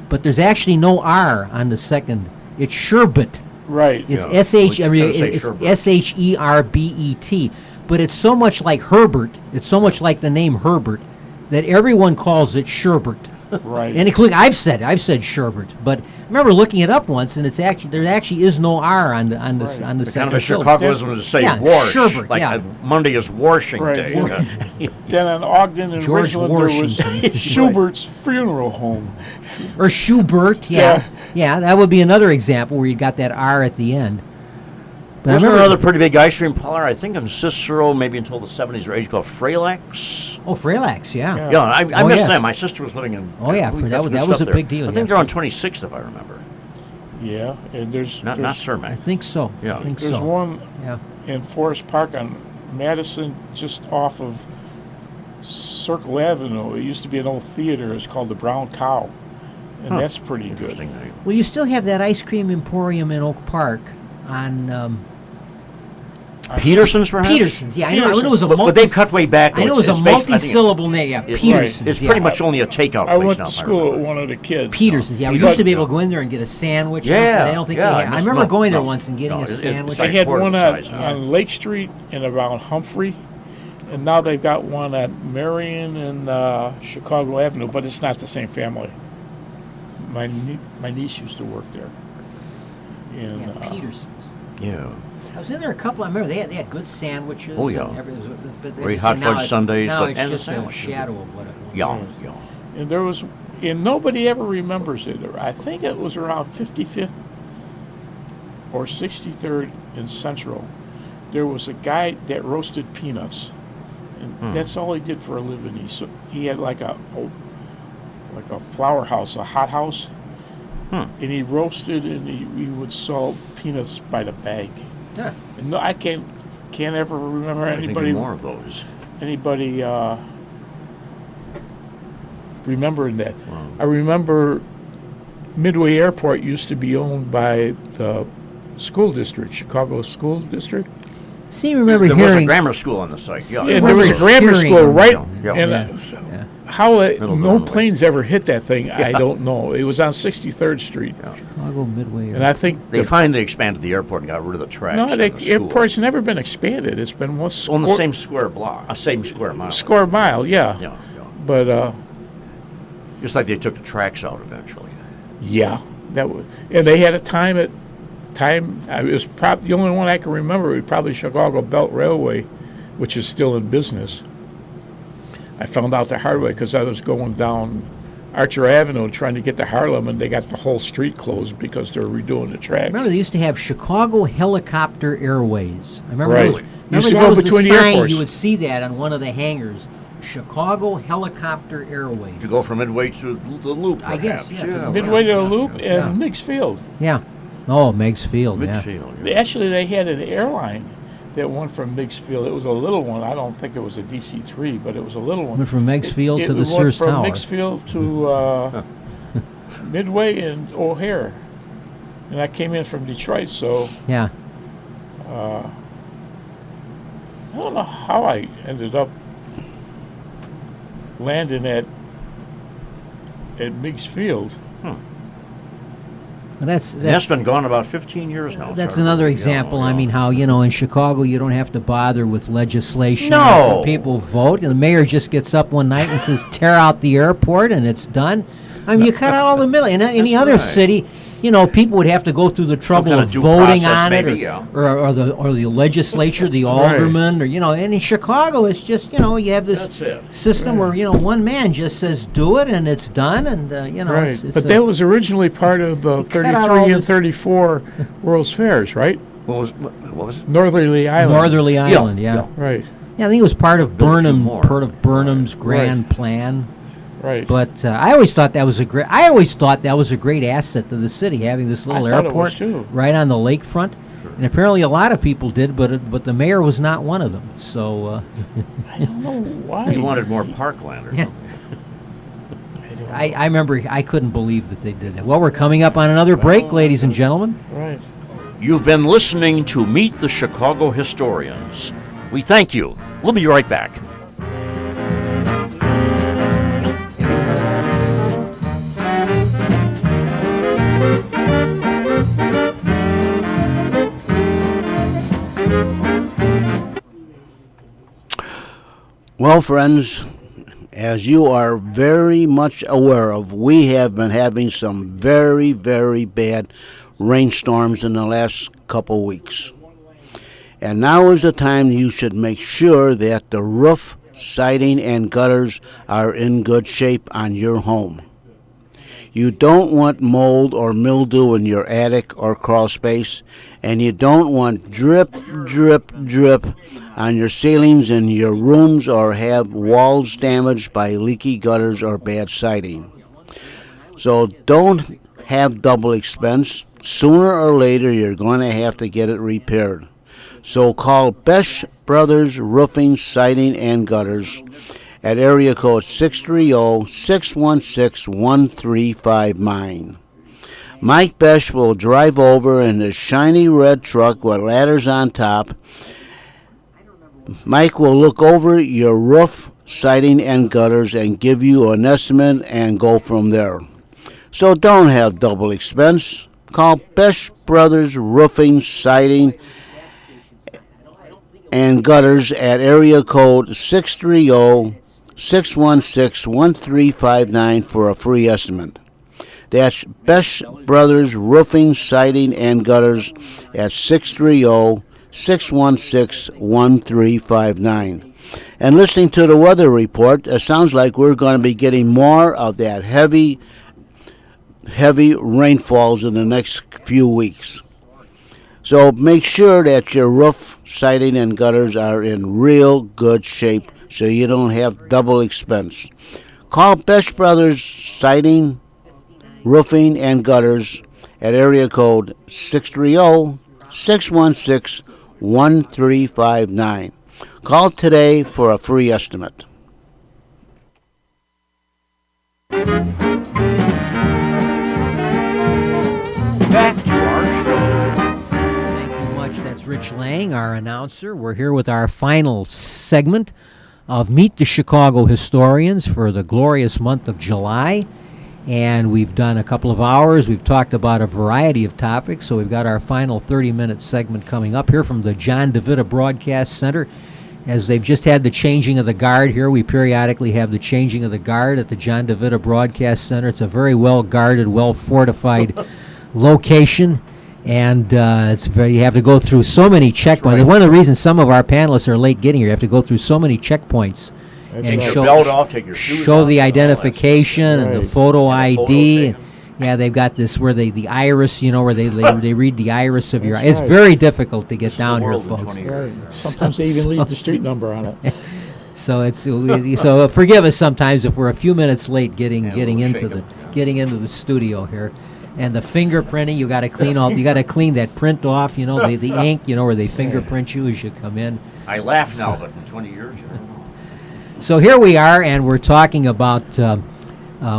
But there's actually no R on the second. It's sherbet. Right. It's Yeah. S-H. I We mean, gotta say it's sherbet. Sherbet. But it's so much like Herbert. It's so much like the name Herbert that everyone calls it sherbet. Right. And including I've said sherbet, but I remember looking it up once, and there actually is no R on the Right. The second kind of a syllable. Chicagoism to say Yeah, wash. sherbet, Like yeah. Monday is washing Right. day. Then on Ogden and George Ridgeland, there was Washington. Schubert's Funeral Home. Or Schubert, yeah, that would be another example where you got that R at the end. But There's I remember another pretty big ice cream parlor, I think in Cicero, maybe until the 70s or 80s, called Fralax. Oh, Fralax, yeah. Yeah, I Oh, missed yes. them. My sister was living in. Oh, yeah, we for got that some that good was stuff a there. big deal, I yeah. think they're on 26th, if I remember. Yeah, and there's Not there's, Cermak. I think so. Yeah. I think there's so. one Yeah. in Forest Park on Madison, just off of Circle Avenue. It used to be an old theater. It's called the Brown Cow, and that's pretty good. Interesting name. Well, you still have that ice cream emporium in Oak Park on Peterson's, perhaps? Peterson's. Yeah, I know it was a But they've cut way back. I know it was a multi-syllable name. Yeah, Peterson's. It's yeah. pretty much only a takeout I place went now, to if I school with remember. one of the kids. Peterson's. Yeah, we But used to be able to go in there and get a sandwich. Yeah, but I don't think yeah, they I had. I must- remember no, going there no, once and getting no, a it's sandwich. They like had quarter one the size, on Lake Street and around Humphrey, and now they've got one at Marion and Chicago Avenue, but it's not the same family. My niece used to work there. And, Yeah, Peterson's. Yeah. I was in there a couple. I remember they had good sandwiches. Oh, yeah. And but Very as I hot say, now fudge it- sundaes, Now but- it's and the just a sandwiches. shadow of what it was. Yeah, yeah. And there was, and nobody ever remembers it. I think it was around 55th or 63rd in Central. There was a guy that roasted peanuts, and that's all he did for a living. He had like a flower house, a hot house, and he roasted and he would sell peanuts by the bag. Yeah. And no, I can't ever remember I think anybody more of those. remembering that. Wow. I remember Midway Airport used to be owned by the school district, Chicago School District. See, remember There was a hearing. grammar school on the site. Yeah. And there was a grammar Hearing school them. right, Yeah. and Yeah. how Middle no Illinois. planes ever hit that thing, I don't know. It was on 63rd Street, Chicago Midway. and I think They finally expanded the airport and got rid of the tracks. no, and the school. airport's never been expanded. It's been one On the same square block, same square mile. square mile, yeah. Yeah, yeah. But Just like they took the tracks out eventually. yeah, that was, and they had a time. It was probably the only one I can remember. Was probably Chicago Belt Railway, which is still in business. I found out the hard way because I was going down Archer Avenue trying to get to Harlem, and they got the whole street closed because they were redoing the tracks. Remember, they used to have Chicago Helicopter Airways. I remember Right. those. Used Remember to that go was between the the sign. airports. You would see that on one of the hangars. Chicago Helicopter Airways. To go from Midway to the Loop, I guess, perhaps. yeah, to the Midway to the Loop and Yeah. Meigs Field. Yeah. Oh, Meigs Field. Yeah. Midfield. Yeah. Actually, they had an airline that went from Meigs Field. It was a little one. I don't think it was a DC-3, but it was a little one. Went from Meigs Field to the went Sears from Tower. Meigs Field to Midway and O'Hare. And I came in from Detroit, so Yeah. I don't know how I ended up landing at Meigs Field. Well, That's been gone about 15 years now. That's Sorry. another Yeah, example. I yeah. mean, how, in Chicago, you don't have to bother with legislation. No. People vote, and the mayor just gets up one night and says, tear out the airport, and it's done. I mean, you cut out all the middle. In any That's other right. city, people would have to go through the trouble kind of of due voting process, on it, maybe, yeah. or the legislature, the alderman, or and in Chicago, it's just you have this That's it. system where one man just says do it and it's done, and Right, it's but that was originally part of cut out all 33 and this- 34 World's Fairs, right? What was it? Northerly Island. Northerly Island, yeah. Right, Yeah, I think it was part of Built a few more. Burnham's grand plan. right. But I always thought that was a great. I always thought that was a great asset to the city, having this little I thought it airport was too. right on the lakefront. And apparently, a lot of people did, but the mayor was not one of them. So I don't know why. He wanted more parkland or Yeah. something. I remember I couldn't believe that they did that. Well, we're coming up on another break, ladies and gentlemen. Right. You've been listening to Meet the Chicago Historians. We thank you. We'll be right back. Well, friends, as you are very much aware of, we have been having some very, very bad rainstorms in the last couple weeks. And now is the time you should make sure that the roof, siding, and gutters are in good shape on your home. You don't want mold or mildew in your attic or crawl space, and you don't want drip, drip, drip on your ceilings in your rooms or have walls damaged by leaky gutters or bad siding. So don't have double expense. Sooner or later, you're going to have to get it repaired. So call Besh Brothers Roofing, Siding, and Gutters at area code 630-616-1359. Mike Besh will drive over in his shiny red truck with ladders on top. Mike will look over your roof, siding, and gutters and give you an estimate and go from there. So don't have double expense. Call Besh Brothers Roofing, Siding, and Gutters at area code 630-616-1359 for a free estimate. That's Besh Brothers Roofing, Siding, and Gutters at 630-616-1359. And listening to the weather report, it sounds like we're going to be getting more of that heavy rainfalls in the next few weeks. So make sure that your roof, siding, and gutters are in real good shape so you don't have double expense. Call Besh Brothers Siding, Roofing, and Gutters at area code 630-616-1359. Call today for a free estimate. Back to our show. Thank you much. That's Rich Lang, our announcer. We're here with our final segment of Meet the Chicago Historians for the glorious month of July. And we've done a couple of hours. We've talked about a variety of topics. So we've got our final 30-minute segment coming up here from the John DeVita Broadcast Center. As they've just had the changing of the guard here, we periodically have the changing of the guard at the John DeVita Broadcast Center. It's a very well-guarded, well-fortified location. And it's very, you have to go through so many checkpoints. Right. One of the reasons some of our panelists are late getting here, you have to go through so many checkpoints and Take your show, belt off, take your shoes show off, the and all that identification and the Right. photo And a photo ID. taken. Yeah, they've got this where the iris, where they read the iris of your eye. That's It's right. very difficult to get It's down the here, world in folks. 20 years. Right. Sometimes they even leave the street number on it. So it's so forgive us sometimes if we're a few minutes late getting Yeah, a getting little into the shaken, yeah. getting into the studio here. And the fingerprinting, you got to clean that print off, the ink, where they fingerprint you as you come in. I laugh now, but in 20 years, So here we are, and we're talking about.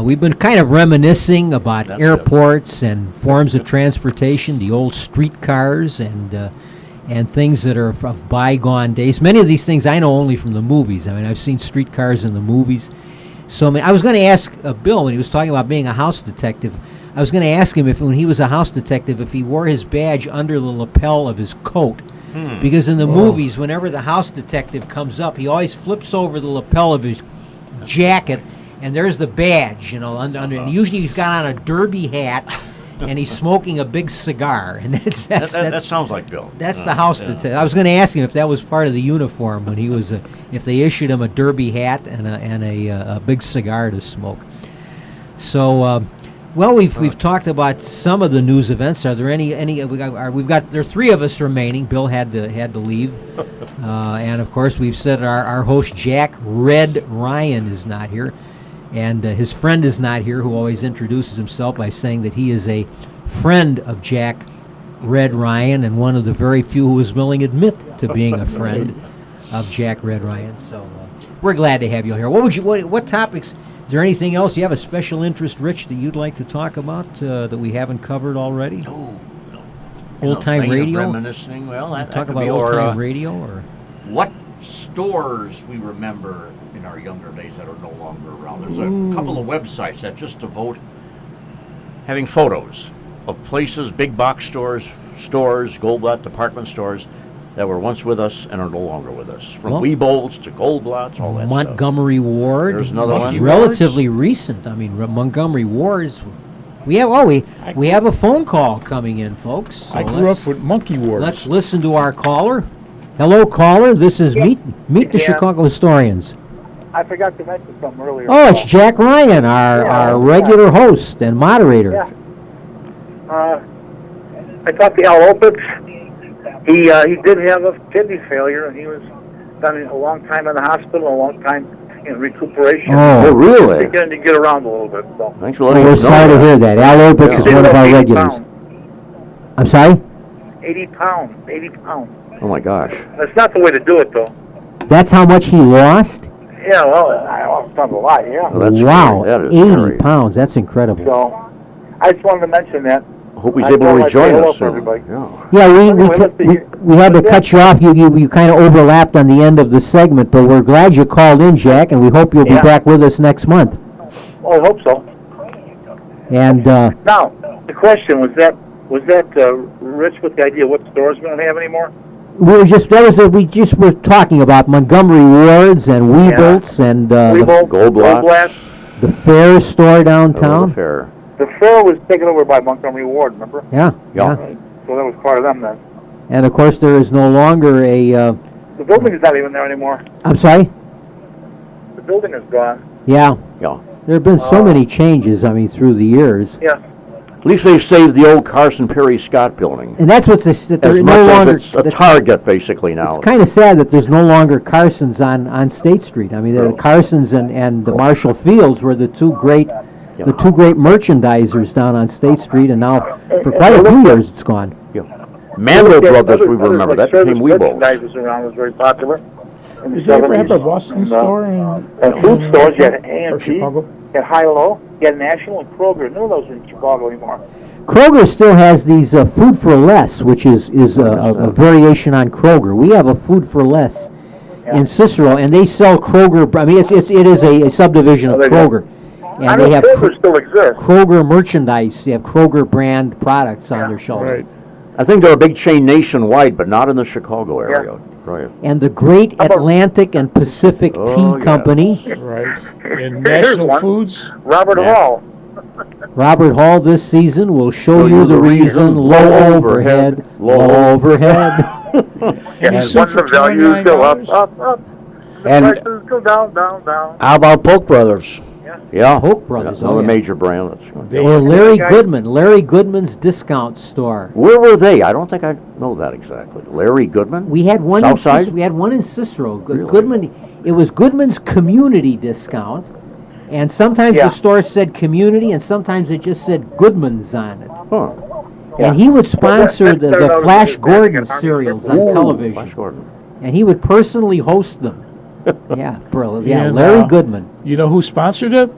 We've been kind of reminiscing about That's airports and forms of transportation, the old streetcars, and things that are of bygone days. Many of these things I know only from the movies. I mean, I've seen streetcars in the movies. So I was going to ask Bill when he was talking about being a house detective. I was going to ask him if, when he was a house detective, if he wore his badge under the lapel of his coat. Because in the movies, whenever the house detective comes up, he always flips over the lapel of his jacket, and there's the badge, under. And usually he's got on a derby hat, and he's smoking a big cigar, and That sounds like Bill. that's the house. I was going to ask him if that was part of the uniform when he was, if they issued him a derby hat and a big cigar to smoke. So, well, we've talked about some of the news events. Are there any? There are three of us remaining. Bill had to leave, and of course we've said our host Jack Red Ryan is not here. And his friend is not here, who always introduces himself by saying that he is a friend of Jack Red Ryan and one of the very few who is willing to admit to being a friend of Jack Red Ryan. So we're glad to have you here. What topics? Is there anything else you have a special interest, Rich, that you'd like to talk about that we haven't covered already? No. Old time radio. Reminiscing. Well, that talk could about be, old or, time radio, or what stores we remember in our younger days that are no longer around. There's a couple of websites that just devote having photos of places, big box stores, Goldblatt department stores that were once with us and are no longer with us. From Weebolts to Goldblatts, all that Montgomery stuff. Ward. There's another one. Relatively recent. I mean, Montgomery Ward's. We have a phone call coming in, folks. So I grew up with Monkey Wars. Let's listen to our caller. Hello, caller. This is Meet the Chicago Historians. I forgot to mention something earlier. Oh, it's Jack Ryan, our regular host and moderator. Yeah. I talked to Al Opitz. He did have a kidney failure, and he was done a long time in the hospital, a long time in recuperation. Oh, really? Beginning to get around a little bit. So. Thanks for letting us know. We're sorry to hear that. Al Opitz is one of our 80 regulars. pounds. I'm sorry? 80 pounds. 80 pounds. Oh my gosh. That's not the way to do it, though. That's how much he lost? Yeah, well, I lost a lot, yeah. Oh, that's Wow, scary. That is 80 scary. pounds. That's incredible. So, I just wanted to mention that. I hope he's I able to thought I'd rejoin say hello us to soon. everybody. Yeah. Yeah, Anyway, let's see. we had to cut you off. You kind of overlapped on the end of the segment, but we're glad you called in, Jack, and we hope you'll be back with us next month. Oh, I hope so. And Now, the question was that Rich with the idea what stores we don't have anymore? we just were talking about Montgomery Wards and Weebolts and Goldblatt. the Fair store downtown. Fair. The fair was taken over by Montgomery Ward, remember? Yeah. Yeah. So that was part of them then. And of course, there is no longer a. The building is not even there anymore. I'm sorry. The building is gone. Yeah. Yeah. There have been so many changes. I mean, through the years. Yeah. At least they saved the old Carson Perry Scott building. And that's what's that As they're much no as longer. it's a Target, basically, now. It's kind of sad that there's no longer Carsons on State Street. I mean, the Carsons and the Marshall Fields were the two great merchandisers down on State Street, and now for quite a few years it's gone. Yeah. Mandel Brothers, we remember. That became Weebolts. Merchandisers around was very popular. In the Did you ever 70s. have a Boston store? And food stores, you had A&P, Chicago? you had High-Low, you had National and Kroger. None of those are in Chicago anymore. Kroger still has these Food for Less, which is a variation on Kroger. We have a Food for Less in Cicero, and they sell Kroger. I mean, it is a subdivision of they do. Kroger, I and know they have Kroger still exists. Kroger merchandise. They have Kroger brand products on their shelves. Right. I think they're a big chain nationwide, but not in the Chicago area. Right. And the Great Atlantic and Pacific Tea Company. Right. And Here's National one. Foods. Robert Hall. Robert Hall this season will show you the reason. Low overhead, low overhead. And And soup once for the values go up, $29? up. The And- prices go down, down, down. How about Polk Brothers? Yeah. Polk Brothers, Another oh, yeah. major brand. That's They- Or Larry guy- Goodman's discount store. Where were they? I don't think I know that exactly. Larry Goodman? We had one. South Side? We had one in Cicero. Really? Goodman. It was Goodman's community discount, and sometimes Yeah. the store said community, and sometimes it just said Goodman's on it. Huh. And he would sponsor that the started out Flash as a Gordon Vatican serials Army on Ooh, television, Flash Gordon. and he would personally host them. Yeah, brilliant. Yeah, And, Larry Goodman. You know who sponsored it?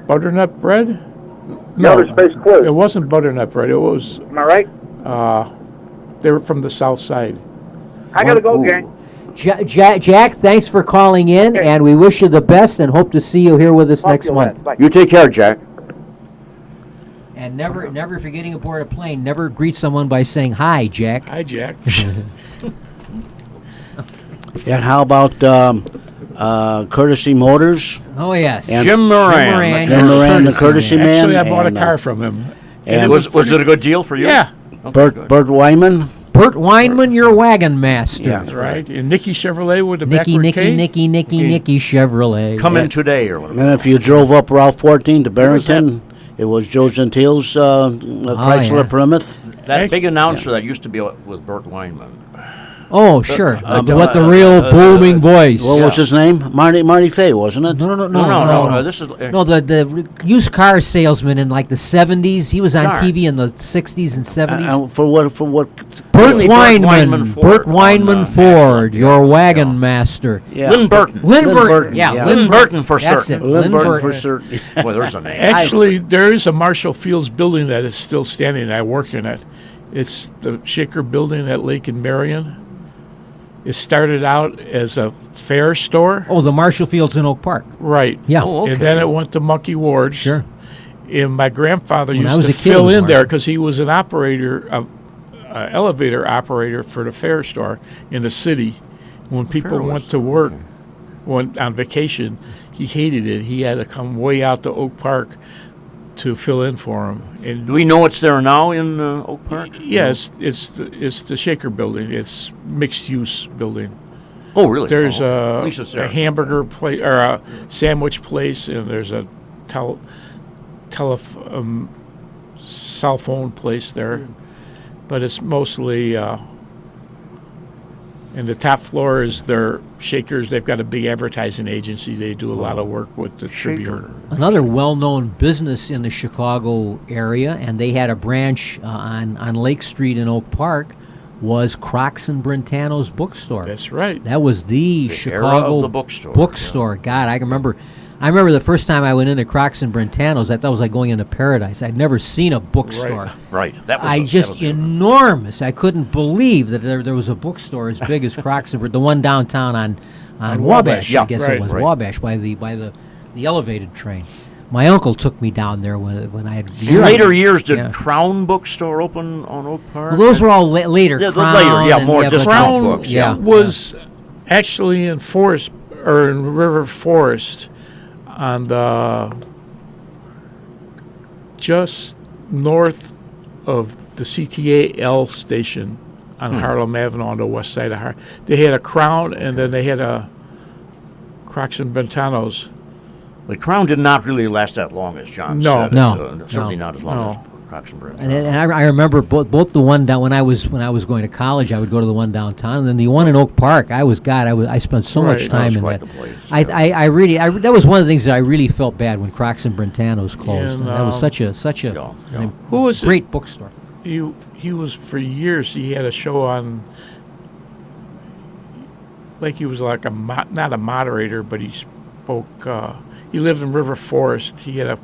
Butternut bread? Outer Space Quiz. It wasn't butternut bread. It was, Am I right? they were from the south side. I gotta go, Ooh. gang. Jack, thanks for calling in, Okay. and we wish you the best, and hope to see you here with us Talk next to you month. later. Bye. You take care, Jack. And never, if you're getting aboard a plane, never greet someone by saying hi, Jack. Hi, Jack. And how about Courtesy Motors? Oh yes, And Jim Moran. Jim Moran, the Courtesy Courtesy Man. Actually, I bought a and, car from him. And Was it a good deal for you? Yeah, Okay, good. Bert Wyman. Bert Weinman, your wagon master. Yeah. that's right. And Nicky Chevrolet with the Nicky, backward Nicky, K. Nicky Chevrolet. Come in today or whatever. And if you drove up Route 14 to was Barrington, it was Joe Gentile's Chrysler yeah. Plymouth. That big announcer that used to be with Bert Weinman. Oh, sure. uh, With the uh, real uh, booming voice. What was his name? Marty Fay, wasn't it? No. This is No, the used car salesman in like the 70s. He was on Darn. TV in the 60s and 70s. For what? Bert Really, Weinman. Bert Weinman Ford, yeah, your wagon yeah. master. Yeah. Lynn Burton. Lynn Lynn Burton. Burton, Yeah, yeah. Lynn Burton for That's certain. it. Lynn Burton for certain. Boy, there's a name. Actually, there is a Marshall Fields building that is still standing. I work in it. It's the Shaker Building at Lake and Marion. It started out as a fair store, Oh, the Marshall Fields in Oak Park. right? Yeah. Oh, okay. And then it went to Monkey Ward. Sure. And my grandfather When I used was to a kid, it fill was in there Marshall. because he was an operator, elevator operator for the fair store in the city. When people went to work, went on vacation, he hated it. He had to come way out to Oak Park to fill in for him. And Do we know it's there now in Oak Park? yes, it's the Shaker Building. It's mixed use building. Oh, really? There's At least it's a there. hamburger place or a sandwich place, and there's a cell phone place there. But it's mostly, and the top floor is their Shakers. They've got a big advertising agency. They do a lot of work with the Tribune. Another well-known business in the Chicago area, and they had a branch on Lake Street in Oak Park, was Crocs and Brentano's bookstore. That's right. That was the era Chicago of the bookstore, bookstore. God, I remember the first time I went into Crocs and Brentano's. I thought it was like going into paradise. I'd never seen a bookstore. Right. That was I that just was enormous. I couldn't believe that there was a bookstore as big as Crocs and the one downtown on Wabash. Yeah, I guess right, it was right. Wabash by the elevated train. My uncle took me down there when I had In later years, did Yeah. Crown Bookstore open on Oak Park? Well, those were all later. Yeah, the Crown later, yeah, and- more but- discount Crown books, yeah. was actually in Forest or in River Forest on the just north of the CTAL station on Harlem Avenue on the west side of Harlem. They had a Crown, and then they had a Crocs and Brentano's. The Crown did not really last that long, as John No. said. No. Certainly No. not as long No. as Crocs and Brentano. And I remember both the one down when I was going to college, I would go to the one downtown, and then the one in Oak Park. I spent so much Right. time was in quite that. the place, I really that was one of the things that I really felt bad when Crocs and Brentano's closed. And, And that was such a Yeah. Who was it? great bookstore. He was for years. He had a show on, like he was like not a moderator, but he spoke. He lived in River Forest. He had a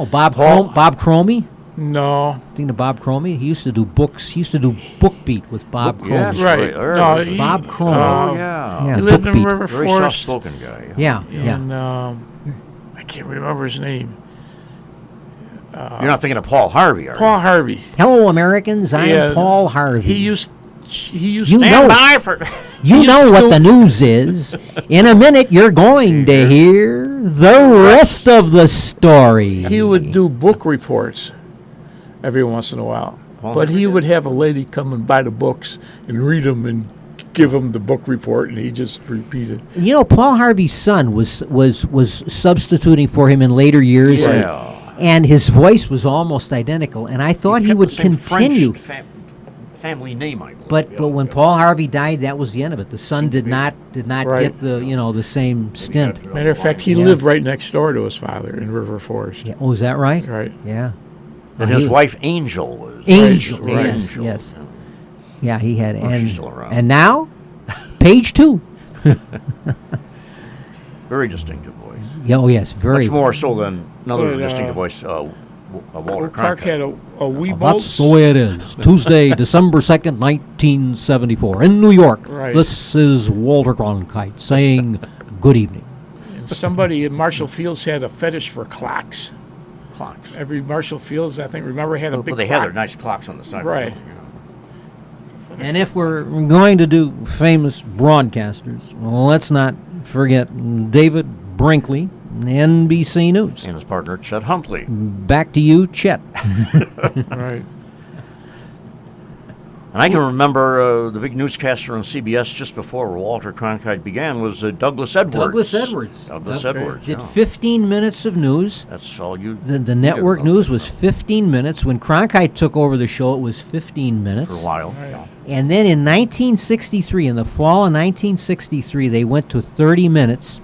Bob Cromie. no. Thinking of Bob Cromie, he used to do books. He used to do Book Beat with Bob Cromie. Yes, Right. There No, it is. he- Bob Cromie. Oh, Yeah, yeah. He lived Book in Beat. River Very Forest. soft-spoken guy. Yeah. And I can't remember his name. You're not thinking of Paul Harvey, are Paul Harvey. Hello, Americans. I'm Yeah, Paul Harvey. He used. You know- Stand by for... You He know used what to- the news is. In a minute, you're going to hear the rest of the story. He would do book reports every once in a while, Paul but Harvey he did? would have a lady come and buy the books and read them and give him the book report, and he just repeated. You know, Paul Harvey's son was substituting for him in later years, Yeah. and his voice was almost identical. And I thought he kept would the same continue. French family name, I believe. But when Paul Harvey died, that was the end of it. The son did not Right. get the same stint. Matter of fact, he Yeah. lived right next door to his father in River Forest. Yeah. Oh, is that right? Right. Yeah. And He his was- wife, Angel, was... Angel. Right. Yes. Angel. Yes. Yeah, he had. Well, she's still around. And now, page 2. Very distinctive voice. Yeah, oh yes, very. Much more so than another But, distinctive voice, Walter Oak Park Cronkite. had a wee That's boats. the way it is. Tuesday, December 2nd, 1974, in New York. Right. This is Walter Cronkite saying good evening. And somebody in Marshall Fields had a fetish for clocks. Clocks. Every Marshall Fields, I think, remember, had a Well, big they clock. had their nice clocks on the side. of the Right. building, And if we're going to do famous broadcasters, well, let's not forget David Brinkley, NBC News. And his partner, Chet Huntley. Back to you, Chet. Right. And I can remember the big newscaster on CBS just before Walter Cronkite began was Douglas Edwards. Douglas Edwards. Douglas Edwards. Did Yeah. 15 minutes of news. That's all you. The network needed. news was 15 minutes. When Cronkite took over the show, it was 15 minutes. For a while. Right. Yeah. And then in 1963, in the fall of 1963, they went to 30 minutes.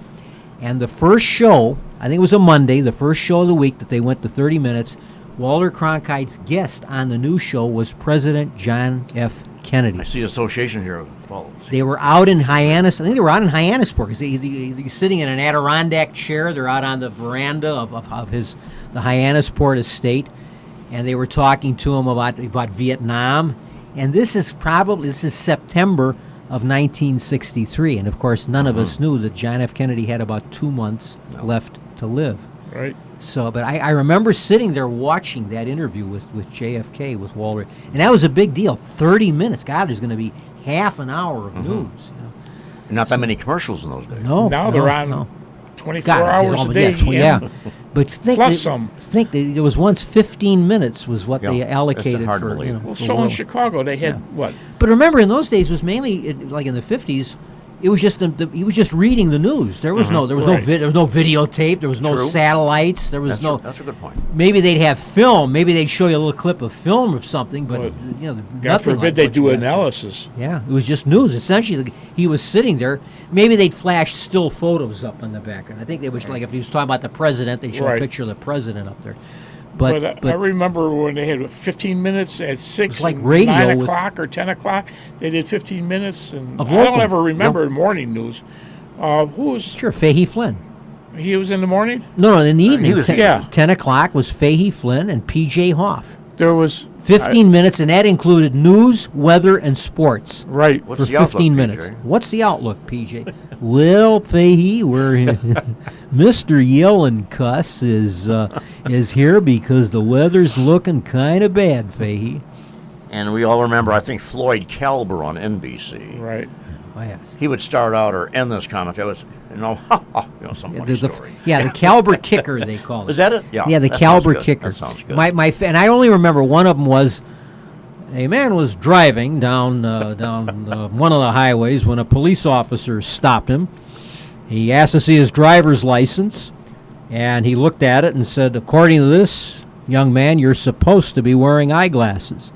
And the first show, I think it was a Monday, the first show of the week that they went to 30 minutes, Walter Cronkite's guest on the new show was President John F. Kennedy. I see association here. Well, They were out in Hyannis. I think they were out in Hyannisport because he's sitting in an Adirondack chair. They're out on the veranda of the Hyannisport estate, and they were talking to him about Vietnam. And this is September of 1963, and of course none of us knew that John F. Kennedy had about 2 months left to live. Right. So, but I remember sitting there watching that interview with JFK, with Walter, and that was a big deal. 30 minutes. God, there's going to be half an hour of news. You know. not that many commercials in those days. No, Now they're on 24 God, hours a day. yeah. But think Plus that, some. Think that there was once 15 minutes was what Yeah, they that's allocated hard to for. believe. Well, for so in world. Chicago, they had, what? But remember, in those days, it was mainly like in the 50s. It was just he was just reading the news. There was no Right. there was no videotape. There was no True. satellites. There was That's a good point. Maybe they'd have film. Maybe they'd show you a little clip of film of something. But But you know, God nothing forbid like they what you do had. analysis. Yeah, it was just news. Essentially, he was sitting there. Maybe they'd flash still photos up in the background. I think they was like if he was talking about the president, they'd show Right. a picture of the president up there. But, But I remember when they had 15 minutes at 6, like and radio 9 with- o'clock or 10 o'clock. They did 15 minutes. And Of I don't local. ever remember morning news. Who was, sure, Fahey Flynn. he was in the morning? No, in the evening. was- 10, yeah. 10 o'clock was Fahey Flynn and P.J. Hoff. There was, 15 minutes, and that included news, weather, and sports. right. What's For the outlook, 15 PJ? minutes. What's the outlook, PJ? Well, Fahey, we're Mr. Yellen Cuss is here because the weather's looking kind of bad, Fahey. And we all remember, I think, Floyd Calber on NBC. Right. Oh, yes. He would start out or end this commentary with, some funny story. The Calber kicker, they call it. Is that it? Yeah. Yeah, the that sounds Calber good. kicker. That sounds good. And I only remember one of them was a man was driving down one of the highways when a police officer stopped him. He asked to see his driver's license, and he looked at it and said, "According to this, young man, you're supposed to be wearing eyeglasses."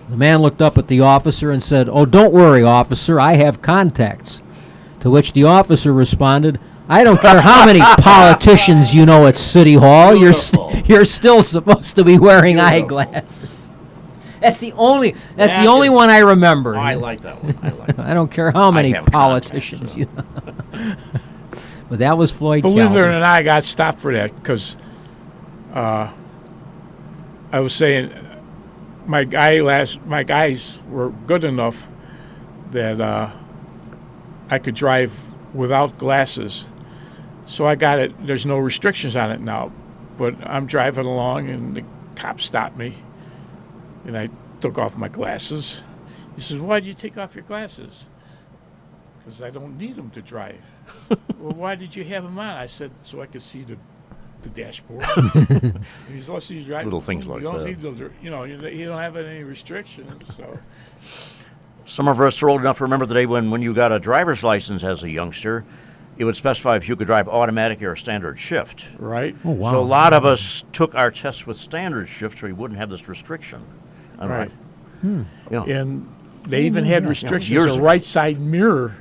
The man looked up at the officer and said, "Oh, don't worry, officer, I have contacts." To which the officer responded, "I don't care how many politicians you know at City Hall, you're still supposed to be wearing eyeglasses." That's the only That is- one I remember. I like that one. I like that. I don't care how many have politicians contacts, you know. But that was Floyd Believe it Calvin. or not, I got stopped for that because I was saying my guys were good enough that I could drive without glasses. So I got it. There's no restrictions on it now. But I'm driving along and the cop stopped me. And I took off my glasses. He says, "Why did you take off your glasses?" "Because I don't need them to drive." "Well, why did you have them on?" I said, "So I could see the dashboard." And he said, "Listen, you drive. Little things like you don't that. need those, you don't have any restrictions." So Some of us are old enough to remember the day when you got a driver's license as a youngster, it would specify if you could drive automatic or standard shift. right, Oh, wow. So a lot of us took our tests with standard shift so we wouldn't have this restriction. All right. Yeah. And they even had restrictions. Years A ago. right side mirror,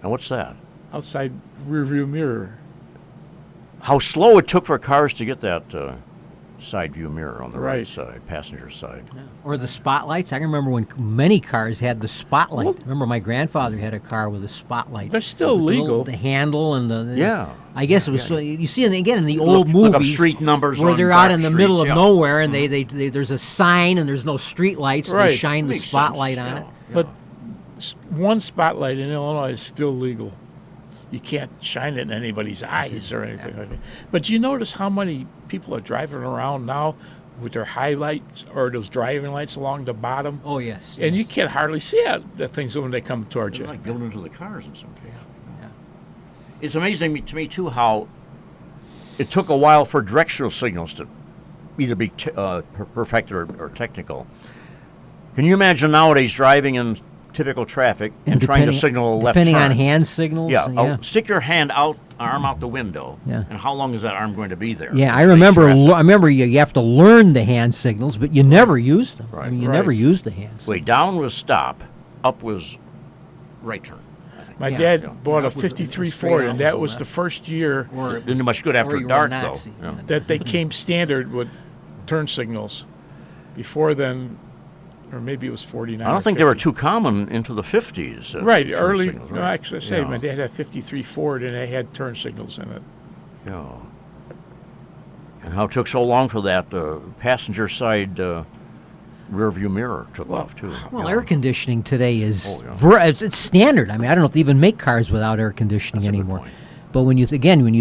And what's that? outside rear view mirror. How slow it took for cars to get that side view mirror on the right Right. side, passenger side. Or the spotlights. I can remember when many cars had the spotlight. Remember, my grandfather had a car with a spotlight. They're still With the legal. The handle and the Yeah. I guess it was. So you see, again in the old Look up movies, street numbers where on they're out dark in the middle of streets, yeah. nowhere, and they there's a sign and there's no street lights. So They Right. shine the Makes sense, spotlight on yeah. it. But one spotlight in Illinois is still legal. You can't shine it in anybody's eyes or anything like that. But you notice how many people are driving around now with their highlights or those driving lights along the bottom, Oh yes. and you yes. can't hardly see the things when they come towards They're you. like built into the cars in some cases. It's amazing to me too how it took a while for directional signals to either be perfected or technical. Can you imagine nowadays driving in typical traffic and trying to signal a left turn? Depending on hand signals. Yeah, stick your arm out the window. Yeah. And how long is that arm going to be there? Yeah, I remember. I remember you have to learn the hand signals, but you never used them. Right. I mean, you never used the hand signals. Wait, down was stop, up was right turn. My Yeah. dad bought a 53 Ford, and that was the first year Or it Didn't do much good after you were dark, a though. Nazi. Yeah. that they came standard with turn signals. Before then, or maybe it was 49. I or don't think they were 50. too common into the 50s. Right, turn early. signals, No, right. actually, I say Yeah. my dad had 53 Ford, and they had turn signals in it. Yeah. And how it took so long for that passenger side rear view mirror took off, too. Well, Yeah. air conditioning today is Oh, yeah. it's standard. I mean, I don't know if they even make cars without air conditioning That's a good anymore. point. But when you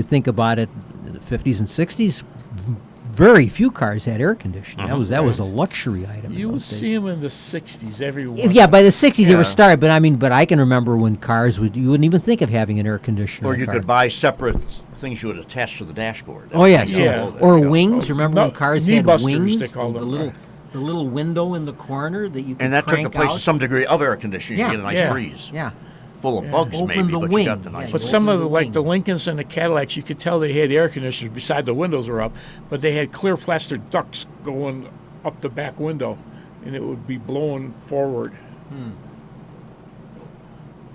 think about it, in the 50s and 60s, very few cars had air conditioning. That was a luxury item. in You would those days. see them in the 60s every once. Yeah, by the 60s they Yeah. were started, but I can remember when cars you wouldn't even think of having an air conditioner. Or in a you car. could buy separate things you would attach to the dashboard. Oh yes, Yeah. or wings. Remember when No, cars knee had busters, wings? they called them. The little window in the corner that you could And that took crank the place out. of some degree of air conditioning. Yeah. You get a nice Yeah. breeze. Yeah. Full of bugs, Open maybe, the but wing. you got the Yeah, nice you But open some of the the, like the wing. Lincolns and the Cadillacs, you could tell they had air conditioners beside the windows were up, but they had clear plastic ducts going up the back window, and it would be blowing forward.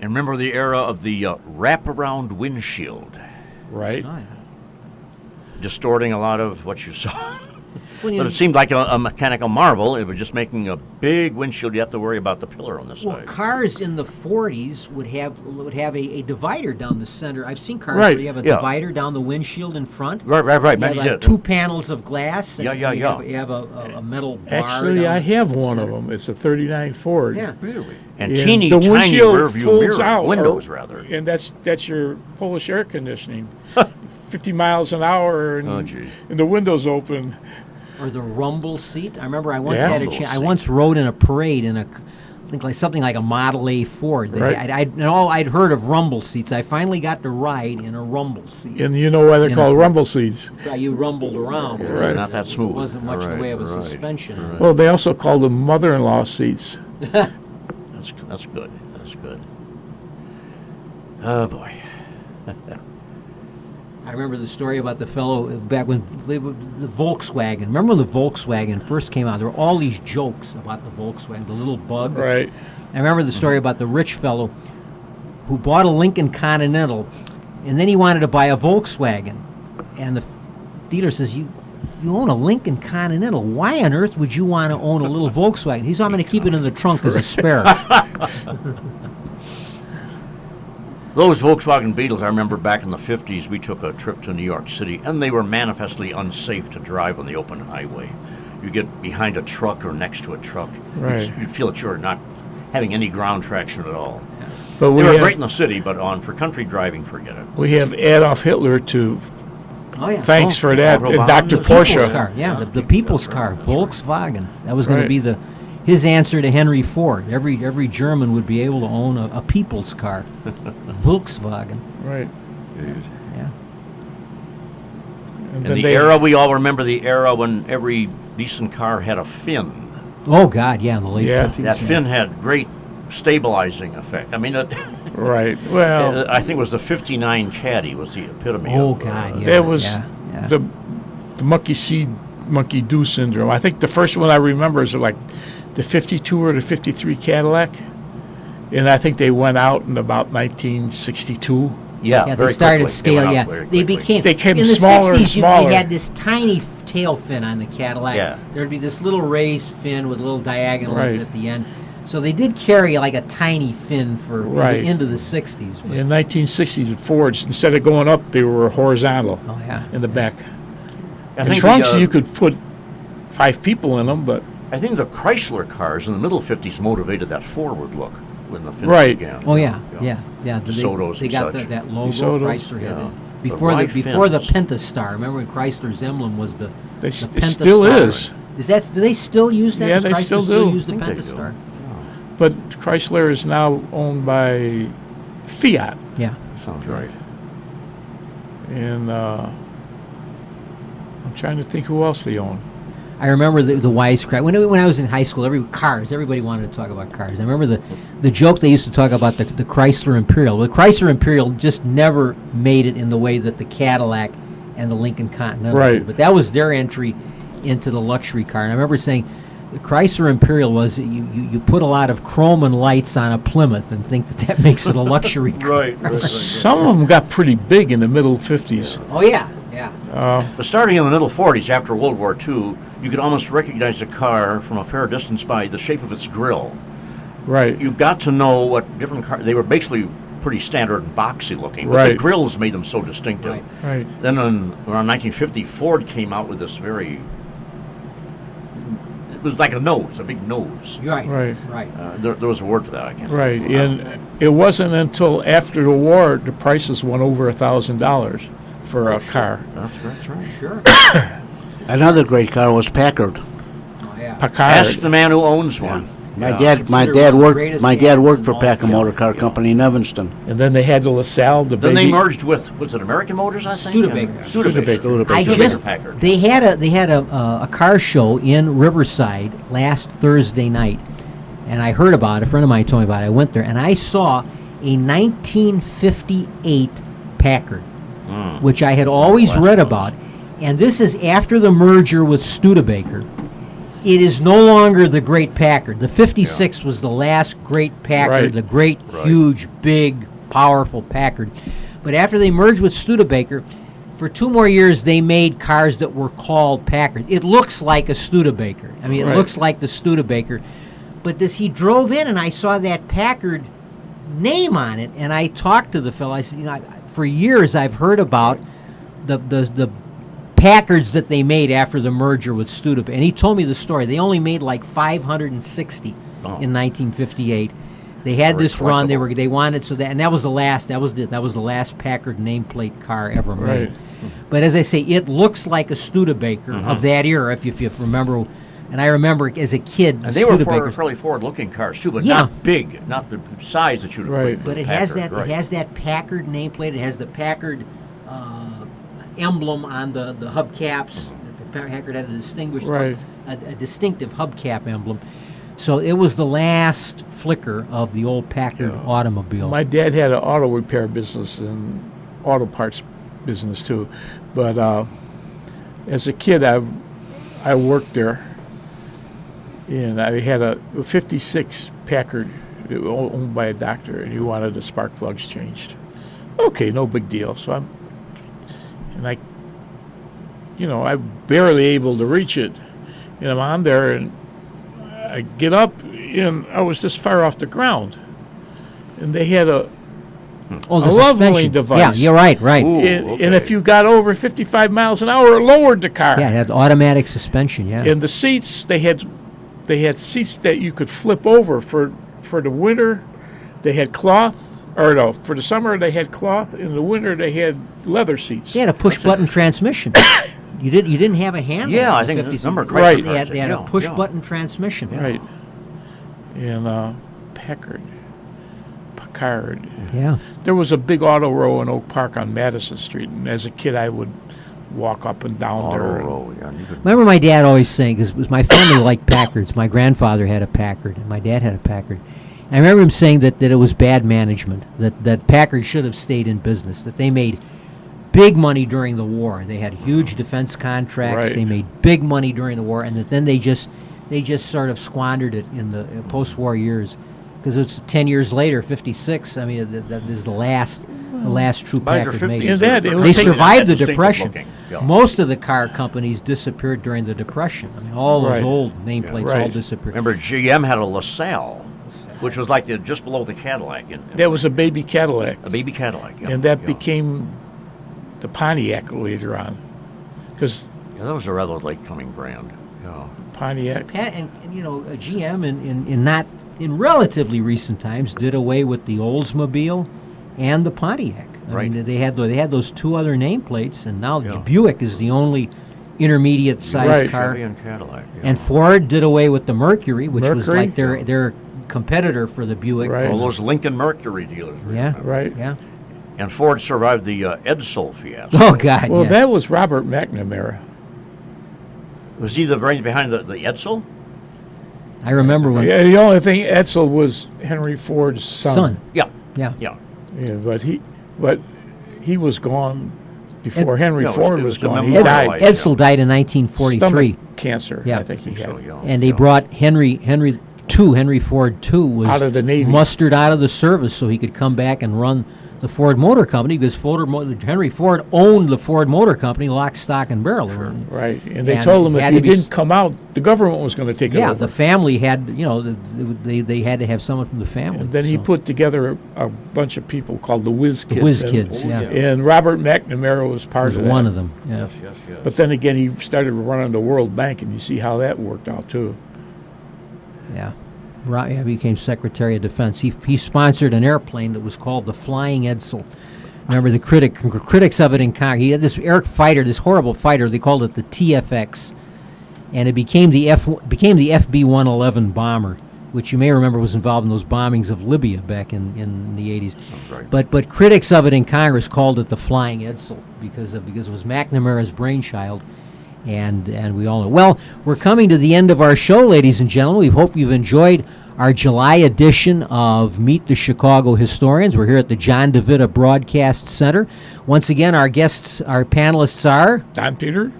And remember the era of the wraparound windshield, Right. Oh, yeah. distorting a lot of what you saw. Well, But it seemed like a mechanical marvel. It was just making a big windshield. You have to worry about the pillar on this Well, side. cars in the 40s would have a divider down the center. I've seen cars Right, where you have a yeah. divider down the windshield in front. Right. You have Many like did. 2 panels of glass. And Yeah. You have a metal bar. Actually, down I the have one of center. them. It's a 39 Ford. Yeah. And And teeny the tiny windshield rear view folds mirror out, windows, rather. And that's your Polish air conditioning. 50 miles an hour, and, Oh, gee. and the windows open. Or the rumble seat. I remember I once Yeah. had a Rumble chance. I seat. once rode in a parade in I think like something like a Model A Ford. Right. I'd heard of rumble seats. I finally got to ride in a rumble seat. And you know why they're In called a- rumble seats. You rumbled around. Yeah, but Right. Not that smooth. It wasn't much in the Right, way of a right, suspension. right. Well, they also call them mother-in-law seats. That's good. That's good. Oh boy. I remember the story about the fellow back when the Volkswagen. Remember when the Volkswagen first came out? There were all these jokes about the Volkswagen, the little bug. Right. I remember the story about the rich fellow who bought a Lincoln Continental, and then he wanted to buy a Volkswagen, and the dealer says, "You own a Lincoln Continental. Why on earth would you want to own a little Volkswagen?" He said, "I'm going to keep it in the trunk as a spare." Those Volkswagen Beetles, I remember back in the 50s, we took a trip to New York City, and they were manifestly unsafe to drive on the open highway. You get behind a truck or next to a truck, Right. you feel that you're not having any ground traction at all. But They we were have, great in the city, but for country driving, forget it. we have Adolf Hitler to Oh yeah. thanks for that. Autobahn, And Dr. the People's Porsche. car. Yeah, the people's car, Volkswagen. That was going Right. to be his answer to Henry Ford. Every German would be able to own a people's car, Volkswagen. Right. Yeah. And And the era, we all remember the era when every decent car had a fin. Oh God, yeah, in the late Yeah. 50s. That yeah. fin had great stabilizing effect. I mean, Right. Well, I think it was the 59 Caddy was the epitome Oh of God, yeah. that was yeah. the monkey see, monkey do syndrome. I think the first one I remember is like the 52 or the 53 Cadillac. And I think they went out in about 1962. Yeah, Yeah, very they started quickly. scale. went out Yeah, very they quickly. became. They came in the smaller and 60s, you smaller. had this tiny tail fin on the Cadillac. Yeah. There'd be this little raised fin with a little diagonal Right. at the end. So they did carry like a tiny fin for Right. into the 60s. But, In 1960s with Fords, instead of going up, they were horizontal oh yeah. in the back. I The think trunks, the, you could put 5 people in them, but I think the Chrysler cars in the middle 50s motivated that forward look when the fins Right. began. Oh yeah, yeah. They DeSotos they and got such. that logo. DeSotos, Chrysler had yeah. it. The Before wide before the fins. Pentastar. Remember when Chrysler's emblem was the they, the it still Pentastar? is. Do they still use that? Yeah, Does they Chrysler still do. use the I think they do. Pentastar? But Chrysler is now owned by Fiat. Yeah. Sounds right. And I'm trying to think who else they own. I remember the wisecrack. When I was in high school, everybody wanted to talk about cars. I remember the joke they used to talk about the Chrysler Imperial. Well, the Chrysler Imperial just never made it in the way that the Cadillac and the Lincoln Continental did. But that was their entry into the luxury car. And I remember saying the Chrysler Imperial was you put a lot of chrome and lights on a Plymouth and think that makes it a luxury car. Right. Some of them got pretty big in the middle 50s. Oh, yeah. But starting in the middle 40s, after World War II, you could almost recognize a car from a fair distance by the shape of its grille. Right. You got to know what different cars. They were basically pretty standard and boxy looking, but the grills made them so distinctive. Right. Then around 1950, Ford came out with this very. It was like a big nose. Right. There was a word for that, I can't. Right, and it wasn't until after the war the prices went over $1,000 for a car. That's right. Sure. Another great car was Packard. Oh, yeah. Packard. Ask the man who owns one. My Considered dad one of the worked. greatest My dad ads worked in for all Packard time. Motor Car Company in Evanston. And then they had the LaSalle, the Then baby. they merged with, was it American Motors, I think? Studebaker. Studebaker. I Studebaker just Packard. they had a car show in Riverside last Thursday night, and I heard about it. A friend of mine told me about it. I went there and I saw a 1958 Packard, which I had always read about, and this is after the merger with Studebaker. It is no longer the great Packard. The 56 was the last great Packard, the great, huge, big, powerful Packard. But after they merged with Studebaker, for 2 more years they made cars that were called Packard. It looks like a Studebaker. I mean, it looks like the Studebaker. But he drove in and I saw that Packard name on it, and I talked to the fellow. I said, for years I've heard about the Packards that they made after the merger with Studebaker, and he told me the story. They only made like 560 in 1958. They had this run. They wanted and that was the last. That was the last Packard nameplate car ever made. But as I say, it looks like a Studebaker of that era. If you remember, and I remember as a kid, And they were fairly forward-looking cars too, but not big, not the size that you'd have. But it has that. It has that Packard nameplate. It has the Packard emblem on the hubcaps. Packard had a distinguished, a distinctive hubcap emblem. So it was the last flicker of the old Packard automobile. My dad had an auto repair business and auto parts business too, but as a kid, I worked there, and I had a 56 Packard owned by a doctor, and he wanted the spark plugs changed. Okay, no big deal. So I'm barely able to reach it, and I'm on there, and I get up, and I was this far off the ground, and they had a leveling device. Yeah, you're right. Ooh, and if you got over 55 miles an hour, it lowered the car. Yeah, it had automatic suspension. Yeah. And the seats, they had seats that you could flip over for the winter. They had cloth. Or no, for the summer they had cloth. In the winter they had leather seats. They had a push-button transmission. You didn't have a handle. Yeah, I think it's number right. They had a push-button transmission. Right. And Packard. Yeah. There was a big auto row in Oak Park on Madison Street, and as a kid I would walk up and down there. Remember my dad always saying, because my family liked Packards. My grandfather had a Packard, and my dad had a Packard. I remember him saying that it was bad management, that Packard should have stayed in business, that they made big money during the war. They had huge defense contracts. They made big money during the war, and that then they just sort of squandered it in the post-war years, because it's 10 years later, 56. I mean, that is the last true Packard made. They survived the Depression. Most of the car companies disappeared during the Depression. I mean, all those old nameplates all disappeared. Remember, GM had a LaSalle, which was like just below the Cadillac. That was a baby Cadillac. A baby Cadillac, yeah. And that became the Pontiac later on. Because that was a rather late-coming brand. Yeah. Pontiac. And GM in relatively recent times did away with the Oldsmobile and the Pontiac. I mean, they had those 2 other nameplates, and now Buick is the only intermediate-sized car. Chevy and Cadillac. Yeah. And Ford did away with the Mercury, which was like their competitor for the Buick. All those Lincoln Mercury dealers. Yeah. Right. Yeah. And Ford survived the Edsel fiasco. Oh, God, Well, yes. that was Robert McNamara. Was he the brain behind the Edsel? I remember when Yeah, the only thing, Edsel was Henry Ford's son. Yeah. Yeah. Yeah. Yeah, but he was gone before Henry yeah, it was- Ford it was was the gone. He memorial died. life. Edsel died in 1943. Stomach cancer, Yeah. I think he had. So, yeah. And they Yeah. brought Henry Ford II was Out of the Navy. mustered out of the service so he could come back and run the Ford Motor Company, because Henry Ford owned the Ford Motor Company, lock, stock, and barrel. Right, and they And told him it if had he to be didn't come out, the government was going to take it Yeah, over. the family had, they had to have someone from the family. And then he so. put together a bunch of people called the Whiz Kids. Whiz and- Kids, yeah. And Robert McNamara was part was of that. one of them. Yeah. Yes. But then again, he started running the World Bank, and you see how that worked out too. Yeah. He became Secretary of Defense. He sponsored an airplane that was called the Flying Edsel. Remember the critics of it in Congress. He had this this horrible fighter. They called it the TFX, and it became the FB-111 bomber, which you may remember was involved in those bombings of Libya back in the 80s. right. But critics of it in Congress called it the Flying Edsel because it was McNamara's brainchild. And we all know. Well, we're coming to the end of our show, ladies and gentlemen. We hope you've enjoyed our July edition of Meet the Chicago Historians. We're here at the John DeVita Broadcast Center. Once again, our panelists are Don Peter?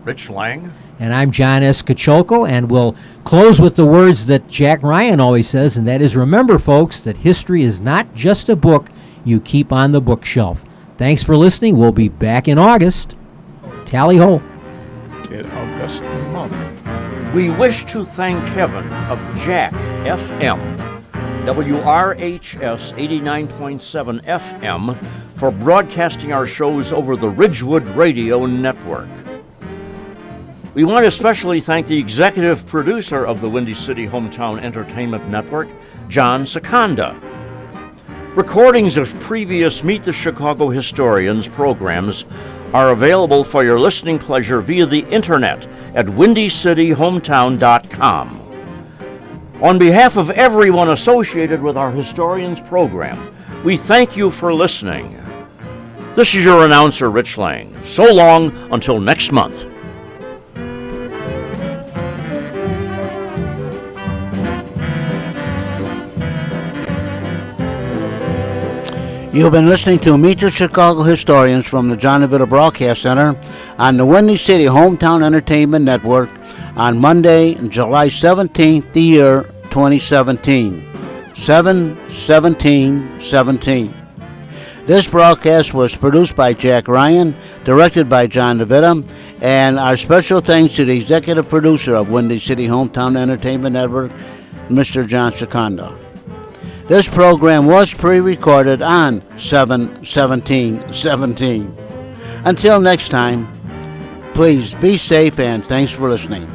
Rich Lang. and I'm John S. Kachoko, and we'll close with the words that Jack Ryan always says, and that is, remember, folks, that history is not just a book you keep on the bookshelf. Thanks for listening. We'll be back in August. Tally ho. In August month. We wish to thank Kevin of Jack FM, WRHS 89.7 FM, for broadcasting our shows over the Ridgewood Radio Network. We want to especially thank the executive producer of the Windy City Hometown Entertainment Network, John Seconda. Recordings of previous Meet the Chicago Historians programs are available for your listening pleasure via the internet at windycityhometown.com. On behalf of everyone associated with our Historians program, we thank you for listening. This is your announcer, Rich Lang. So long until next month. You've been listening to Meet the Chicago Historians from the John DeVita Broadcast Center on the Windy City Hometown Entertainment Network on Monday, July 17th, the year 2017. 7/17/17. This broadcast was produced by Jack Ryan, directed by John DeVita, and our special thanks to the executive producer of Windy City Hometown Entertainment Network, Mr. John Seconda. This program was pre-recorded on 7/17/17. Until next time, please be safe and thanks for listening.